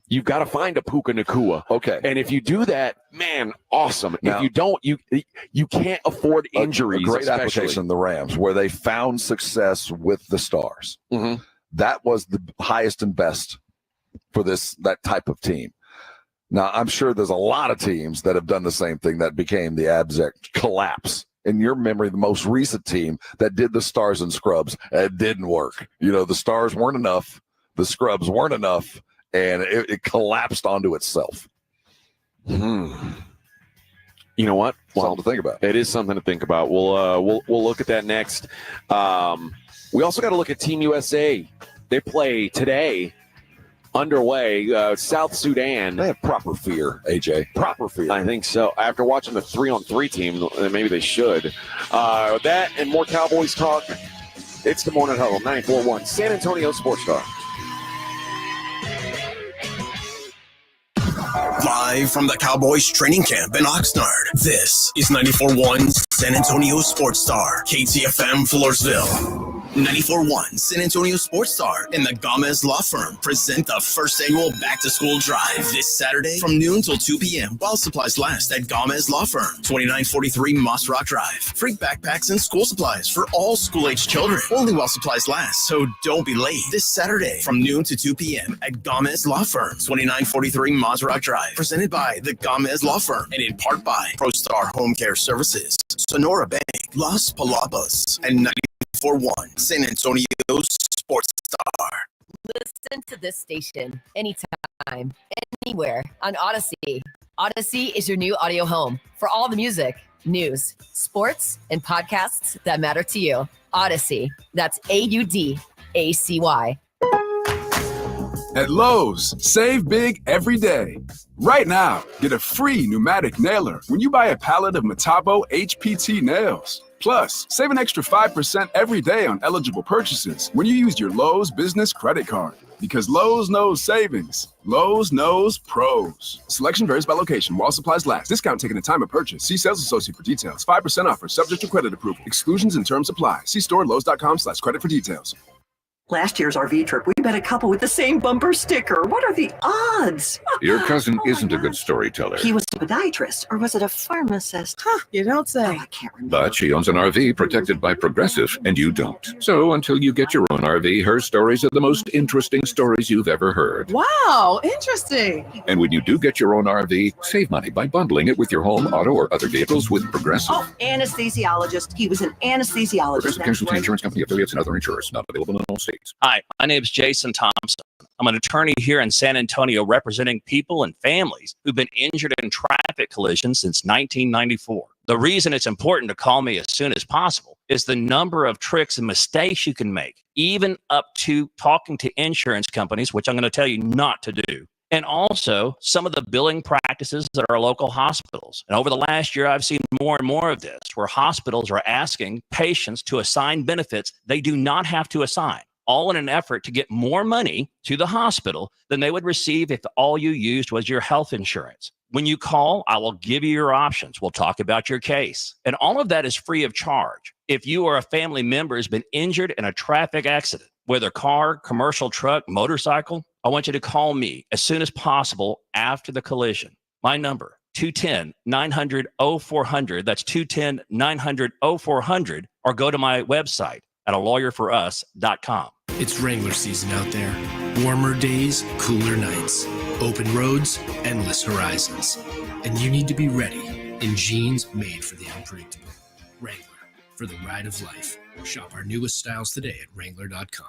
[SPEAKER 2] you've got to find a Puka Nacua.
[SPEAKER 14] Okay.
[SPEAKER 2] And if you do that, man, awesome. Now, if you don't, you can't afford injuries.
[SPEAKER 14] A great application in the Rams, where they found success with the stars. That was the highest and best for that type of team. Now, I'm sure there's a lot of teams that have done the same thing that became the abject collapse. In your memory, the most recent team that did the stars and scrubs, it didn't work. The stars weren't enough. The scrubs weren't enough. And it collapsed onto itself.
[SPEAKER 2] You know what?
[SPEAKER 14] Something to think about.
[SPEAKER 2] It is something to think about. We'll look at that next. We also got to look at Team USA. They play today. Underway, South Sudan.
[SPEAKER 14] They have proper fear, AJ. Proper fear.
[SPEAKER 2] I think so. After watching the 3-on-3 team, maybe they should. That and more Cowboys talk. It's the Morning Huddle, 94.1 San Antonio Sports Star.
[SPEAKER 1] Live from the Cowboys Training Camp in Oxnard, this is 94.1 San Antonio Sports Star, KTFM Floresville. 94.1 San Antonio Sports Star and the Gomez Law Firm present the first annual back-to-school drive this Saturday from noon till 2 p.m. while supplies last at Gomez Law Firm, 2943 Moss Rock Drive. Free backpacks and school supplies for all school-age children, only while supplies last, so don't be late. This Saturday from noon to 2 p.m. at Gomez Law Firm, 2943 Moss Rock Drive. Presented by the Gomez Law Firm and in part by ProStar Home Care Services, Sonora Bank, Las Palapas, and 94.1 San Antonio Sports Star.
[SPEAKER 7] Listen to this station anytime, anywhere on Odyssey. Odyssey is your new audio home for all the music, news, sports, and podcasts that matter to you. Odyssey. That's AUDACY.
[SPEAKER 11] At Lowe's, save big every day. Right now, get a free pneumatic nailer when you buy a pallet of Metabo HPT nails. Plus, save an extra 5% every day on eligible purchases when you use your Lowe's business credit card. Because Lowe's knows savings. Lowe's knows pros. Selection varies by location while supplies last. Discount taken at time of purchase. See sales associate for details. 5% offer subject to credit approval. Exclusions and terms apply. See store lowes.com/credit for details.
[SPEAKER 12] Last year's RV trip, we met a couple with the same bumper sticker. What are the odds?
[SPEAKER 13] Your cousin isn't a good storyteller.
[SPEAKER 12] He was a podiatrist, or was it a pharmacist?
[SPEAKER 31] You don't say.
[SPEAKER 12] I can't remember.
[SPEAKER 13] But she owns an RV protected by Progressive, and you don't. So until you get your own RV, her stories are the most interesting stories you've ever heard.
[SPEAKER 31] Wow, interesting.
[SPEAKER 13] And when you do get your own RV, save money by bundling it with your home, auto, or other vehicles with Progressive.
[SPEAKER 12] Oh, anesthesiologist. He was an anesthesiologist.
[SPEAKER 13] Progressive Casualty Insurance Company, affiliates, and other insurers. Not available in all states.
[SPEAKER 15] Hi, my name is Jason Thompson. I'm an attorney here in San Antonio representing people and families who've been injured in traffic collisions since 1994. The reason it's important to call me as soon as possible is the number of tricks and mistakes you can make, even up to talking to insurance companies, which I'm going to tell you not to do. And also some of the billing practices at our local hospitals. And over the last year, I've seen more and more of this, where hospitals are asking patients to assign benefits they do not have to assign, all in an effort to get more money to the hospital than they would receive if all you used was your health insurance. When you call, I will give you your options. We'll talk about your case. And all of that is free of charge. If you or a family member has been injured in a traffic accident, whether car, commercial truck, motorcycle, I want you to call me as soon as possible after the collision. My number, 210-900-0400. That's 210-900-0400. Or go to my website at alawyerforus.com.
[SPEAKER 16] It's Wrangler season out there. Warmer days, cooler nights, open roads, endless horizons. And you need to be ready and jeans made for the unpredictable. Wrangler, for the ride of life. Shop our newest styles today at Wrangler.com.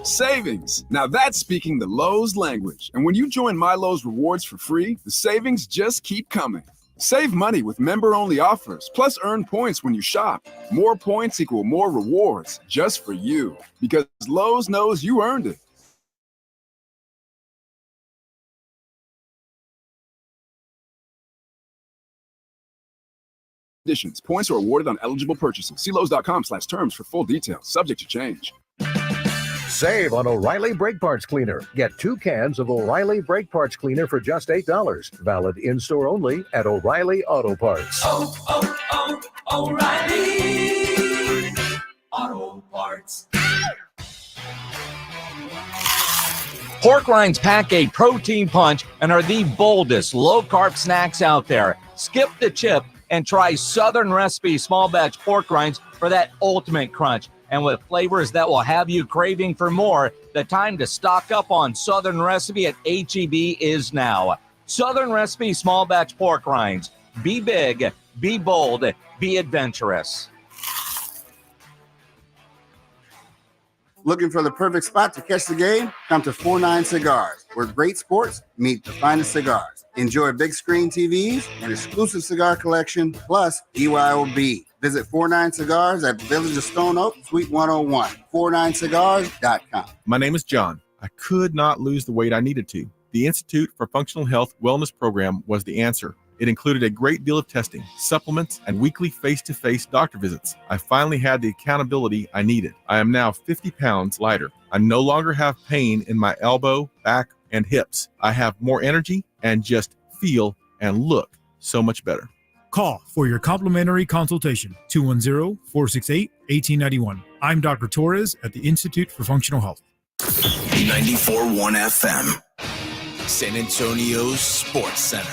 [SPEAKER 11] Savings. Now that's speaking the Lowe's language. And when you join My Lowe's Rewards for free, the savings just keep coming. Save money with member-only offers, plus earn points when you shop. More points equal more rewards just for you. Because Lowe's knows you earned it. Additions. Points are awarded on eligible purchases. See Lowe's.com/terms for full details. Subject to change.
[SPEAKER 8] Save on O'Reilly Brake Parts Cleaner. Get 2 cans of O'Reilly Brake Parts Cleaner for just $8. Valid in-store only at O'Reilly Auto Parts.
[SPEAKER 21] O'Reilly Auto Parts.
[SPEAKER 9] Pork rinds pack a protein punch and are the boldest low-carb snacks out there. Skip the chip and try Southern Recipe small batch pork rinds for that ultimate crunch. And with flavors that will have you craving for more, the time to stock up on Southern Recipe at H-E-B is now. Southern Recipe small batch pork rinds. Be big, be bold, be adventurous.
[SPEAKER 6] Looking for the perfect spot to catch the game? Come to 49 Cigars, where great sports meet the finest cigars. Enjoy big screen TVs, an exclusive cigar collection, plus BYOB. Visit 49 Cigars at Village of Stone Oak, Suite 101, 49cigars.com.
[SPEAKER 10] My name is John. I could not lose the weight I needed to. The Institute for Functional Health Wellness Program was the answer. It included a great deal of testing, supplements, and weekly face-to-face doctor visits. I finally had the accountability I needed. I am now 50 pounds lighter. I no longer have pain in my elbow, back, and hips. I have more energy and just feel and look so much better.
[SPEAKER 17] Call for your complimentary consultation, 210-468-1891. I'm Dr. Torres at the Institute for Functional Health.
[SPEAKER 1] 94.1 FM, San Antonio Sports Center.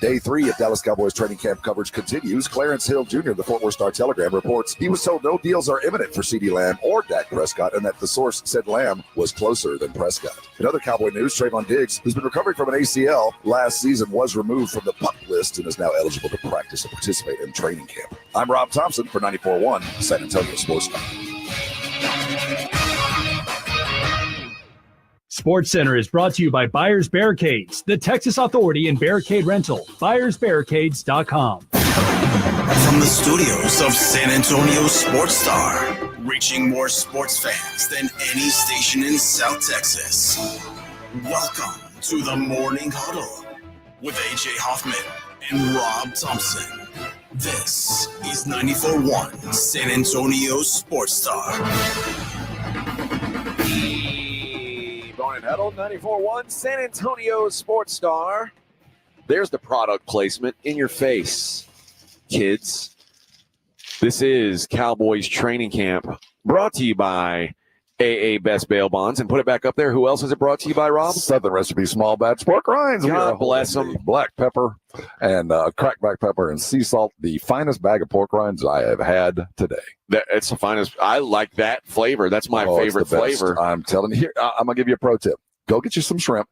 [SPEAKER 14] Day 3 of Dallas Cowboys Training Camp coverage continues. Clarence Hill Jr., the Fort Worth Star-Telegram, reports he was told no deals are imminent for CeeDee Lamb or Dak Prescott, and that the source said Lamb was closer than Prescott. In other Cowboy news, Trayvon Diggs, who's been recovering from an ACL last season, was removed from the PUP list and is now eligible to practice and participate in training camp. I'm Rob Thompson for 94.1 San Antonio Sports Center.
[SPEAKER 18] Sports Center is brought to you by Buyers Barricades, the Texas authority in barricade rental. BuyersBarricades.com.
[SPEAKER 1] From the studios of San Antonio Sports Star, reaching more sports fans than any station in South Texas. Welcome to the Morning Huddle with AJ Hoffman and Rob Thompson. This is 94.1 San Antonio Sports Star.
[SPEAKER 2] Morning Huddle, 94.1 San Antonio Sports Star. There's the product placement in your face, kids. This is Cowboys Training Camp, brought to you by AA Best Bail Bonds. And put it back up there. Who else is it brought to you by, Rob?
[SPEAKER 14] Southern Recipe small batch pork rinds.
[SPEAKER 2] God bless them.
[SPEAKER 14] Black pepper and cracked black pepper and sea salt, the finest bag of pork rinds I have had today.
[SPEAKER 2] It's the finest. I like that flavor. That's my favorite flavor.
[SPEAKER 14] I'm telling you. Here, I'm going to give you a pro tip. Go get you some shrimp,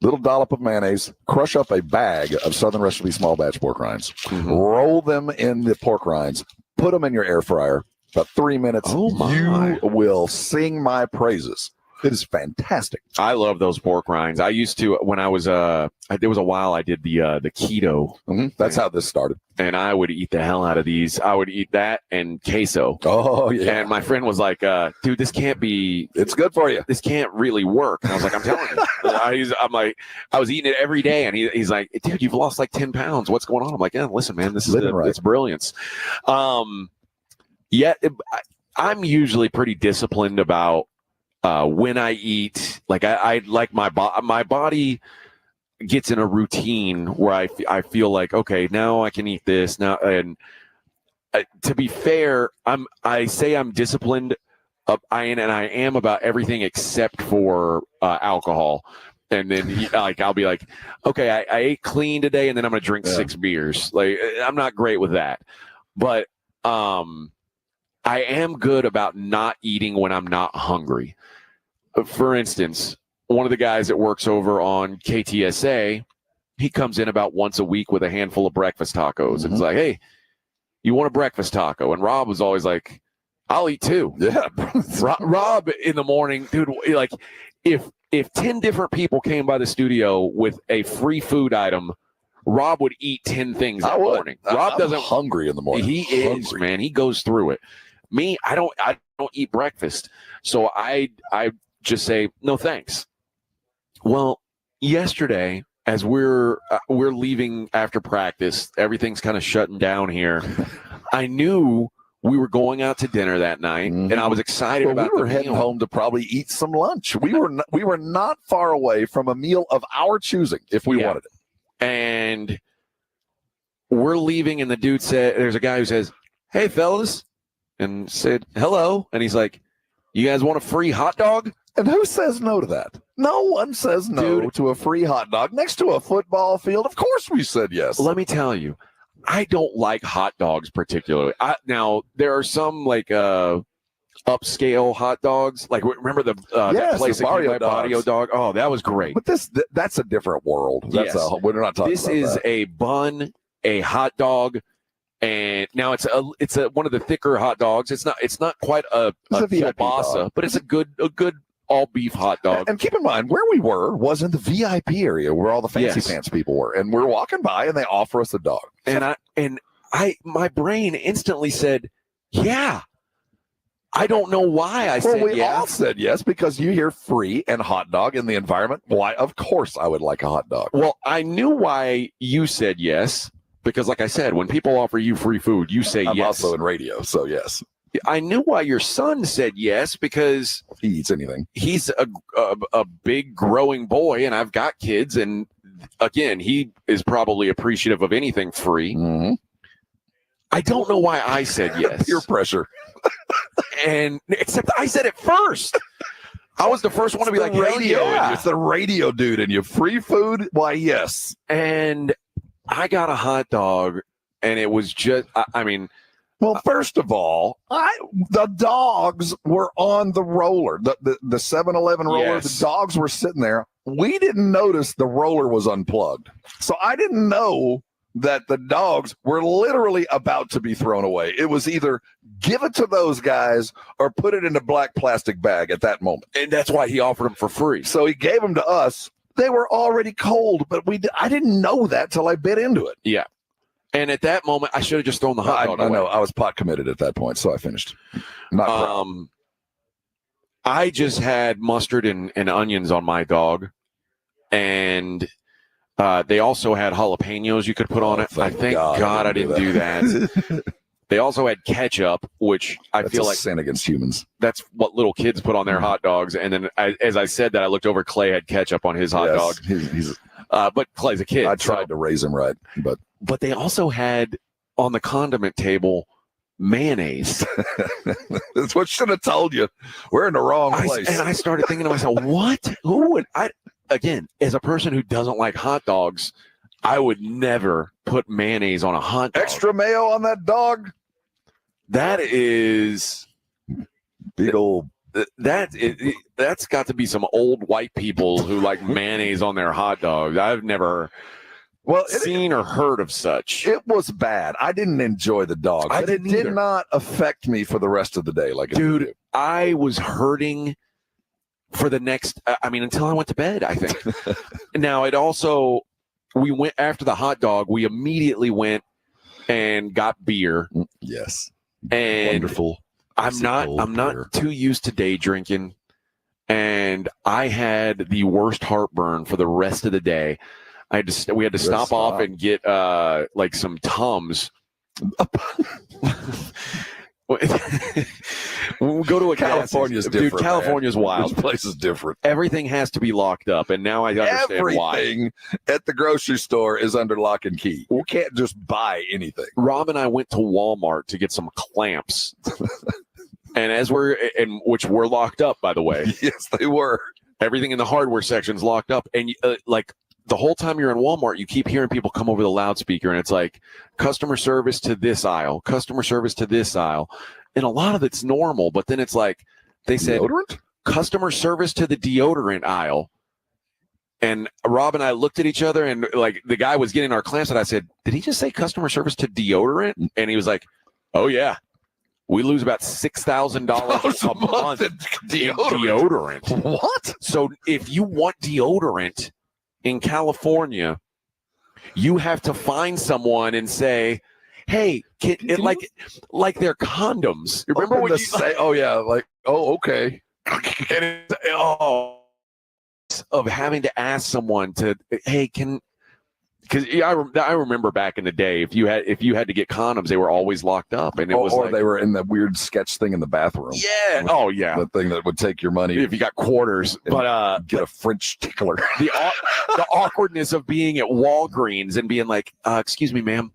[SPEAKER 14] little dollop of mayonnaise, crush up a bag of Southern Recipe small batch pork rinds, roll them in the pork rinds, put them in your air fryer. About 3 minutes, you will sing my praises. It is fantastic.
[SPEAKER 2] I love those pork rinds. I used to, when I was, there was a while I did the keto.
[SPEAKER 14] That's how this started.
[SPEAKER 2] And I would eat the hell out of these. I would eat that and queso.
[SPEAKER 14] Oh, yeah.
[SPEAKER 2] And my friend was like, dude, this can't be.
[SPEAKER 14] It's good for you.
[SPEAKER 2] This can't really work. And I was like, I'm telling you. I'm like, I was eating it every day. And he's like, dude, you've lost like 10 pounds. What's going on? I'm like, yeah, listen, man, this is it's brilliance. Yet I'm usually pretty disciplined about when I eat. Like I like my body gets in a routine where I feel like, okay, now I can eat this now. And to be fair, I say I'm disciplined. I am about everything except for alcohol. And then I'll be like, okay, I ate clean today, and then I'm gonna drink 6 beers. Like I'm not great with that, but I am good about not eating when I'm not hungry. For instance, one of the guys that works over on KTSA, he comes in about once a week with a handful of breakfast tacos. And he's like, hey, you want a breakfast taco? And Rob was always like, I'll eat 2.
[SPEAKER 14] Yeah.
[SPEAKER 2] Rob in the morning, dude, like if 10 different people came by the studio with a free food item, Rob would eat 10 things that morning. Rob doesn't
[SPEAKER 14] hungry in the morning.
[SPEAKER 2] He is, man. He goes through it. Me, I don't eat breakfast. So I just say, no, thanks. Well, yesterday, as we're leaving after practice, everything's kind of shutting down here. I knew we were going out to dinner that night, and I was excited about
[SPEAKER 14] we were heading home to probably eat some lunch. We were not far away from a meal of our choosing if we wanted it.
[SPEAKER 2] And we're leaving, and the dude said, there's a guy who says, hey, fellas, and said, hello. And he's like, you guys want a free hot dog?
[SPEAKER 14] And who says no to that? No one says no to a free hot dog next to a football field. Of course we said yes.
[SPEAKER 2] Let me tell you, I don't like hot dogs particularly. Now, there are some like upscale hot dogs. Like, remember that place that came by Barrio Dog? Oh, that was great.
[SPEAKER 14] But that's a different world. We're not talking
[SPEAKER 2] this
[SPEAKER 14] about
[SPEAKER 2] is
[SPEAKER 14] that.
[SPEAKER 2] A bun, a hot dog, and now it's one of the thicker hot dogs. It's not quite a kielbasa, but it's a good all beef hot dog.
[SPEAKER 14] And keep in mind, where we were was in the VIP area where all the fancy pants people were, and we're walking by and they offer us a dog.
[SPEAKER 2] And my brain instantly said, yeah. I don't know why I said yes.
[SPEAKER 14] We all said yes because you hear free and hot dog in the environment. Why? Of course I would like a hot dog.
[SPEAKER 2] Well, I knew why you said yes because, like I said, when people offer you free food, you say
[SPEAKER 14] I'm
[SPEAKER 2] yes.
[SPEAKER 14] Also in radio, so yes.
[SPEAKER 2] I knew why your son said yes because
[SPEAKER 14] he eats anything.
[SPEAKER 2] He's a big growing boy, and I've got kids, and again, he is probably appreciative of anything free.
[SPEAKER 14] Mm-hmm.
[SPEAKER 2] I don't know why I said yes.
[SPEAKER 14] Peer pressure.
[SPEAKER 2] And except I said it first. I was the first one to be like,
[SPEAKER 14] radio.
[SPEAKER 2] Yeah.
[SPEAKER 14] It's the radio dude, and you free food? Why, yes.
[SPEAKER 2] And I got a hot dog, and it was just,
[SPEAKER 14] well, first of all, the dogs were on the roller, the 7-Eleven roller.
[SPEAKER 2] Yes.
[SPEAKER 14] The dogs were sitting there. We didn't notice the roller was unplugged. So I didn't know that the dogs were literally about to be thrown away. It was either give it to those guys or put it in a black plastic bag at that moment.
[SPEAKER 2] And that's why he offered them for free.
[SPEAKER 14] So he gave them to us. They were already cold, but I didn't know that till I bit into it.
[SPEAKER 2] Yeah. And at that moment, I should have just thrown the hot dog away.
[SPEAKER 14] I know. I was pot committed at that point, so I finished. Not proud.
[SPEAKER 2] I just had mustard and onions on my dog, and they also had jalapenos you could put on it. Thank God I didn't do that. They also had ketchup, which I feel like
[SPEAKER 14] sin against humans.
[SPEAKER 2] That's what little kids put on their hot dogs. And then, as I said that, I looked over. Clay had ketchup on his hot dog. But Clay's a kid.
[SPEAKER 14] I tried to raise him right,
[SPEAKER 2] but they also had on the condiment table mayonnaise.
[SPEAKER 14] That's what should have told you. We're in the wrong place.
[SPEAKER 2] And I started thinking to myself, what? Who would I? Again, as a person who doesn't like hot dogs, I would never put mayonnaise on a hot dog.
[SPEAKER 14] Extra mayo on that dog?
[SPEAKER 2] That is
[SPEAKER 14] big old.
[SPEAKER 2] That's got to be some old white people who like mayonnaise on their hot dogs. I've never seen or heard of such.
[SPEAKER 14] It was bad. I didn't enjoy the dog, but it did not affect me for the rest of the day.
[SPEAKER 2] Dude, I was hurting for the next, until I went to bed, I think. Now, it also, we went after the hot dog, we immediately went and got beer.
[SPEAKER 14] Yes.
[SPEAKER 2] And
[SPEAKER 14] wonderful.
[SPEAKER 2] I'm not too used to day drinking, and I had the worst heartburn for the rest of the day. We had to stop off and get like some Tums. When we go to a
[SPEAKER 14] California's different.
[SPEAKER 2] Dude, California's wild.
[SPEAKER 14] This place is different.
[SPEAKER 2] Everything has to be locked up, and now I understand why.
[SPEAKER 14] Everything at the grocery store is under lock and key. We can't just buy anything.
[SPEAKER 2] Rob and I went to Walmart to get some clamps, and which were locked up, by the way.
[SPEAKER 14] Yes, they were.
[SPEAKER 2] Everything in the hardware section's locked up, and the whole time you're in Walmart, you keep hearing people come over the loudspeaker, and it's like customer service to this aisle, customer service to this aisle. And a lot of it's normal, but then it's like they said
[SPEAKER 14] deodorant?
[SPEAKER 2] Customer service to the deodorant aisle. And Rob and I looked at each other, and like the guy was getting our clamps, and I said, "Did he just say customer service to deodorant?" And he was like, "Oh yeah, we lose about $6,000 a month in deodorant."
[SPEAKER 14] What?
[SPEAKER 2] So if you want deodorant in California, you have to find someone and say, "Hey, like they're condoms." Remember when you
[SPEAKER 14] say, "Oh yeah," like, "Oh okay,"
[SPEAKER 2] and of having to ask someone to, "Hey, can." Because I remember back in the day, if you had to get condoms, they were always locked up, and it was
[SPEAKER 14] or
[SPEAKER 2] like,
[SPEAKER 14] they were in that weird sketch thing in the bathroom.
[SPEAKER 2] Yeah. Oh yeah.
[SPEAKER 14] The thing that would take your money
[SPEAKER 2] if you got quarters, but
[SPEAKER 14] get a French tickler.
[SPEAKER 2] The awkwardness of being at Walgreens and being like, "Excuse me, ma'am,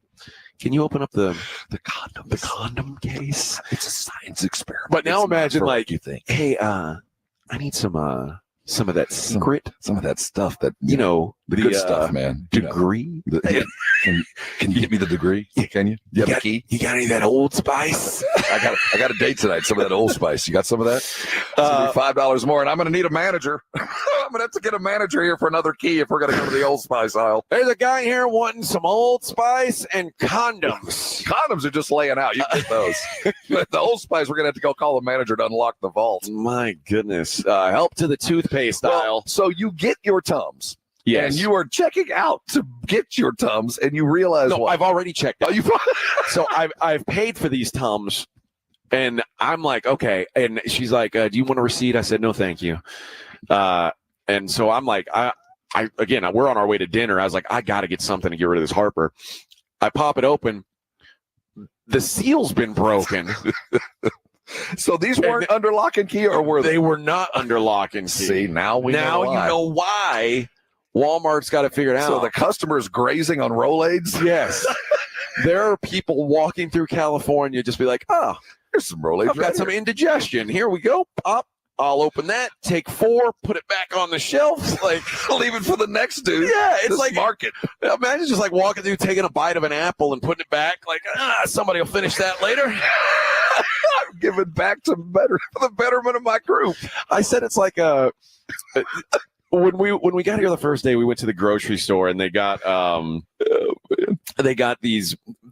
[SPEAKER 2] can you open up the condom case?"
[SPEAKER 14] It's a science experiment.
[SPEAKER 2] But now imagine like,
[SPEAKER 14] you think,
[SPEAKER 2] "Hey, I need some of that secret,
[SPEAKER 14] some of that stuff that
[SPEAKER 2] the
[SPEAKER 14] good stuff, man.
[SPEAKER 2] Degree.
[SPEAKER 14] Can you get me the degree? Can you? You have a key?
[SPEAKER 2] You got any of that Old Spice?
[SPEAKER 14] I got a date tonight. Some of that Old Spice. You got some of that? It's gonna be $5 more, and I'm gonna need a manager. I'm gonna have to get a manager here for another key if we're gonna go to the Old Spice aisle.
[SPEAKER 2] There's a guy here wanting some Old Spice and condoms.
[SPEAKER 14] Condoms are just laying out. You get those. But the Old Spice, we're gonna have to go call the manager to unlock the vault.
[SPEAKER 2] My goodness. Help to the toothpaste aisle.
[SPEAKER 14] So you get your Tums.
[SPEAKER 2] Yes.
[SPEAKER 14] And you are checking out to get your Tums, and you realize what?
[SPEAKER 2] I've already checked out.
[SPEAKER 14] Oh,
[SPEAKER 2] So I've paid for these Tums, and I'm like, okay. And she's like, "Do you want a receipt?" I said, "No, thank you." And so I'm like, again, we're on our way to dinner. I was like, I got to get something to get rid of this Harper. I pop it open. The seal's been broken.
[SPEAKER 14] So these weren't under lock and key, or were they?
[SPEAKER 2] They were not under lock and key.
[SPEAKER 14] See, now you
[SPEAKER 2] know why. Walmart's got to figure it out.
[SPEAKER 14] So the customer's grazing on Rolaids?
[SPEAKER 2] Yes. There are people walking through California just be like, "Oh,
[SPEAKER 14] here's some Rolaids.
[SPEAKER 2] I've got some indigestion. Here we go. Pop. I'll open that. Take 4. Put it back on the shelf. Like,
[SPEAKER 14] leave it for the next dude.
[SPEAKER 2] Yeah, it's
[SPEAKER 14] This
[SPEAKER 2] like
[SPEAKER 14] market.
[SPEAKER 2] Imagine just like walking through, taking a bite of an apple and putting it back. Like, somebody will finish that later.
[SPEAKER 14] I'm giving back to for the betterment of my group.
[SPEAKER 2] I said it's like when we got here the first day, we went to the grocery store and they got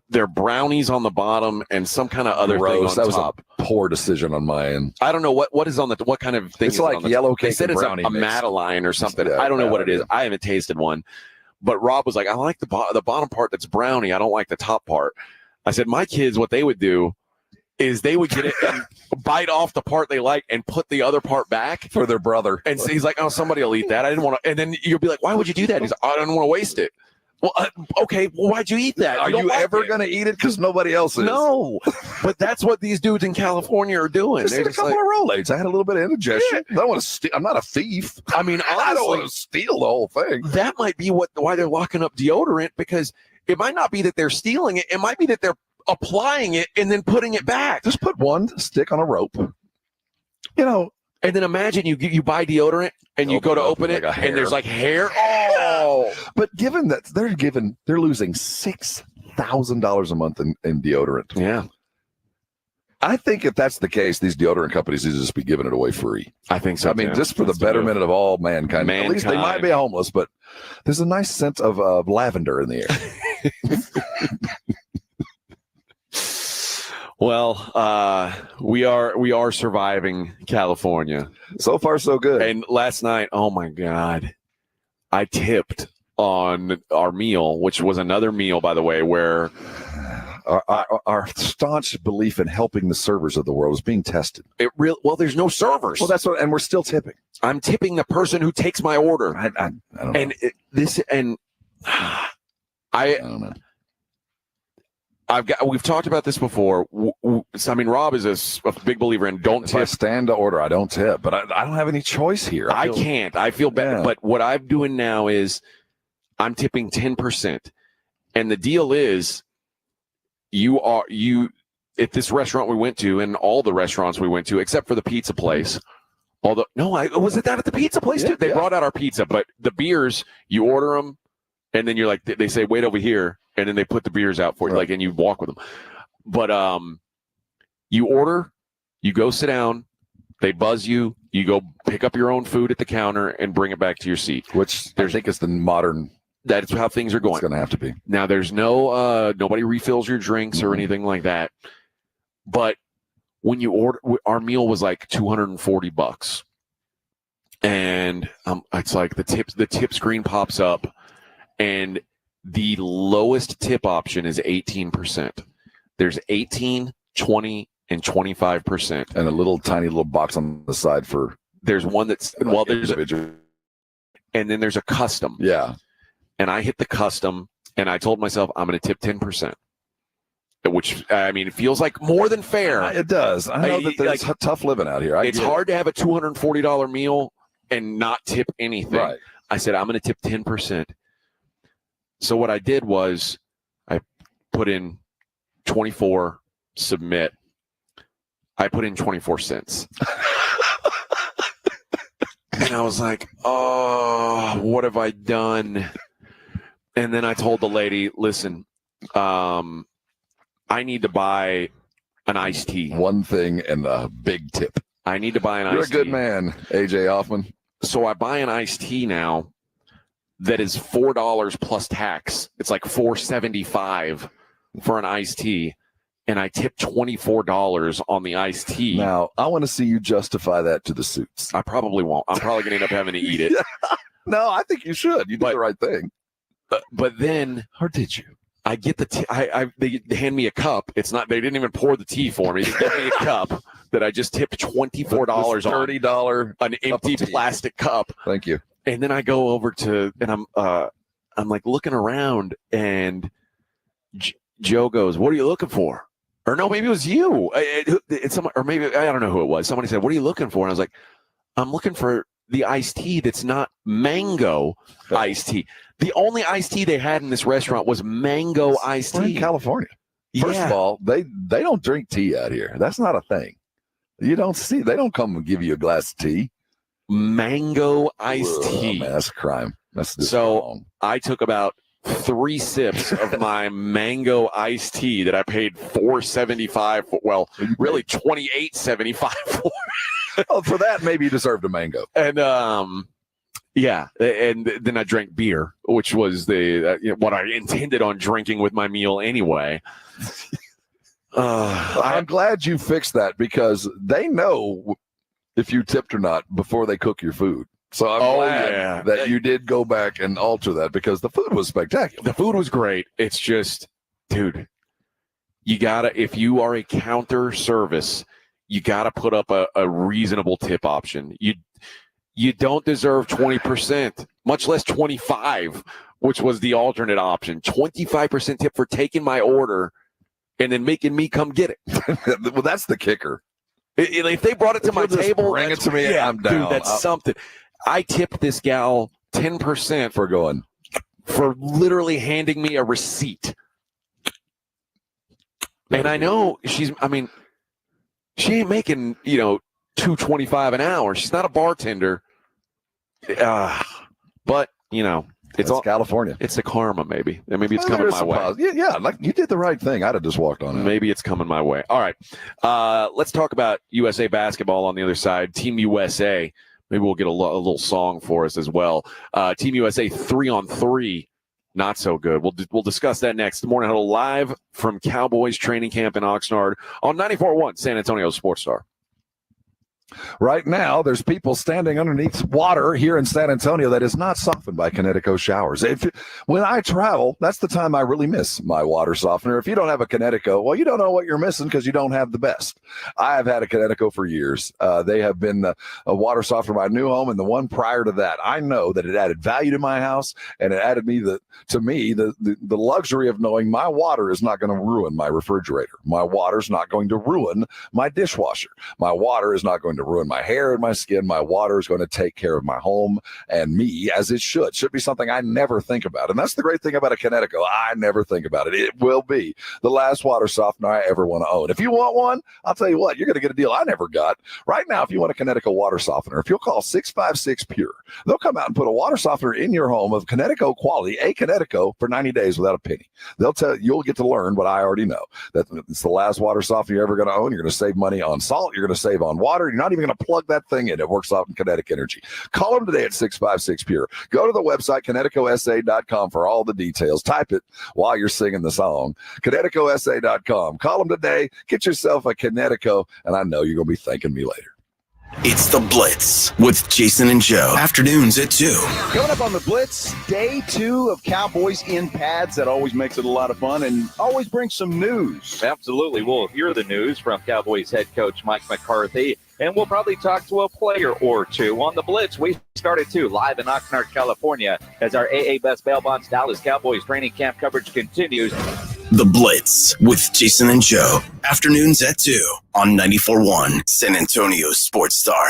[SPEAKER 2] their brownies on the bottom and some kind of other thing on
[SPEAKER 14] that
[SPEAKER 2] top.
[SPEAKER 14] Was a poor decision on my end.
[SPEAKER 2] I don't know what is on what kind of thing.
[SPEAKER 14] It's
[SPEAKER 2] is
[SPEAKER 14] like
[SPEAKER 2] on the
[SPEAKER 14] yellow
[SPEAKER 2] top.
[SPEAKER 14] cake
[SPEAKER 2] They said
[SPEAKER 14] and
[SPEAKER 2] it's
[SPEAKER 14] brownie
[SPEAKER 2] a
[SPEAKER 14] mix.
[SPEAKER 2] Madeline or something.
[SPEAKER 14] Yeah,
[SPEAKER 2] I don't know what it is. I haven't tasted one. But Rob was like, "I like the bottom part that's brownie. I don't like the top part." I said, my kids, what they would do is they would get it and bite off the part they like and put the other part back
[SPEAKER 14] for their brother.
[SPEAKER 2] And so he's like, "Oh, somebody will eat that. I didn't want to." And then you'll be like, "Why would you do that?" He's like, "I don't want to waste it." Well, okay. Well, why'd you eat that?
[SPEAKER 14] Are you ever going to eat it? Because nobody else is.
[SPEAKER 2] No. But that's what these dudes in California are doing.
[SPEAKER 14] Just
[SPEAKER 2] They're
[SPEAKER 14] eat a
[SPEAKER 2] just
[SPEAKER 14] couple
[SPEAKER 2] like,
[SPEAKER 14] of Rolaids. I had a little bit of indigestion. I don't want to steal. I'm not a thief.
[SPEAKER 2] I mean, honestly,
[SPEAKER 14] I don't want to steal the whole thing.
[SPEAKER 2] That might be why they're locking up deodorant, because it might not be that they're stealing it. It might be that they're applying it and then putting it back.
[SPEAKER 14] Just put one stick on a rope.
[SPEAKER 2] And then imagine you buy deodorant and you go to open it
[SPEAKER 14] like
[SPEAKER 2] and there's like hair. Oh,
[SPEAKER 14] but given that they're losing $6,000 a month in deodorant.
[SPEAKER 2] Yeah.
[SPEAKER 14] I think if that's the case, these deodorant companies need to just be giving it away free.
[SPEAKER 2] I think so.
[SPEAKER 14] I mean, just for the betterment of all mankind. At least they might be homeless, but there's a nice scent of lavender in the air.
[SPEAKER 2] Well, we are surviving California.
[SPEAKER 14] So far, so good.
[SPEAKER 2] And last night, oh my God, I tipped on our meal, which was another meal, by the way, where
[SPEAKER 14] our staunch belief in helping the servers of the world is being tested.
[SPEAKER 2] Well, there's no servers.
[SPEAKER 14] Well, that's what, and we're still tipping.
[SPEAKER 2] I'm tipping the person who takes my order.
[SPEAKER 14] I don't know.
[SPEAKER 2] And I don't know. We've talked about this before. I mean, Rob is a big believer in don't tip.
[SPEAKER 14] If I stand to order, I don't tip, but I don't have any choice here.
[SPEAKER 2] I can't. I feel bad. Yeah. But what I'm doing now is I'm tipping 10%. And the deal is at this restaurant we went to, and all the restaurants we went to, except for the pizza place. Was it that at the pizza place too? They brought out our pizza, but the beers, you order them, and then you're like, they say, "Wait over here." And then they put the beers out for you, and you walk with them. But you order, you go sit down, they buzz you, You go pick up your own food at the counter and bring it back to your seat.
[SPEAKER 14] Which I think is the modern.
[SPEAKER 2] That's how things are going.
[SPEAKER 14] It's going to have to be.
[SPEAKER 2] Now, there's no nobody refills your drinks or anything like that. But when you order, our meal was like $240, and it's like the tip screen pops up, and the lowest tip option is 18%. There's 18, 20, and 25%,
[SPEAKER 14] and a little tiny little box on the side for.
[SPEAKER 2] There's one that's and then there's a custom.
[SPEAKER 14] Yeah.
[SPEAKER 2] And I hit the custom, and I told myself I'm going to tip 10%, which, I mean, it feels like more than fair.
[SPEAKER 14] It does. I know that there's tough living out here.
[SPEAKER 2] It's hard to have a $240 meal and not tip anything.
[SPEAKER 14] Right.
[SPEAKER 2] I said, I'm going to tip 10%. So what I did was I put in 24, submit. I put in 24 cents. And I was like, oh, what have I done? And then I told the lady, listen, I need to buy an iced tea.
[SPEAKER 14] One thing and a big tip.
[SPEAKER 2] I need to buy an
[SPEAKER 14] You're
[SPEAKER 2] iced tea.
[SPEAKER 14] You're a good man, AJ Hoffman.
[SPEAKER 2] So I buy an iced tea now that is $4 plus tax. It's like $4.75 for an iced tea. And I tip $24 on the iced tea.
[SPEAKER 14] Now, I want to see you justify that to the suits.
[SPEAKER 2] I probably won't. I'm probably going to end up having to eat it.
[SPEAKER 14] No, I think you should. You did the right thing.
[SPEAKER 2] But then,
[SPEAKER 14] or did you?
[SPEAKER 2] I get the tea. They hand me a cup. It's not. They didn't even pour the tea for me. They gave me a cup that I just tipped $24 on.
[SPEAKER 14] $30
[SPEAKER 2] an empty plastic cup.
[SPEAKER 14] Thank you.
[SPEAKER 2] And then I go over to, and I'm like looking around, and Joe goes, "What are you looking for?" Or no, maybe it was you. It's someone, or maybe I don't know who it was. Somebody said, "What are you looking for?" And I was like, "I'm looking for the iced tea that's not mango iced tea." The only iced tea they had in this restaurant was mango iced tea.
[SPEAKER 14] We're in California. First of all, they don't drink tea out here. That's not a thing. You don't see. They don't come and give you a glass of tea.
[SPEAKER 2] Mango iced tea.
[SPEAKER 14] Man, that's a crime. That's just
[SPEAKER 2] so
[SPEAKER 14] wrong.
[SPEAKER 2] I took about 3 sips of my mango iced tea that I paid $4.75 for. Well, really $28.75 for.
[SPEAKER 14] Oh, for that, maybe you deserved a mango.
[SPEAKER 2] And yeah, and then I drank beer, which was what I intended on drinking with my meal anyway.
[SPEAKER 14] I'm glad you fixed that because they know if you tipped or not before they cook your food. So I'm glad that you did go back and alter that because the food was spectacular.
[SPEAKER 2] The food was great. It's just, dude, you gotta, if you are a counter service, you gotta put up a reasonable tip option. You don't deserve 20%, much less 25, which was the alternate option. 25% tip for taking my order and then making me come get it.
[SPEAKER 14] Well, that's the kicker.
[SPEAKER 2] If they brought it to my table,
[SPEAKER 14] bring it to me. Yeah, I'm down.
[SPEAKER 2] Dude, that's something. I tipped this gal 10% for literally handing me a receipt. And I know she ain't making, $2.25 an hour. She's not a bartender. But, it's all
[SPEAKER 14] California.
[SPEAKER 2] It's the karma, maybe. Maybe it's coming my way.
[SPEAKER 14] Yeah, like you did the right thing. I'd have just walked on it.
[SPEAKER 2] Maybe it's coming my way. All right. Let's talk about USA basketball on the other side. Team USA. Maybe we'll get a little song for us as well. Team USA 3-on-3. Not so good. We'll discuss that next. The Morning Huddle live from Cowboys Training Camp in Oxnard on 94.1 San Antonio Sports Star.
[SPEAKER 14] Right now, there's people standing underneath water here in San Antonio that is not softened by Connecticut showers. When I travel, that's the time I really miss my water softener. If you don't have a Connecticut, well, you don't know what you're missing because you don't have the best. I have had a Connecticut for years. They have been a water softener in my new home, and the one prior to that, I know that it added value to my house, and it added the luxury of knowing my water is not going to ruin my refrigerator. My water is not going to ruin my dishwasher. My water is not going to ruin my hair and my skin. My water is going to take care of my home and me as it should. Should be something I never think about. And that's the great thing about a Connecticut. I never think about it. It will be the last water softener I ever want to own. If you want one, I'll tell you what, you're going to get a deal I never got. Right now, if you want a Connecticut water softener, if you'll call 656-PURE, they'll come out and put a water softener in your home of Connecticut quality, a Connecticut, for 90 days without a penny. They'll tell you'll get to learn what I already know, that it's the last water softener you're ever going to own. You're going to save money on salt. You're going to save on water. You're not not even going to plug that thing in. It works off in kinetic energy. Call them today at 656-PURE. Go to the website, kineticosa.com, for all the details. Type it while you're singing the song. kineticosa.com. Call them today. Get yourself a Kinetico, and I know you're going to be thanking me later.
[SPEAKER 1] It's The Blitz with Jason and Joe. Afternoons at 2.
[SPEAKER 3] Coming up on The Blitz, day 2 of Cowboys in pads. That always makes it a lot of fun and always brings some news.
[SPEAKER 4] Absolutely. We'll hear the news from Cowboys head coach Mike McCarthy, and we'll probably talk to a player or two. On The Blitz, we started too, live in Oxnard, California, as our AA Best Bail Bonds Dallas Cowboys training camp coverage continues.
[SPEAKER 1] The Blitz with Jason and Joe. Afternoons at 2 on 94.1 San Antonio Sports Star.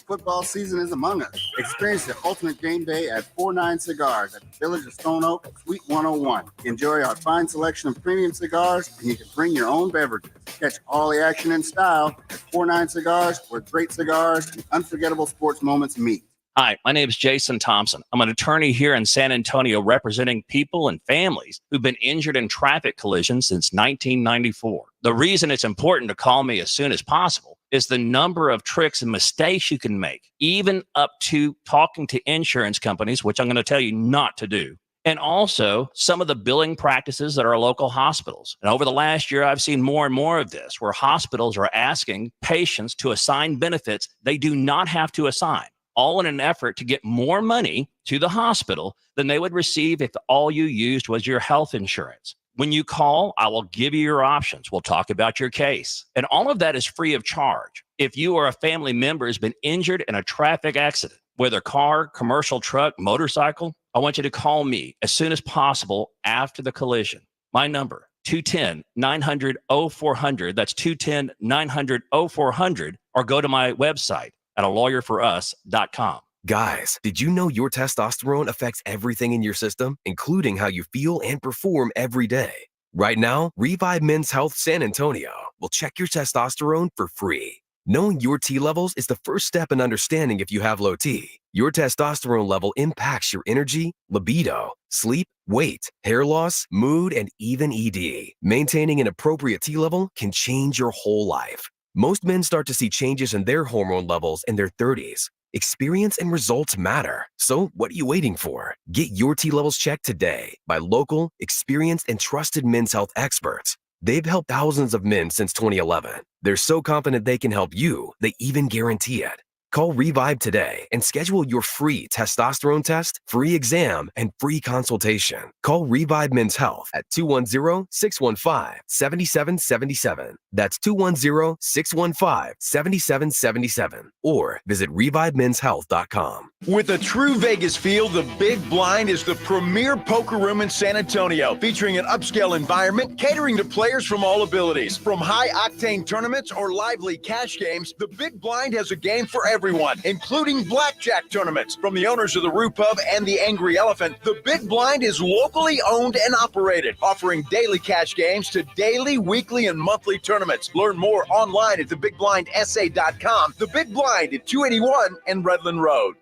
[SPEAKER 6] Football season is among us. Experience the ultimate game day at 49 Cigars at the Village of Stone Oak, Suite 101. Enjoy our fine selection of premium cigars, and you can bring your own beverages. Catch all the action in style at 49 Cigars, where great cigars and unforgettable sports moments meet.
[SPEAKER 15] Hi, my name is Jason Thompson. I'm an attorney here in San Antonio representing people and families who've been injured in traffic collisions since 1994. The reason it's important to call me as soon as possible is the number of tricks and mistakes you can make, even up to talking to insurance companies, which I'm going to tell you not to do. And also some of the billing practices at our local hospitals. And over the last year, I've seen more and more of this, where hospitals are asking patients to assign benefits they do not have to assign, all in an effort to get more money to the hospital than they would receive if all you used was your health insurance. When you call, I will give you your options. We'll talk about your case. And all of that is free of charge. If you or a family member has been injured in a traffic accident, whether car, commercial truck, motorcycle, I want you to call me as soon as possible after the collision. My number, 210-900-0400. That's 210-900-0400. Or go to my website at alawyerforus.com.
[SPEAKER 19] Guys, did you know your testosterone affects everything in your system, including how you feel and perform every day? Right now, Revive Men's Health San Antonio will check your testosterone for free. Knowing your T levels is the first step in understanding if you have low T. Your testosterone level impacts your energy, libido, sleep, weight, hair loss, mood, and even ED. Maintaining an appropriate T level can change your whole life. Most men start to see changes in their hormone levels in their 30s. Experience and results matter. So what are you waiting for? Get your T levels checked today by local, experienced, and trusted men's health experts. They've helped thousands of men since 2011. They're so confident they can help you, they even guarantee it. Call Revive today and schedule your free testosterone test, free exam, and free consultation. Call Revive Men's Health at 210-615-7777. That's 210-615-7777. Or visit ReviveMen'sHealth.com.
[SPEAKER 3] With a true Vegas feel, the Big Blind is the premier poker room in San Antonio, featuring an upscale environment, catering to players from all abilities. From high-octane tournaments or lively cash games, the Big Blind has a game for everyone, including blackjack tournaments. From the owners of the Roo Pub and the Angry Elephant, the Big Blind is locally owned and operated, offering daily cash games to daily, weekly, and monthly tournaments. Learn more online at thebigblindsa.com. The Big Blind at 281 and Redland Road.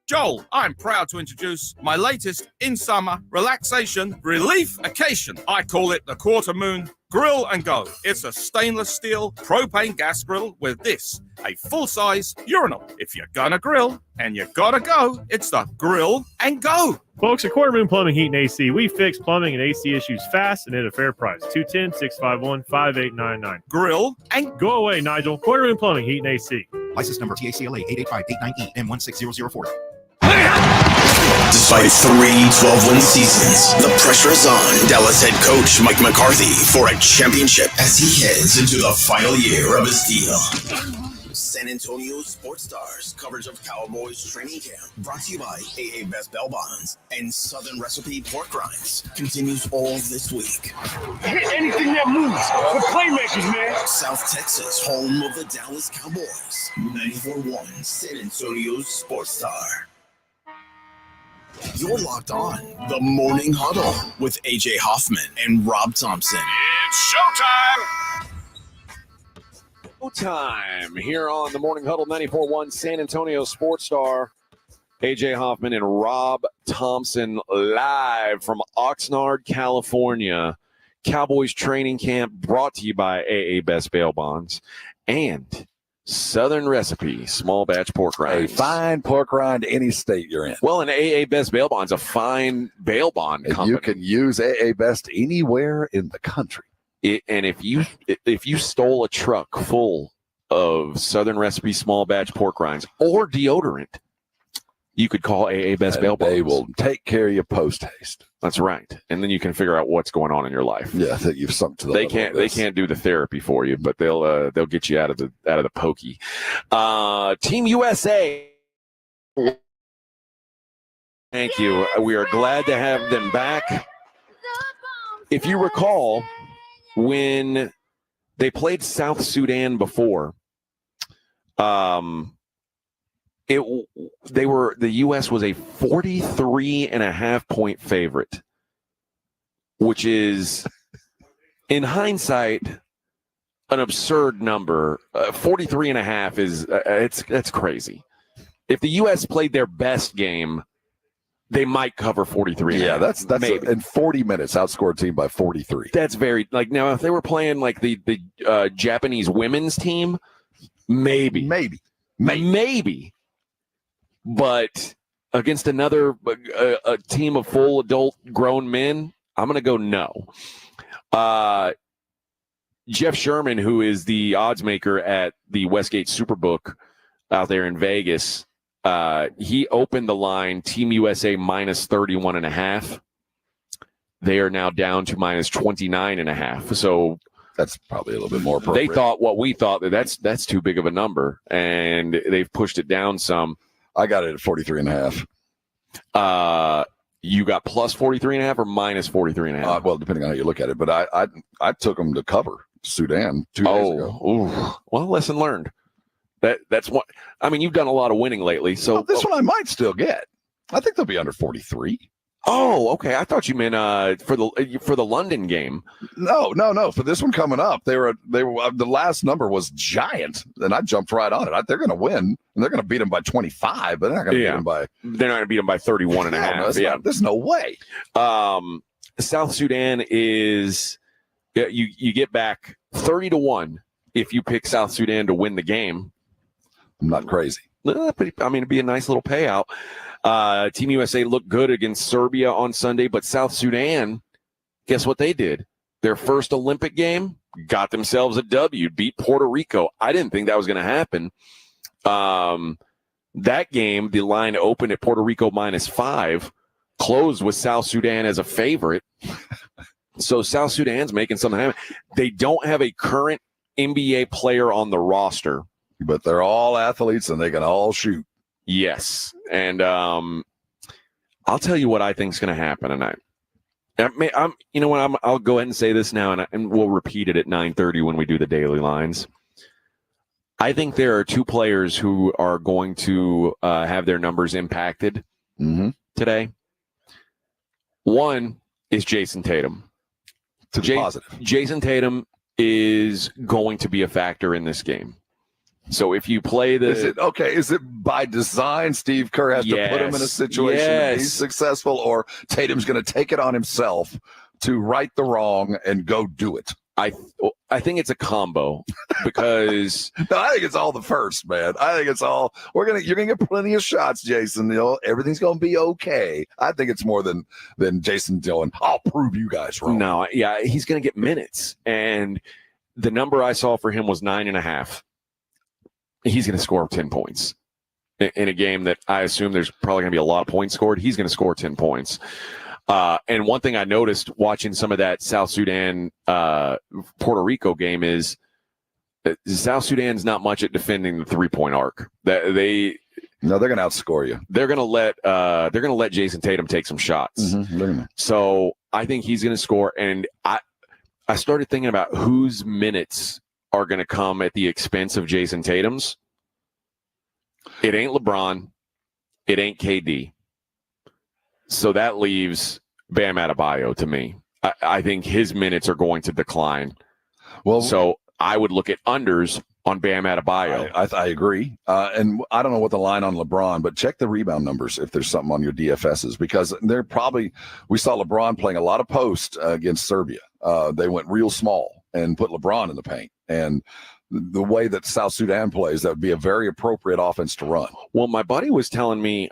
[SPEAKER 20] Joel, I'm proud to introduce my latest in-summer relaxation relief-cation. I call it the Quarter Moon Grill and Go. It's a stainless steel propane gas grill with this, a full-size urinal. If you're gonna grill and you gotta go, it's the Grill and Go.
[SPEAKER 22] Folks, at Quarter Moon Plumbing, Heat, and AC, we fix plumbing and AC issues fast and at a fair price. 210-651-5899.
[SPEAKER 20] Grill and
[SPEAKER 22] go away, Nigel. Quarter Moon Plumbing, Heat, and AC.
[SPEAKER 24] License number TACLA 88589E M16004.
[SPEAKER 1] Despite 3 12-win seasons, the pressure is on Dallas head coach Mike McCarthy for a championship as he heads into the final year of his deal. San Antonio Sports Stars coverage of Cowboys Training Camp, brought to you by AA Best Bail Bonds and Southern Recipe Pork Rinds, continues all this week.
[SPEAKER 21] Hit anything that moves. We're playmakers, man.
[SPEAKER 1] South Texas, home of the Dallas Cowboys. 94.1 San Antonio Sports Star. You're locked on the Morning Huddle with AJ Hoffman and Rob Thompson.
[SPEAKER 21] It's showtime.
[SPEAKER 2] Showtime here on the Morning Huddle, 94.1 San Antonio Sports Star. AJ Hoffman and Rob Thompson live from Oxnard, California. Cowboys Training Camp brought to you by AA Best Bail Bonds and Southern Recipe small batch pork
[SPEAKER 14] A
[SPEAKER 2] rinds.
[SPEAKER 14] fine pork rind any state you're in.
[SPEAKER 2] Well, an AA Best Bail Bond's a fine bail bond company.
[SPEAKER 14] You can use AA Best anywhere in the country.
[SPEAKER 2] And if you stole a truck full of Southern Recipe small batch pork rinds or deodorant, you could call AA Best Bail Bonds.
[SPEAKER 14] They will take care of you post haste.
[SPEAKER 2] That's right, and then you can figure out what's going on in your life.
[SPEAKER 14] Yeah, that you've sunk to the.
[SPEAKER 2] They can't do the therapy for you, but they'll get you out of the pokey. Team USA. Thank you. We are glad to have them back. If you recall, when they played South Sudan before, the U.S. was a 43.5 point favorite, which is, in hindsight, an absurd number. 43.5 is that's crazy. If the U.S. played their best game, they might cover 43.
[SPEAKER 14] Yeah, that's
[SPEAKER 2] maybe.
[SPEAKER 14] In 40 minutes outscored a team by 43.
[SPEAKER 2] That's very now. If they were playing like the Japanese women's team, maybe. But against another a team of full adult grown men, I'm going to go no. Jeff Sherman, who is the odds maker at the Westgate Superbook out there in Vegas, he opened the line Team USA minus 31.5. They are now down to minus 29.5. So
[SPEAKER 14] that's probably a little bit more appropriate.
[SPEAKER 2] They thought what we thought, that's too big of a number, and they've pushed it down some.
[SPEAKER 14] I got it at
[SPEAKER 2] 43.5. You got plus 43.5 or minus 43.5?
[SPEAKER 14] Well, depending on how you look at it, but I took them to cover Sudan 2 days ago.
[SPEAKER 2] Ooh. Well, lesson learned. That's what I mean. You've done a lot of winning lately, so
[SPEAKER 14] this one I might still get. I think they'll be under 43.
[SPEAKER 2] Oh, okay. I thought you meant for the London game.
[SPEAKER 14] No. For this one coming up, they were the last number was giant, and I jumped right on it. They're going to win, and they're going to beat them by 25, but they're not going to beat them by.
[SPEAKER 2] They're not going to beat them by 31.5.
[SPEAKER 14] There's no way.
[SPEAKER 2] South Sudan is you get back 30-1 if you pick South Sudan to win the game.
[SPEAKER 14] I'm not crazy.
[SPEAKER 2] But, I mean, it'd be a nice little payout. Team USA looked good against Serbia on Sunday, but South Sudan, guess what they did? Their first Olympic game, got themselves a W, beat Puerto Rico. I didn't think that was going to happen. That game, the line opened at Puerto Rico -5, closed with South Sudan as a favorite. So South Sudan's making something happen. They don't have a current NBA player on the roster.
[SPEAKER 14] But they're all athletes and they can all shoot.
[SPEAKER 2] Yes. And I'll tell you what I think is going to happen tonight. I'll go ahead and say this now, and we'll repeat it at 9:30 when we do the daily lines. I think there are two players who are going to have their numbers impacted today. One is Jason Tatum.
[SPEAKER 14] Positive.
[SPEAKER 2] Jason Tatum is going to be a factor in this game. So if you play
[SPEAKER 14] is it by design Steve Kerr has to put him in a situation to be successful, or Tatum's going to take it on himself to right the wrong and go do it?
[SPEAKER 2] I think it's a combo because
[SPEAKER 14] no, I think it's all the first, man. I think it's all you're gonna get plenty of shots, Jason. Everything's gonna be okay. I think it's more than Jason Dillon. I'll prove you guys wrong.
[SPEAKER 2] No, yeah, he's gonna get minutes, and the number I saw for him was 9.5. He's going to score 10 points in a game that I assume there's probably going to be a lot of points scored. He's going to score 10 points. And one thing I noticed watching some of that South Sudan Puerto Rico game is South Sudan's not much at defending the 3-point arc. They're going
[SPEAKER 14] to outscore you.
[SPEAKER 2] They're going to let Jason Tatum take some shots. So I think he's going to score. And I started thinking about whose minutes are going to come at the expense of Jason Tatum's. It ain't LeBron. It ain't KD. So that leaves Bam Adebayo to me. I think his minutes are going to decline.
[SPEAKER 14] Well,
[SPEAKER 2] so I would look at unders on Bam Adebayo.
[SPEAKER 14] I agree. And I don't know what the line on LeBron, but check the rebound numbers if there's something on your DFSs, because we saw LeBron playing a lot of post against Serbia. They went real small and put LeBron in the paint. And the way that South Sudan plays, that would be a very appropriate offense to run.
[SPEAKER 2] Well, my buddy was telling me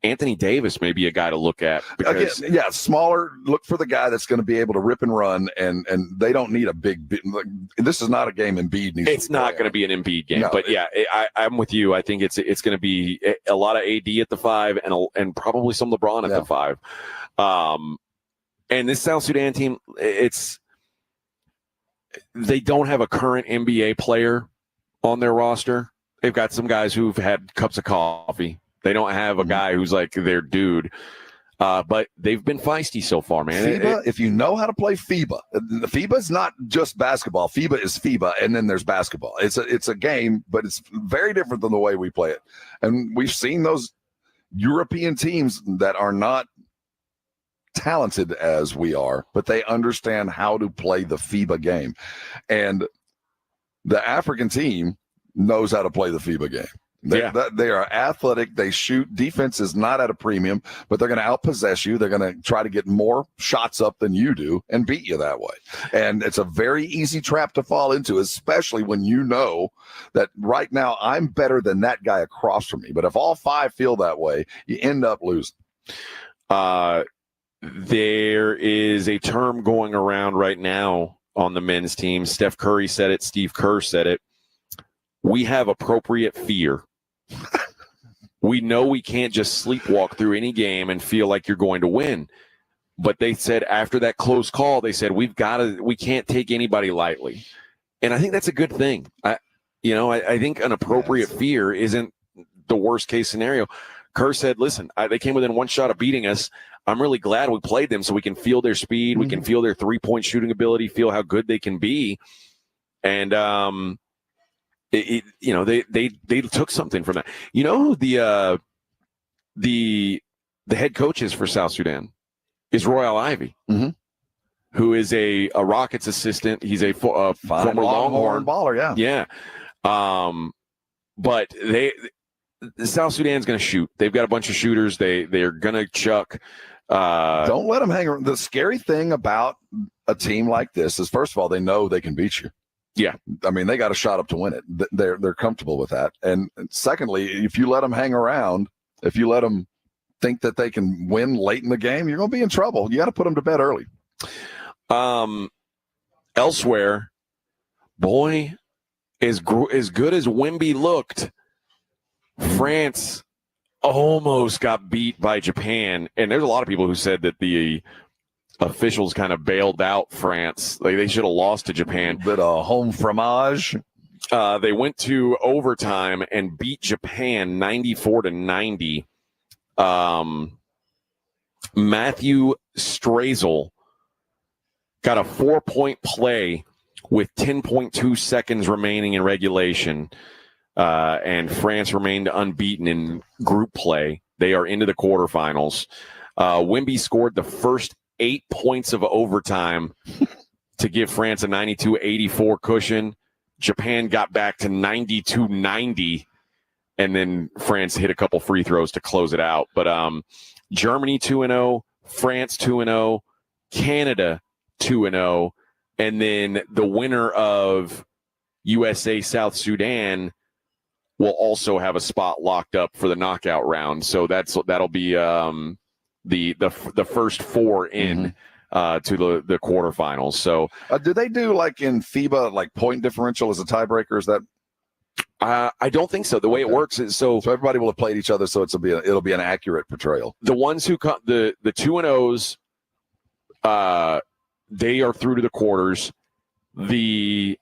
[SPEAKER 2] Anthony Davis may be a guy to look at because
[SPEAKER 14] smaller. Look for the guy that's going to be able to rip and run, and they don't need a big. This is not a game Embiid needs.
[SPEAKER 2] It's not going to be an Embiid game, but I'm with you. I think it's going to be a lot of AD at the 5 and probably some LeBron at the 5. And this South Sudan team, they don't have a current NBA player on their roster. They've got some guys who've had cups of coffee. They don't have a guy who's like their dude, but they've been feisty so far, man.
[SPEAKER 14] FIBA, if you know how to play FIBA, FIBA is not just basketball. FIBA is FIBA, and then there's basketball. It's a game, but it's very different than the way we play it. And we've seen those European teams that are not talented as we are, but they understand how to play the FIBA game. And the African team knows how to play the FIBA game. They are athletic. They shoot. Defense is not at a premium, but they're going to outpossess you. They're going to try to get more shots up than you do and beat you that way. And it's a very easy trap to fall into, especially when you know that right now I'm better than that guy across from me. But if all 5 feel that way, you end up losing.
[SPEAKER 2] There is a term going around right now on the men's team. Steph Curry said it. Steve Kerr said it. We have appropriate fear. We know we can't just sleepwalk through any game and feel like you're going to win. But they said after that close call, they said we can't take anybody lightly. And I think that's a good thing. I think an appropriate fear isn't the worst case scenario. Kerr said, listen, they came within one shot of beating us. I'm really glad we played them so we can feel their speed. We can feel their 3-point shooting ability, feel how good they can be. And, they took something from that. You know, the head coach is for South Sudan is Royal Ivy, who is a Rockets assistant. He's a former Longhorn
[SPEAKER 14] baller.
[SPEAKER 2] Yeah. But the South Sudan's going to shoot. They've got a bunch of shooters. They're going to chuck.
[SPEAKER 14] Don't let them hang around. The scary thing about a team like this is, first of all, they know they can beat you.
[SPEAKER 2] Yeah.
[SPEAKER 14] I mean, they got a shot up to win it. They're comfortable with that. And secondly, if you let them hang around, if you let them think that they can win late in the game, you're going to be in trouble. You got to put them to bed early.
[SPEAKER 2] Elsewhere, boy, as good as Wemby looked, France almost got beat by Japan. And there's a lot of people who said that the officials kind of bailed out France. Like they should have lost to Japan.
[SPEAKER 14] Bit of home fromage.
[SPEAKER 2] They went to overtime and beat Japan 94-90. Matthew Strazel got a 4-point play with 10.2 seconds remaining in regulation. And France remained unbeaten in group play. They are into the quarterfinals. Wemby scored the first 8 points of overtime to give France a 92-84 cushion. Japan got back to 92-90, and then France hit a couple free throws to close it out. But Germany 2-0, France 2-0, Canada 2-0, and then the winner of USA South Sudan will also have a spot locked up for the knockout round. So that'll be the first 4 in to the quarterfinals. So
[SPEAKER 14] do they do like in FIBA, like point differential as a tiebreaker? Is that?
[SPEAKER 2] I don't think so. The way it works is so
[SPEAKER 14] everybody will have played each other, so it'll be an accurate portrayal.
[SPEAKER 2] The ones who the 2-0s, they are through to the quarters. The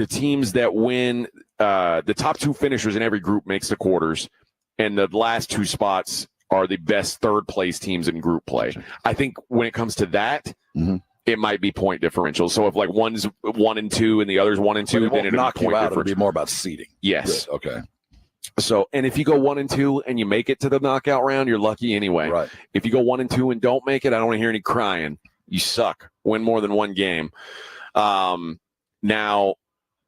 [SPEAKER 2] teams that win, the top 2 finishers in every group makes the quarters, and the last 2 spots are the best third place teams in group play. I think when it comes to that, it might be point differential. So if like one's 1 and 2 and the other's 1 and 2, then it'll
[SPEAKER 14] knock
[SPEAKER 2] be point
[SPEAKER 14] you out.
[SPEAKER 2] differential.
[SPEAKER 14] It'll be more about seeding.
[SPEAKER 2] Yes.
[SPEAKER 14] Good. Okay.
[SPEAKER 2] So, and if you go 1 and 2 and you make it to the knockout round, you're lucky anyway.
[SPEAKER 14] Right.
[SPEAKER 2] If you go 1 and 2 and don't make it, I don't want to hear any crying. You suck. Win more than one game. Now,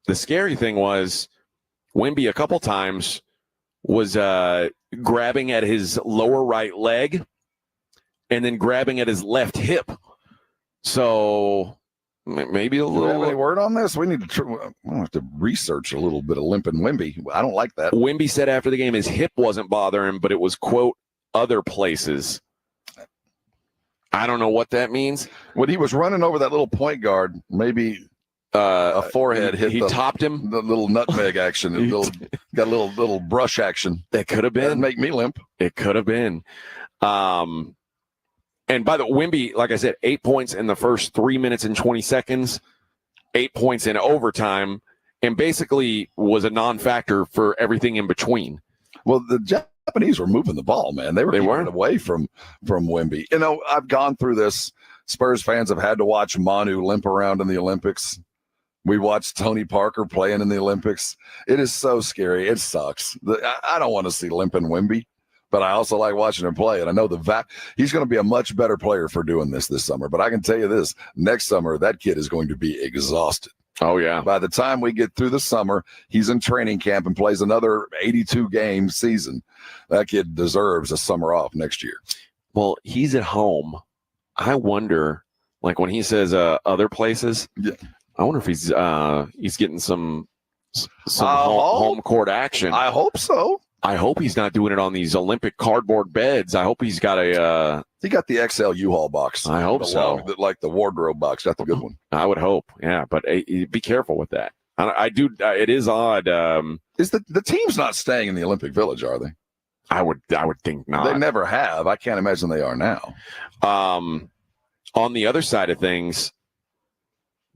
[SPEAKER 2] the scary thing was Wemby a couple times was grabbing at his lower right leg and then grabbing at his left hip. So Maybe a
[SPEAKER 14] Do we have any
[SPEAKER 2] little.
[SPEAKER 14] word on this? We need to. We'll have to research a little bit of Limp and Wimby. I don't like that.
[SPEAKER 2] Wimby said after the game his hip wasn't bothering him, but it was, quote, other places. I don't know what that means.
[SPEAKER 14] When he was running over that little point guard, maybe a forehead hit.
[SPEAKER 2] He topped him.
[SPEAKER 14] The little nutmeg action. Got a little brush action.
[SPEAKER 2] That could have been.
[SPEAKER 14] That'd make me limp.
[SPEAKER 2] It could have been. And by the way, Wimby, like I said, 8 points in the first 3 minutes and 20 seconds, 8 points in overtime, and basically was a non-factor for everything in between.
[SPEAKER 14] Well, the Japanese were moving the ball, man. They were keeping it away from Wimby. You know, I've gone through this. Spurs fans have had to watch Manu limp around in the Olympics. We watched Tony Parker playing in the Olympics. It is so scary. It sucks. I don't want to see Limp and Wimby. But I also like watching him play, and I know he's going to be a much better player for doing this summer. But I can tell you this, next summer, that kid is going to be exhausted.
[SPEAKER 2] Oh, yeah.
[SPEAKER 14] By the time we get through the summer, he's in training camp and plays another 82-game season. That kid deserves a summer off next year.
[SPEAKER 2] Well, he's at home. I wonder, like when he says other places, I wonder if he's getting some home court action.
[SPEAKER 14] I hope so.
[SPEAKER 2] I hope he's not doing it on these Olympic cardboard beds. I hope he's got
[SPEAKER 14] he got the XL U-Haul box.
[SPEAKER 2] I hope so.
[SPEAKER 14] Like the wardrobe box. Got the good one.
[SPEAKER 2] I would hope. Yeah, but be careful with that. I do. It is odd.
[SPEAKER 14] Is the team's not staying in the Olympic Village, are they?
[SPEAKER 2] I would think not.
[SPEAKER 14] They never have. I can't imagine they are now.
[SPEAKER 2] On the other side of things,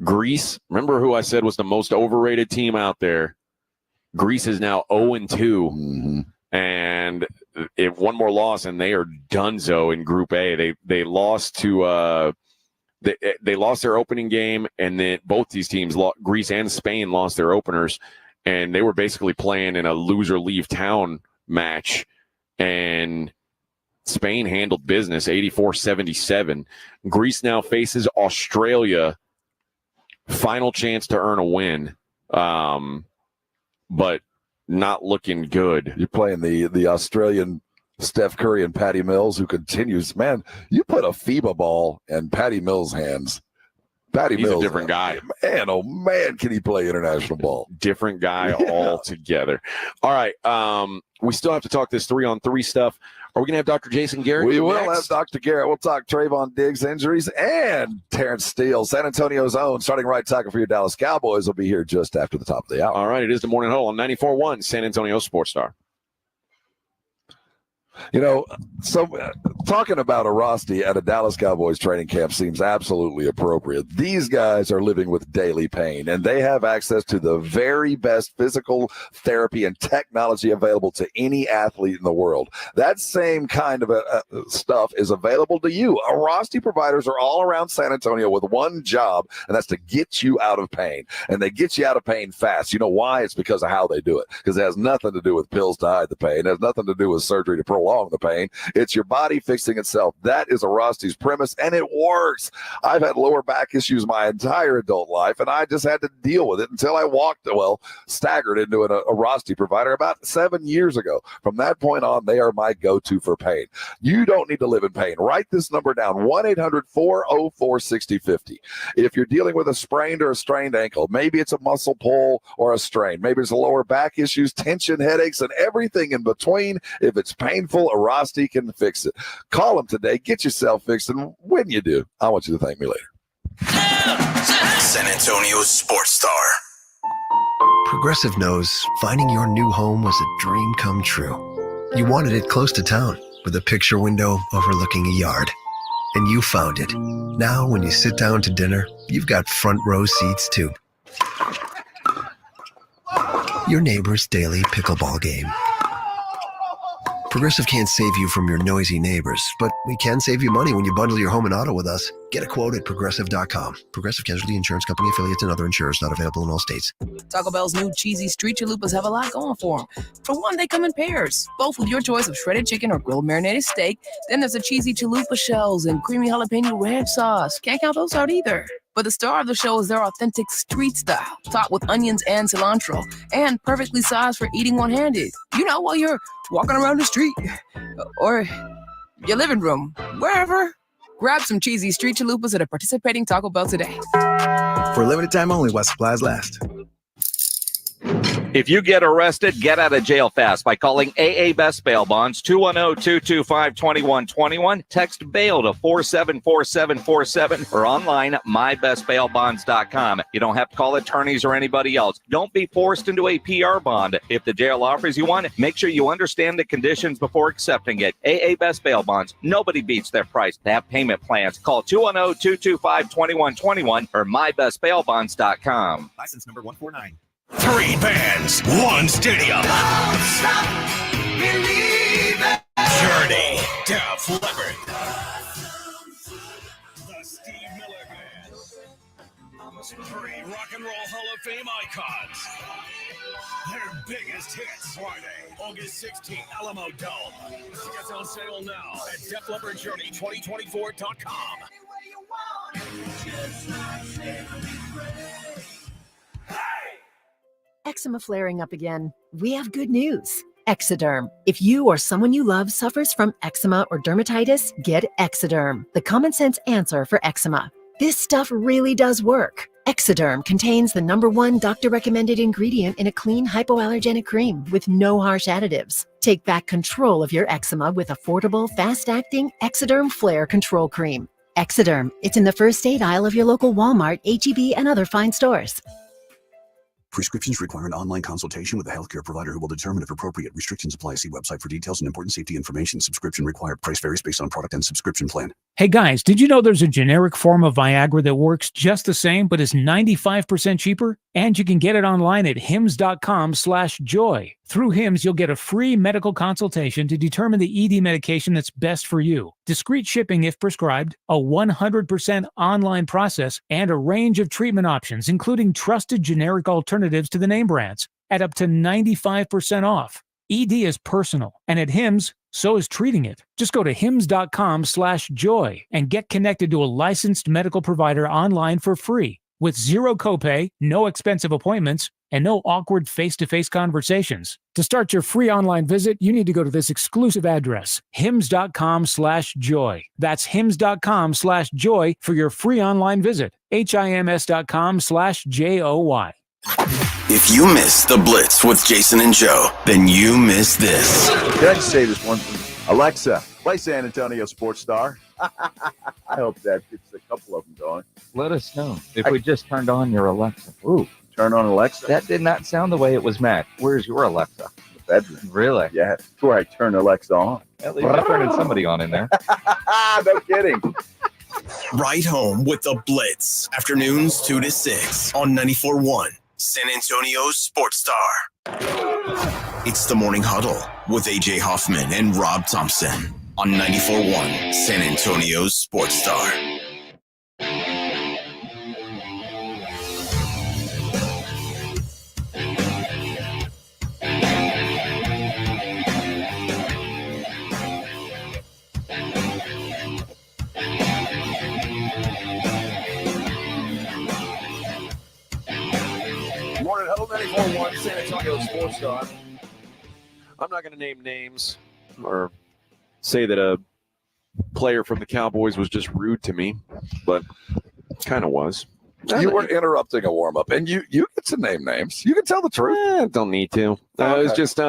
[SPEAKER 2] Greece. Remember who I said was the most overrated team out there? Greece is now 0-2, and one more loss, and they are donezo in Group A. They lost to they lost their opening game, and then both these teams, Greece and Spain, lost their openers, and they were basically playing in a loser leave town match, and Spain handled business 84-77. Greece now faces Australia, final chance to earn a win. But not looking good.
[SPEAKER 14] You're playing the Australian Steph Curry and Patty Mills, who continues. Man, you put a FIBA ball in Patty Mills' hands. He's Mills,
[SPEAKER 2] a different guy.
[SPEAKER 14] Man, oh man, can he play international ball?
[SPEAKER 2] Different guy altogether. All right. We still have to talk this 3-on-3 stuff. Are we going to have Dr. Jason Garrett?
[SPEAKER 14] We will
[SPEAKER 2] next?
[SPEAKER 14] have Dr. Garrett. We'll talk Trayvon Diggs injuries and Terrence Steele, San Antonio's own starting right tackle for your Dallas Cowboys, will be here just after the top of the hour.
[SPEAKER 2] All right. It is the Morning Huddle on 94.1 San Antonio Sports Star.
[SPEAKER 14] You know, so talking about a Rosti at a Dallas Cowboys training camp seems absolutely appropriate. These guys are living with daily pain, and they have access to the very best physical therapy and technology available to any athlete in the world. That same kind of stuff is available to you. A Rosti providers are all around San Antonio with one job, and that's to get you out of pain. And they get you out of pain fast. You know why? It's because of how they do it. Because it has nothing to do with pills to hide the pain. It has nothing to do with surgery to prolong the pain. It's your body fixing itself. That is a Rosti's premise, and it works. I've had lower back issues my entire adult life, and I just had to deal with it until I staggered into a Rosti provider about 7 years ago. From that point on, they are my go-to for pain. You don't need to live in pain. Write this number down, 1-800-404-6050. If you're dealing with a sprained or a strained ankle, maybe it's a muscle pull or a strain, maybe it's lower back issues, tension, headaches, and everything in between. If it's painful, a Rosti can fix it. Call them today. Get yourself fixed. And when you do, I want you to thank me later.
[SPEAKER 1] San Antonio Sports Star.
[SPEAKER 5] Progressive knows finding your new home was a dream come true. You wanted it close to town with a picture window overlooking a yard. And you found it. Now, when you sit down to dinner, you've got front row seats too. Your neighbor's daily pickleball game. Progressive can't save you from your noisy neighbors, but we can save you money when you bundle your home and auto with us. Get a quote at Progressive.com. Progressive Casualty Insurance Company, affiliates, and other insurers not available in all states.
[SPEAKER 7] Taco Bell's new cheesy street chalupas have a lot going for them. For one, they come in pairs, both with your choice of shredded chicken or grilled marinated steak. Then there's the cheesy chalupa shells and creamy jalapeno ranch sauce. Can't count those out either. But the star of the show is their authentic street style, topped with onions and cilantro, and perfectly sized for eating one-handed. You know, while you're walking around the street or your living room, wherever. Grab some cheesy street chalupas at a participating Taco Bell today.
[SPEAKER 12] For a limited time only while supplies last.
[SPEAKER 9] If you get arrested, get out of jail fast by calling AA Best Bail Bonds, 210-225-2121. Text bail to 474747 or online at mybestbailbonds.com. You don't have to call attorneys or anybody else. Don't be forced into a PR bond. If the jail offers you one, make sure you understand the conditions before accepting it. AA Best Bail Bonds. Nobody beats their price. They have payment plans. Call 210-225-2121 or mybestbailbonds.com.
[SPEAKER 24] License number 149.
[SPEAKER 1] 3 bands, 1 stadium. Journey, Def Leppard. The Steve Miller Band. 3 Rock and Roll Hall of Fame icons. Their biggest hits Friday, August 16th, Alamo Dome. Tickets on sale now at DefLeppardJourney2024.com.
[SPEAKER 13] Eczema flaring up again? We have good news. Exoderm. If you or someone you love suffers from eczema or dermatitis, get Exoderm, the common sense answer for eczema. This stuff really does work. Exoderm contains the #1 doctor-recommended ingredient in a clean hypoallergenic cream with no harsh additives. Take back control of your eczema with affordable, fast-acting Exoderm Flare Control Cream. Exoderm. It's in the first aid aisle of your local Walmart, H-E-B, and other fine stores.
[SPEAKER 16] Prescriptions require an online consultation with a healthcare provider who will determine if appropriate. Restrictions apply. See website for details and important safety information. Subscription required. Price varies based on product and subscription plan.
[SPEAKER 23] Hey guys, did you know there's a generic form of Viagra that works just the same but is 95% cheaper? And you can get it online at hims.com/joy. Through Hims, you'll get a free medical consultation to determine the ED medication that's best for you. Discreet shipping if prescribed, a 100% online process, and a range of treatment options, including trusted generic alternatives to the name brands, at up to 95% off. ED is personal, and at Hims, so is treating it. Just go to hims.com/joy and get connected to a licensed medical provider online for free with zero copay, no expensive appointments, and no awkward face-to-face conversations. To start your free online visit, you need to go to this exclusive address, hims.com/joy. That's hims.com/joy for your free online visit, hims.com/joy.
[SPEAKER 1] If you miss the Blitz with Jason and Joe, then you miss this.
[SPEAKER 3] Can I just say this one thing? Alexa, play San Antonio Sports Star. I hope that gets a couple of them going.
[SPEAKER 4] Let us know if we just turned on your Alexa.
[SPEAKER 3] Ooh, turn on Alexa.
[SPEAKER 4] That did not sound the way it was meant. Where's your Alexa?
[SPEAKER 3] The bedroom.
[SPEAKER 4] Really?
[SPEAKER 3] Yeah, that's where I turn Alexa on.
[SPEAKER 4] At least you're turning somebody on in there.
[SPEAKER 3] No kidding.
[SPEAKER 1] Right home with the Blitz. Afternoons 2 to 6 on 94.1 San Antonio's Sports Star. It's the Morning Huddle with AJ Hoffman and Rob Thompson on 94.1 San Antonio's Sports Star.
[SPEAKER 2] Morning Huddle 94.1 San Antonio Sports Star. I'm not going to name names or say that a player from the Cowboys was just rude to me, but kind of was.
[SPEAKER 14] You were interrupting a warm-up, and you get to name names. You can tell the truth.
[SPEAKER 2] Don't need to. It was just, it's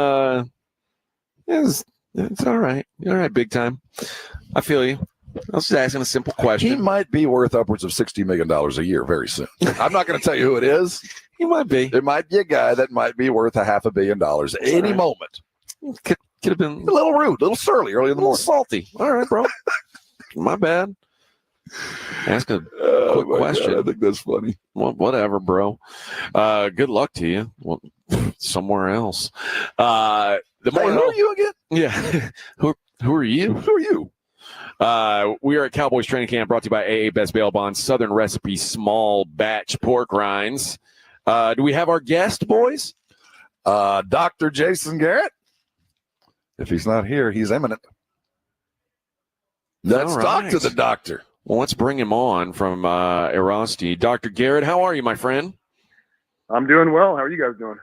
[SPEAKER 2] all right. All right, big time. I feel you. I was just asking a simple question.
[SPEAKER 14] He might be worth upwards of $60 million a year very soon. I'm not going to tell you who it is.
[SPEAKER 2] He might be.
[SPEAKER 14] There might be a guy that might be worth $500 million any moment.
[SPEAKER 2] Could have been
[SPEAKER 14] a little rude, a little surly early in the morning.
[SPEAKER 2] Salty. All right, bro. My bad. Ask a quick question.
[SPEAKER 14] God, I think that's funny.
[SPEAKER 2] Well, whatever, bro. Good luck to you. Well, somewhere else. Who
[SPEAKER 14] are you again?
[SPEAKER 2] Yeah. Who are you?
[SPEAKER 14] Who are you?
[SPEAKER 2] We are at Cowboys Training Camp, brought to you by AA Best Bail Bonds, Southern Recipe Small Batch Pork Rinds. Do we have our guest, boys?
[SPEAKER 14] Dr. Jason Garrett. If he's not here, he's imminent. Let's talk to the doctor.
[SPEAKER 2] Well, let's bring him on from Erosti. Dr. Garrett, how are you, my friend?
[SPEAKER 25] I'm doing well. How are you guys doing?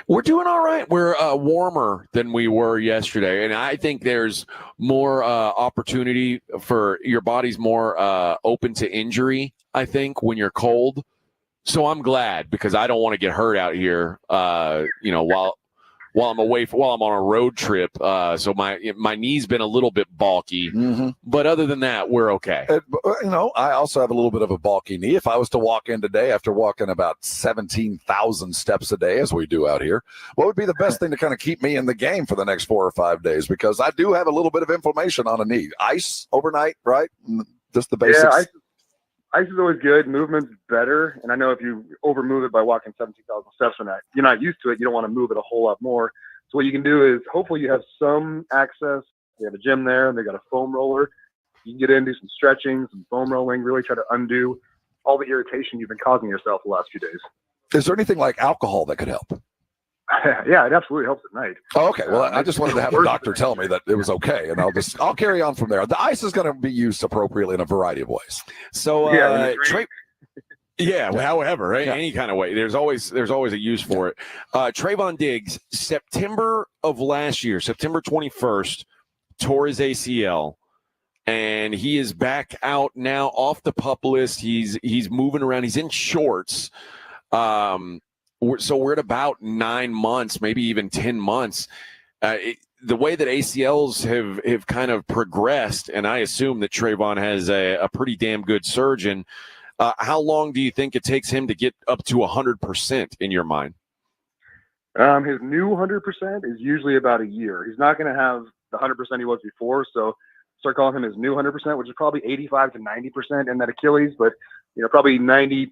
[SPEAKER 2] We're doing all right. We're warmer than we were yesterday, and I think there's more opportunity for your body's more open to injury, I think, when you're cold. So I'm glad because I don't want to get hurt out here, while I'm while I'm on a road trip. So my knee's been a little bit bulky, but other than that, we're okay.
[SPEAKER 14] I also have a little bit of a bulky knee. If I was to walk in today after walking about 17,000 steps a day, as we do out here, what would be the best thing to kind of keep me in the game for the next 4 or 5 days? Because I do have a little bit of inflammation on a knee. Ice overnight, right? Just the basics.
[SPEAKER 8] Yeah, ice is always good. Movement's better. And I know if you over move it by walking 17,000 steps or not, you're not used to it. You don't want to move it a whole lot more. So what you can do is hopefully you have some access. They have a gym there and they got a foam roller. You can get in, do some stretching, some foam rolling, really try to undo all the irritation you've been causing yourself the last few days.
[SPEAKER 14] Is there anything like alcohol that could help?
[SPEAKER 8] Yeah, it absolutely helps at night.
[SPEAKER 14] Oh, okay. Well, I just wanted to have a doctor tell me that it was okay, and I'll carry on from there. The ice is going to be used appropriately in a variety of ways.
[SPEAKER 2] So, however, right? Yeah. Any kind of way. There's always a use for it. Trayvon Diggs, September of last year, September 21st, tore his ACL, and he is back out now off the PUP list. He's moving around. He's in shorts. So we're at about 9 months, maybe even 10 months. The way that ACLs have kind of progressed, and I assume that Trayvon has a pretty damn good surgeon. How long do you think it takes him to get up to 100% in your mind?
[SPEAKER 8] His new 100% is usually about a year. He's not going to have the 100% he was before, so start calling him his new 100%, which is probably 85 to 90% in that Achilles, but probably 90%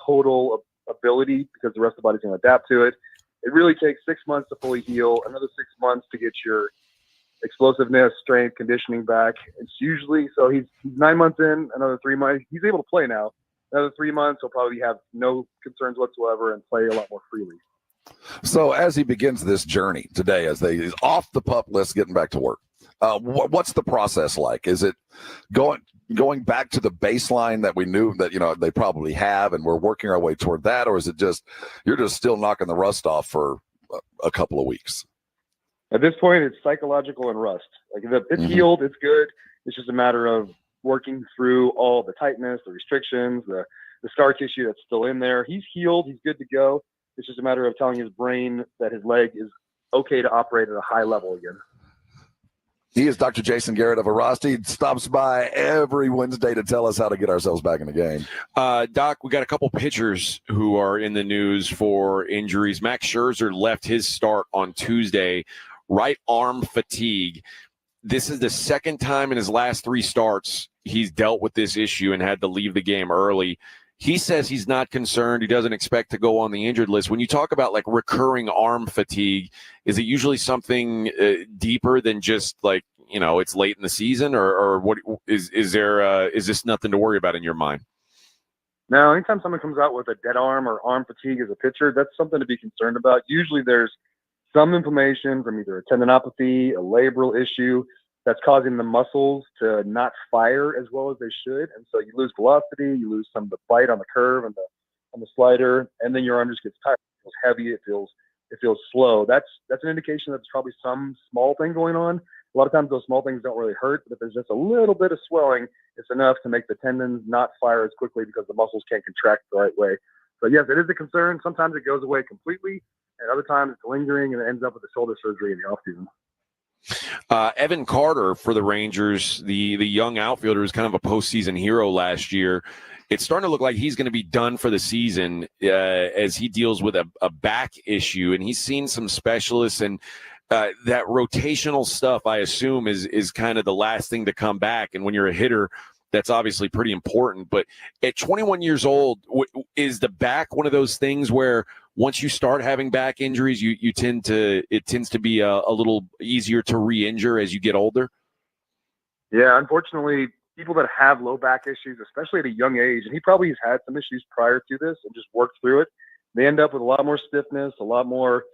[SPEAKER 8] total ability because the rest of the body's going to adapt to it. It really takes 6 months to fully heal, another 6 months to get your explosiveness, strength, conditioning back. It's usually, so he's 9 months in, another 3 months. He's able to play now. Another 3 months, he'll probably have no concerns whatsoever and play a lot more freely.
[SPEAKER 14] So as he begins this journey today, he's off the PUP list, getting back to work, what's the process like? Is it going back to the baseline that we knew that they probably have, and we're working our way toward that, or is it just you're just still knocking the rust off for a couple of weeks?
[SPEAKER 8] At this point, it's psychological and rust. Like it's healed, it's good. It's just a matter of working through all the tightness, the restrictions, the scar tissue that's still in there. He's healed. He's good to go. It's just a matter of telling his brain that his leg is okay to operate at a high level again.
[SPEAKER 14] He is Dr. Jason Garrett of Arasti. He stops by every Wednesday to tell us how to get ourselves back in the game.
[SPEAKER 2] Doc, we got a couple pitchers who are in the news for injuries. Max Scherzer left his start on Tuesday, right arm fatigue. This is the second time in his last 3 starts he's dealt with this issue and had to leave the game early. He says he's not concerned. He doesn't expect to go on the injured list. When you talk about like recurring arm fatigue, is it usually something deeper than just like, it's late in the season, or what is there? Is this nothing to worry about in your mind?
[SPEAKER 8] Now, anytime someone comes out with a dead arm or arm fatigue as a pitcher, that's something to be concerned about. Usually there's some inflammation from either a tendinopathy, a labral issue that's causing the muscles to not fire as well as they should. And so you lose velocity, you lose some of the bite on the curve and on the slider, and then your arm just gets tired. It feels heavy, it feels slow. That's an indication that there's probably some small thing going on. A lot of times those small things don't really hurt, but if there's just a little bit of swelling, it's enough to make the tendons not fire as quickly because the muscles can't contract the right way. So yes, it is a concern. Sometimes it goes away completely, and other times it's lingering and it ends up with a shoulder surgery in the offseason.
[SPEAKER 2] Evan Carter for the Rangers, the young outfielder, was kind of a postseason hero last year. It's starting to look like he's going to be done for the season as he deals with a back issue, and he's seen some specialists, and that rotational stuff, I assume, is kind of the last thing to come back. And when you're a hitter, that's obviously pretty important. But at 21 years old, is the back one of those things where once you start having back injuries, it tends to be a little easier to re-injure as you get older?
[SPEAKER 8] Yeah, unfortunately, people that have low back issues, especially at a young age, and he probably has had some issues prior to this and just worked through it, they end up with a lot more stiffness, a lot more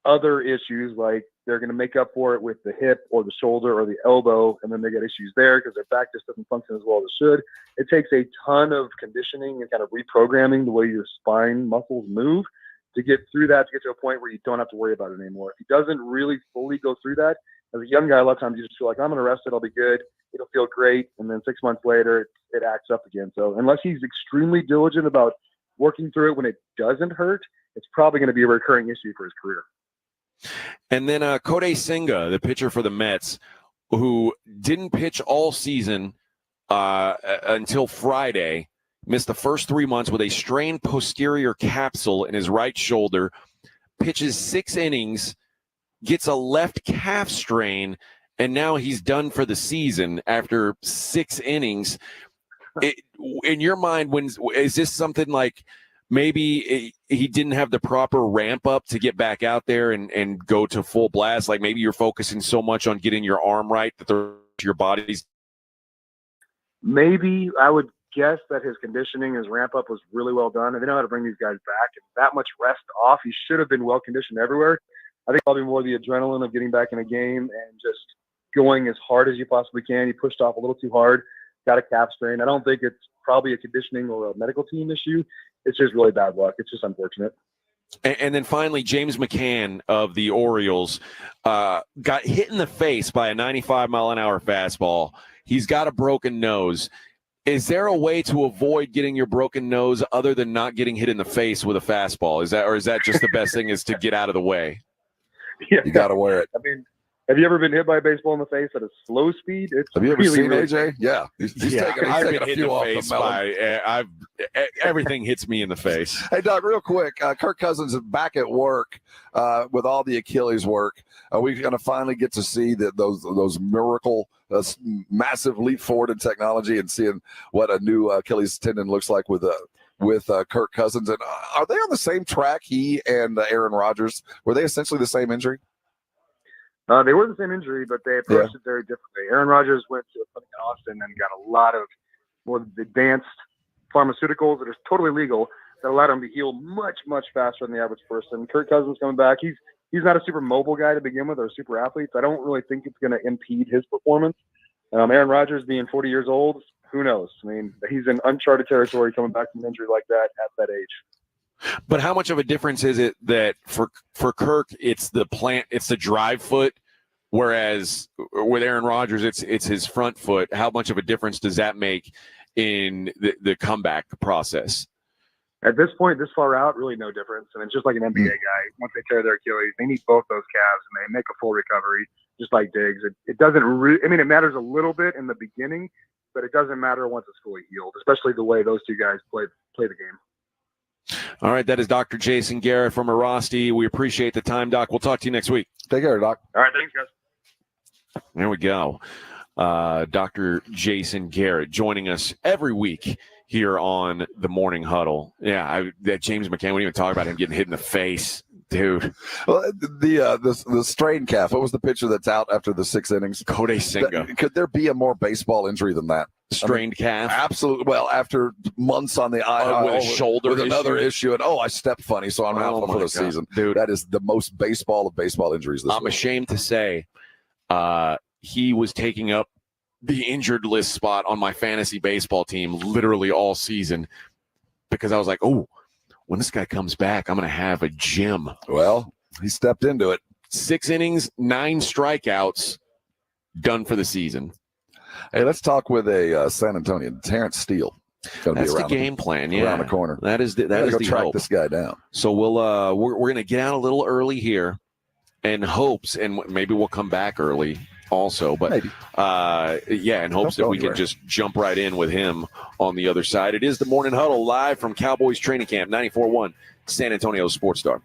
[SPEAKER 8] other issues, like they're going to make up for it with the hip or the shoulder or the elbow, and then they get issues there because their back just doesn't function as well as it should. It takes a ton of conditioning and kind of reprogramming the way your spine muscles move to get through that, to get to a point where you don't have to worry about it anymore. If he doesn't really fully go through that, as a young guy, a lot of times you just feel like, I'm going to rest it, I'll be good, it'll feel great, and then 6 months later, it acts up again. So unless he's extremely diligent about working through it when it doesn't hurt, it's probably going to be a recurring issue for his career.
[SPEAKER 2] And then Kodai Senga, the pitcher for the Mets, who didn't pitch all season until Friday, missed the first 3 months with a strained posterior capsule in his right shoulder, pitches 6 innings, gets a left calf strain, and now he's done for the season after 6 innings. In your mind, is this something like maybe he didn't have the proper ramp up to get back out there and go to full blast? Like maybe you're focusing so much on getting your arm right that your body's...
[SPEAKER 8] Maybe I would guess that his conditioning, his ramp up was really well done, and they know how to bring these guys back. And that much rest off, he should have been well conditioned everywhere. I think probably more the adrenaline of getting back in a game and just going as hard as you possibly can. He pushed off a little too hard, got a calf strain. I don't think it's probably a conditioning or a medical team issue. It's just really bad luck. It's just unfortunate.
[SPEAKER 2] And then finally, James McCann of the Orioles got hit in the face by a 95-mile-an-hour fastball. He's got a broken nose. Is there a way to avoid getting your broken nose other than not getting hit in the face with a fastball? Is that just the best thing is to get out of the way?
[SPEAKER 8] Yeah.
[SPEAKER 14] You got to wear it.
[SPEAKER 8] I mean, have you ever been hit by a baseball in the face at a slow speed?
[SPEAKER 14] Have you ever
[SPEAKER 8] really,
[SPEAKER 14] seen
[SPEAKER 8] really
[SPEAKER 14] AJ? Yeah. He's taking a few off the melon.
[SPEAKER 2] Everything hits me in the face.
[SPEAKER 14] Hey, Doug, real quick, Kirk Cousins is back at work with all the Achilles work. Are we going to finally get to see those miracle, massive leap forward in technology and seeing what a new Achilles tendon looks like with Kirk Cousins? And are they on the same track, he and Aaron Rodgers? Were they essentially the same injury?
[SPEAKER 8] They were the same injury, but they approached it very differently. Aaron Rodgers went to a clinic in Austin and got a lot of more advanced pharmaceuticals that are totally legal that allowed him to heal much, much faster than the average person. Kirk Cousins coming back. He's not a super mobile guy to begin with or a super athlete. So I don't really think it's going to impede his performance. Aaron Rodgers being 40 years old, who knows? I mean, he's in uncharted territory coming back from an injury like that at that age.
[SPEAKER 2] But how much of a difference is it that for Kirk, it's the drive foot, whereas with Aaron Rodgers, it's his front foot? How much of a difference does that make in the comeback process?
[SPEAKER 8] At this point, this far out, really no difference. And it's just like an NBA guy. Once they tear their Achilles, they need both those calves, and they make a full recovery, just like Diggs. It doesn't I mean, it matters a little bit in the beginning, but it doesn't matter once it's fully healed, especially the way those two guys play the game.
[SPEAKER 2] All right, that is Dr. Jason Garrett from Erosti. We appreciate the time, Doc. We'll talk to you next week.
[SPEAKER 14] Take care, Doc.
[SPEAKER 8] All right, thanks, guys.
[SPEAKER 2] There we go. Dr. Jason Garrett joining us every week here on the Morning Huddle. Yeah, that James McCann, we didn't even talk about him getting hit in the face. Dude.
[SPEAKER 14] Well, the strained calf, what was the pitcher that's out after the 6 innings?
[SPEAKER 2] Kodai Senga.
[SPEAKER 14] Could there be a more baseball injury than that?
[SPEAKER 2] Strained calf?
[SPEAKER 14] Absolutely. Well, after months on the IL
[SPEAKER 2] with a shoulder
[SPEAKER 14] with another issue, and I stepped funny, so I'm out for the season.
[SPEAKER 2] Dude,
[SPEAKER 14] that is the most baseball of baseball injuries this
[SPEAKER 2] I'm
[SPEAKER 14] week.
[SPEAKER 2] ashamed to say he was taking up the injured list spot on my fantasy baseball team literally all season because I was like, oh, when this guy comes back, I'm going to have a gym.
[SPEAKER 14] Well, he stepped into it.
[SPEAKER 2] 6 innings, 9 strikeouts, done for the season.
[SPEAKER 14] Hey, let's talk with a San Antonio, Terrence Steele.
[SPEAKER 2] That's the game plan, yeah.
[SPEAKER 14] Around the corner.
[SPEAKER 2] That is the
[SPEAKER 14] track
[SPEAKER 2] hope.
[SPEAKER 14] This guy down.
[SPEAKER 2] So we're going to get out a little early here in hopes, and maybe we'll come back early also, but maybe. In hopes that we can just jump right in with him on the other side. It is the Morning Huddle live from Cowboys Training Camp, 94.1 San Antonio Sports Star.